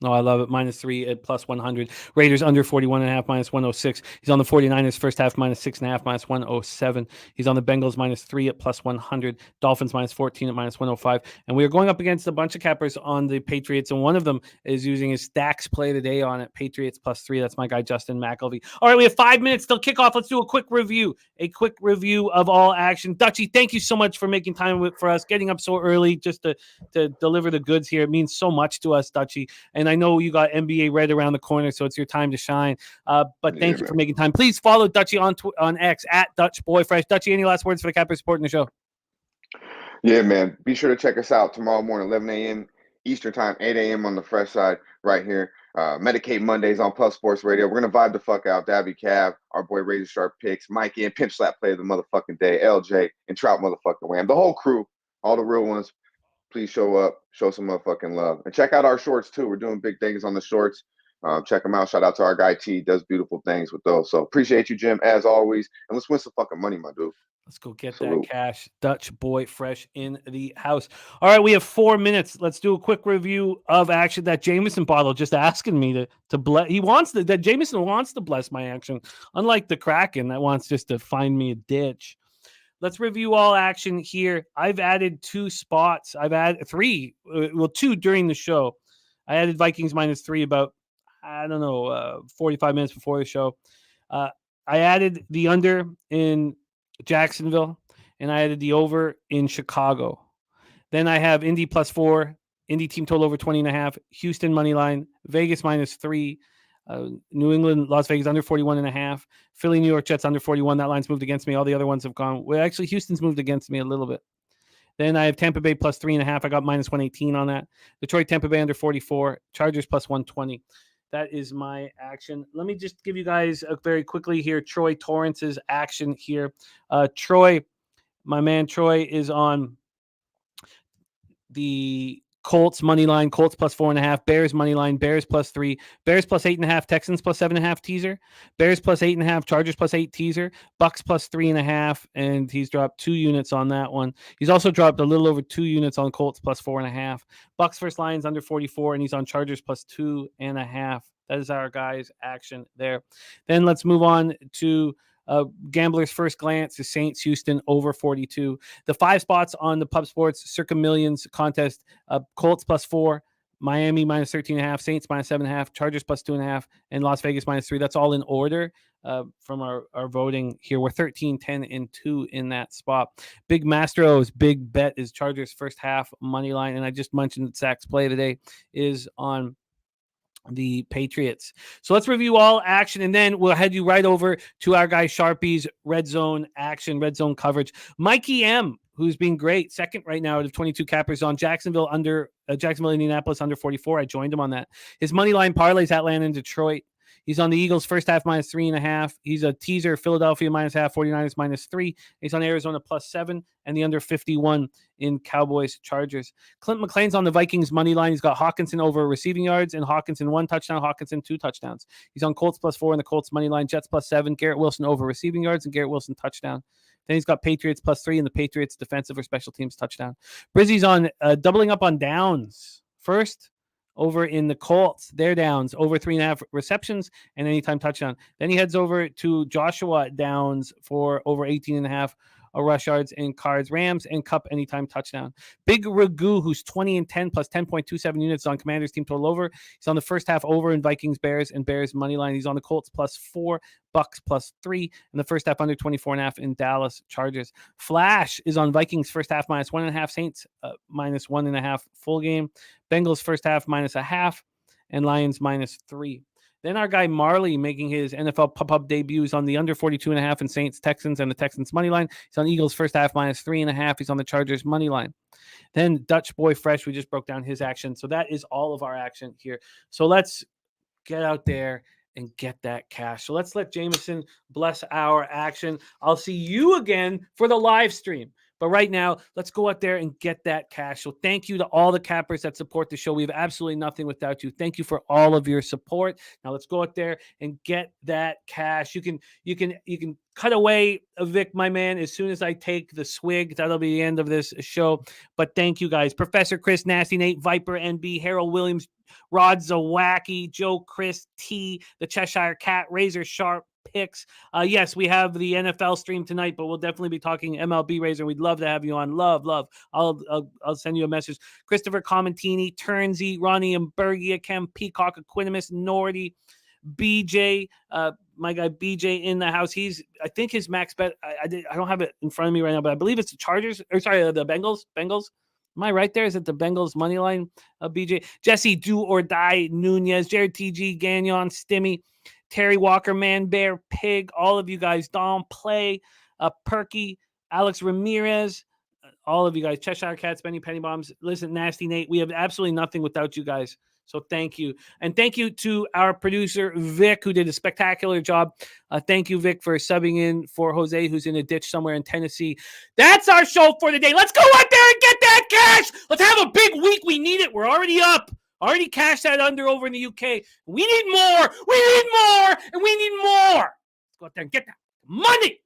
No, I love it. -3 at +100. Raiders under 41.5, -106. He's on the 49ers first half, -6.5, -107. He's on the Bengals -3 at +100. Dolphins -14 at -105. And we are going up against a bunch of cappers on the Patriots, and one of them is using his stacks play today on it. Patriots +3. That's my guy, Justin McElvey. All right, we have 5 minutes till kickoff. Let's do a quick review. Of all action. Dutchie, thank you so much for making time for us, getting up so early just to deliver the goods here. It means so much to us, Dutchie. And I know you got NBA Red around the corner, so it's your time to shine. But thank you for making time. Please follow Dutchie on X at DutchBoyFresh. Dutchie, any last words for the cappers supporting the show? Yeah, man. Be sure to check us out tomorrow morning, 11 a.m. Eastern time, 8 a.m. on the Fresh Side right here. Medicate Mondays on Puff Sports Radio. We're going to vibe the fuck out. Dabby Cav, our boy Razor Sharp Picks, Mikey and Pimp Slap Play of the motherfucking day, LJ and Trout motherfucking Wham. The whole crew, all the real ones. Please show up, show some motherfucking love. And check out our shorts too. We're doing big things on the shorts. Check them out. Shout out to our guy T. Does beautiful things with those. So appreciate you, Jim, as always. And let's win some fucking money, my dude. Let's go get that cash. Dutch Boy Fresh in the house. All right, we have 4 minutes. Let's do a quick review of action. That Jameson bottle just asking me to bless. That Jameson wants to bless my action, unlike the Kraken that wants just to find me a ditch. Let's review all action here. I've added 2 spots. I've added 3, 2 during the show. I added Vikings -3 about, 45 minutes before the show. I added the under in Jacksonville, and I added the over in Chicago. Then I have Indy +4, Indy team total over 20.5, Houston money line, Vegas -3, New England, Las Vegas under 41.5, Philly, New York Jets under 41. That line's moved against me. All the other ones have gone. Well, actually, Houston's moved against me a little bit. Then I have Tampa Bay +3.5. I got -118 on that. Detroit, Tampa Bay under 44. Chargers +120. That is my action. Let me just give you guys very quickly here Troy Torrance's action here. Troy, my man Troy, is on the Colts money line, Colts +4.5, Bears money line, Bears +3, Bears +8.5, Texans +7.5 teaser, Bears +8.5, Chargers +8 teaser, Bucks +3.5, and he's dropped 2 units on that one. He's also dropped a little over 2 units on Colts +4.5. Bucks first line's under 44, and he's on Chargers +2.5. That is our guys' action there. Then let's move on to Gambler's first glance is Saints Houston over 42. The 5 spots on the Pub Sports Circa Millions contest: Colts +4, Miami -13.5, Saints -7.5, Chargers +2.5, and Las Vegas -3. That's all in order from our voting here. We're 13, 10, and 2 in that spot. Big Mastro's big bet is Chargers first half money line, and I just mentioned that Zach's play today is on the Patriots. So let's review all action, and then we'll head you right over to our guy Sharpie's red zone action, red zone coverage. Mikey M, who's been great, second right now out of 22 cappers on Jacksonville Indianapolis under 44. I joined him on that. His money line parlays Atlanta and Detroit. He's on the Eagles first half -3.5. He's a teaser Philadelphia -0.5, 49ers -3. He's on Arizona +7 and the under 51 in Cowboys Chargers. Clint McLean's on the Vikings money line. He's got Hawkinson over receiving yards and Hawkinson 1 touchdown, Hawkinson 2 touchdowns. He's on Colts +4 in the Colts money line, Jets +7, Garrett Wilson over receiving yards and Garrett Wilson touchdown. Then he's got Patriots +3 in the Patriots defensive or special teams touchdown. Brizzy's on doubling up on downs first over in the Colts, their downs, over 3.5 receptions and anytime touchdown. Then he heads over to Joshua Downs for over 18.5 rush yards and Cards, Rams, and Cup anytime touchdown. Big Ragu, who's 20 and 10 plus 10.27 units on Commanders team total over. He's on the first half over in Vikings, Bears, and Bears money line. He's on the Colts +4, Bucks +3, and the first half under 24.5 in Dallas Chargers. Flash is on Vikings first half -1.5, Saints -1.5 full game. Bengals first half -0.5, and Lions -3. Then our guy Marley making his NFL pop-up debuts on the under 42.5 in Saints, Texans, and the Texans money line. He's on Eagles first half -3.5. He's on the Chargers money line. Then Dutch Boy Fresh, we just broke down his action. So that is all of our action here. So let's get out there and get that cash. So let's let Jameson bless our action. I'll see you again for the live stream. But right now, let's go out there and get that cash. So thank you to all the cappers that support the show. We have absolutely nothing without you. Thank you for all of your support. Now let's go out there and get that cash. You can cut away, Vic, my man, as soon as I take the swig. That'll be the end of this show. But thank you guys. Professor Chris, Nasty Nate, Viper NB, Harold Williams, Rod Zawacki, Joe Chris T, the Cheshire Cat, Razor Sharp Picks. Yes, we have the NFL stream tonight, but we'll definitely be talking MLB Razor. We'd love to have you on. Love. I'll send you a message. Christopher Comentini, Turnsy, Ronnie Ambergia, Kem Peacock, Equinimus, Nordy, BJ, my guy BJ in the house. I think his max bet. I don't have it in front of me right now, but I believe it's the Chargers. Or sorry, the Bengals. Am I right there? Is it the Bengals money line? BJ, Jesse, Do or Die, Nunez, Jared TG, Gagnon, Stimmy, Terry Walker, Man Bear, Pig, all of you guys, Dom, Play, Perky, Alex Ramirez, all of you guys, Cheshire Cats, Benny Penny Bombs. Listen, Nasty Nate, we have absolutely nothing without you guys. So thank you. And thank you to our producer, Vic, who did a spectacular job. Thank you, Vic, for subbing in for Jose, who's in a ditch somewhere in Tennessee. That's our show for the day. Let's go out there and get that cash. Let's have a big week. We need it. We're already up. Already cashed that under over in the UK. We need more. We need more. And we need more. Let's go out there and get that money.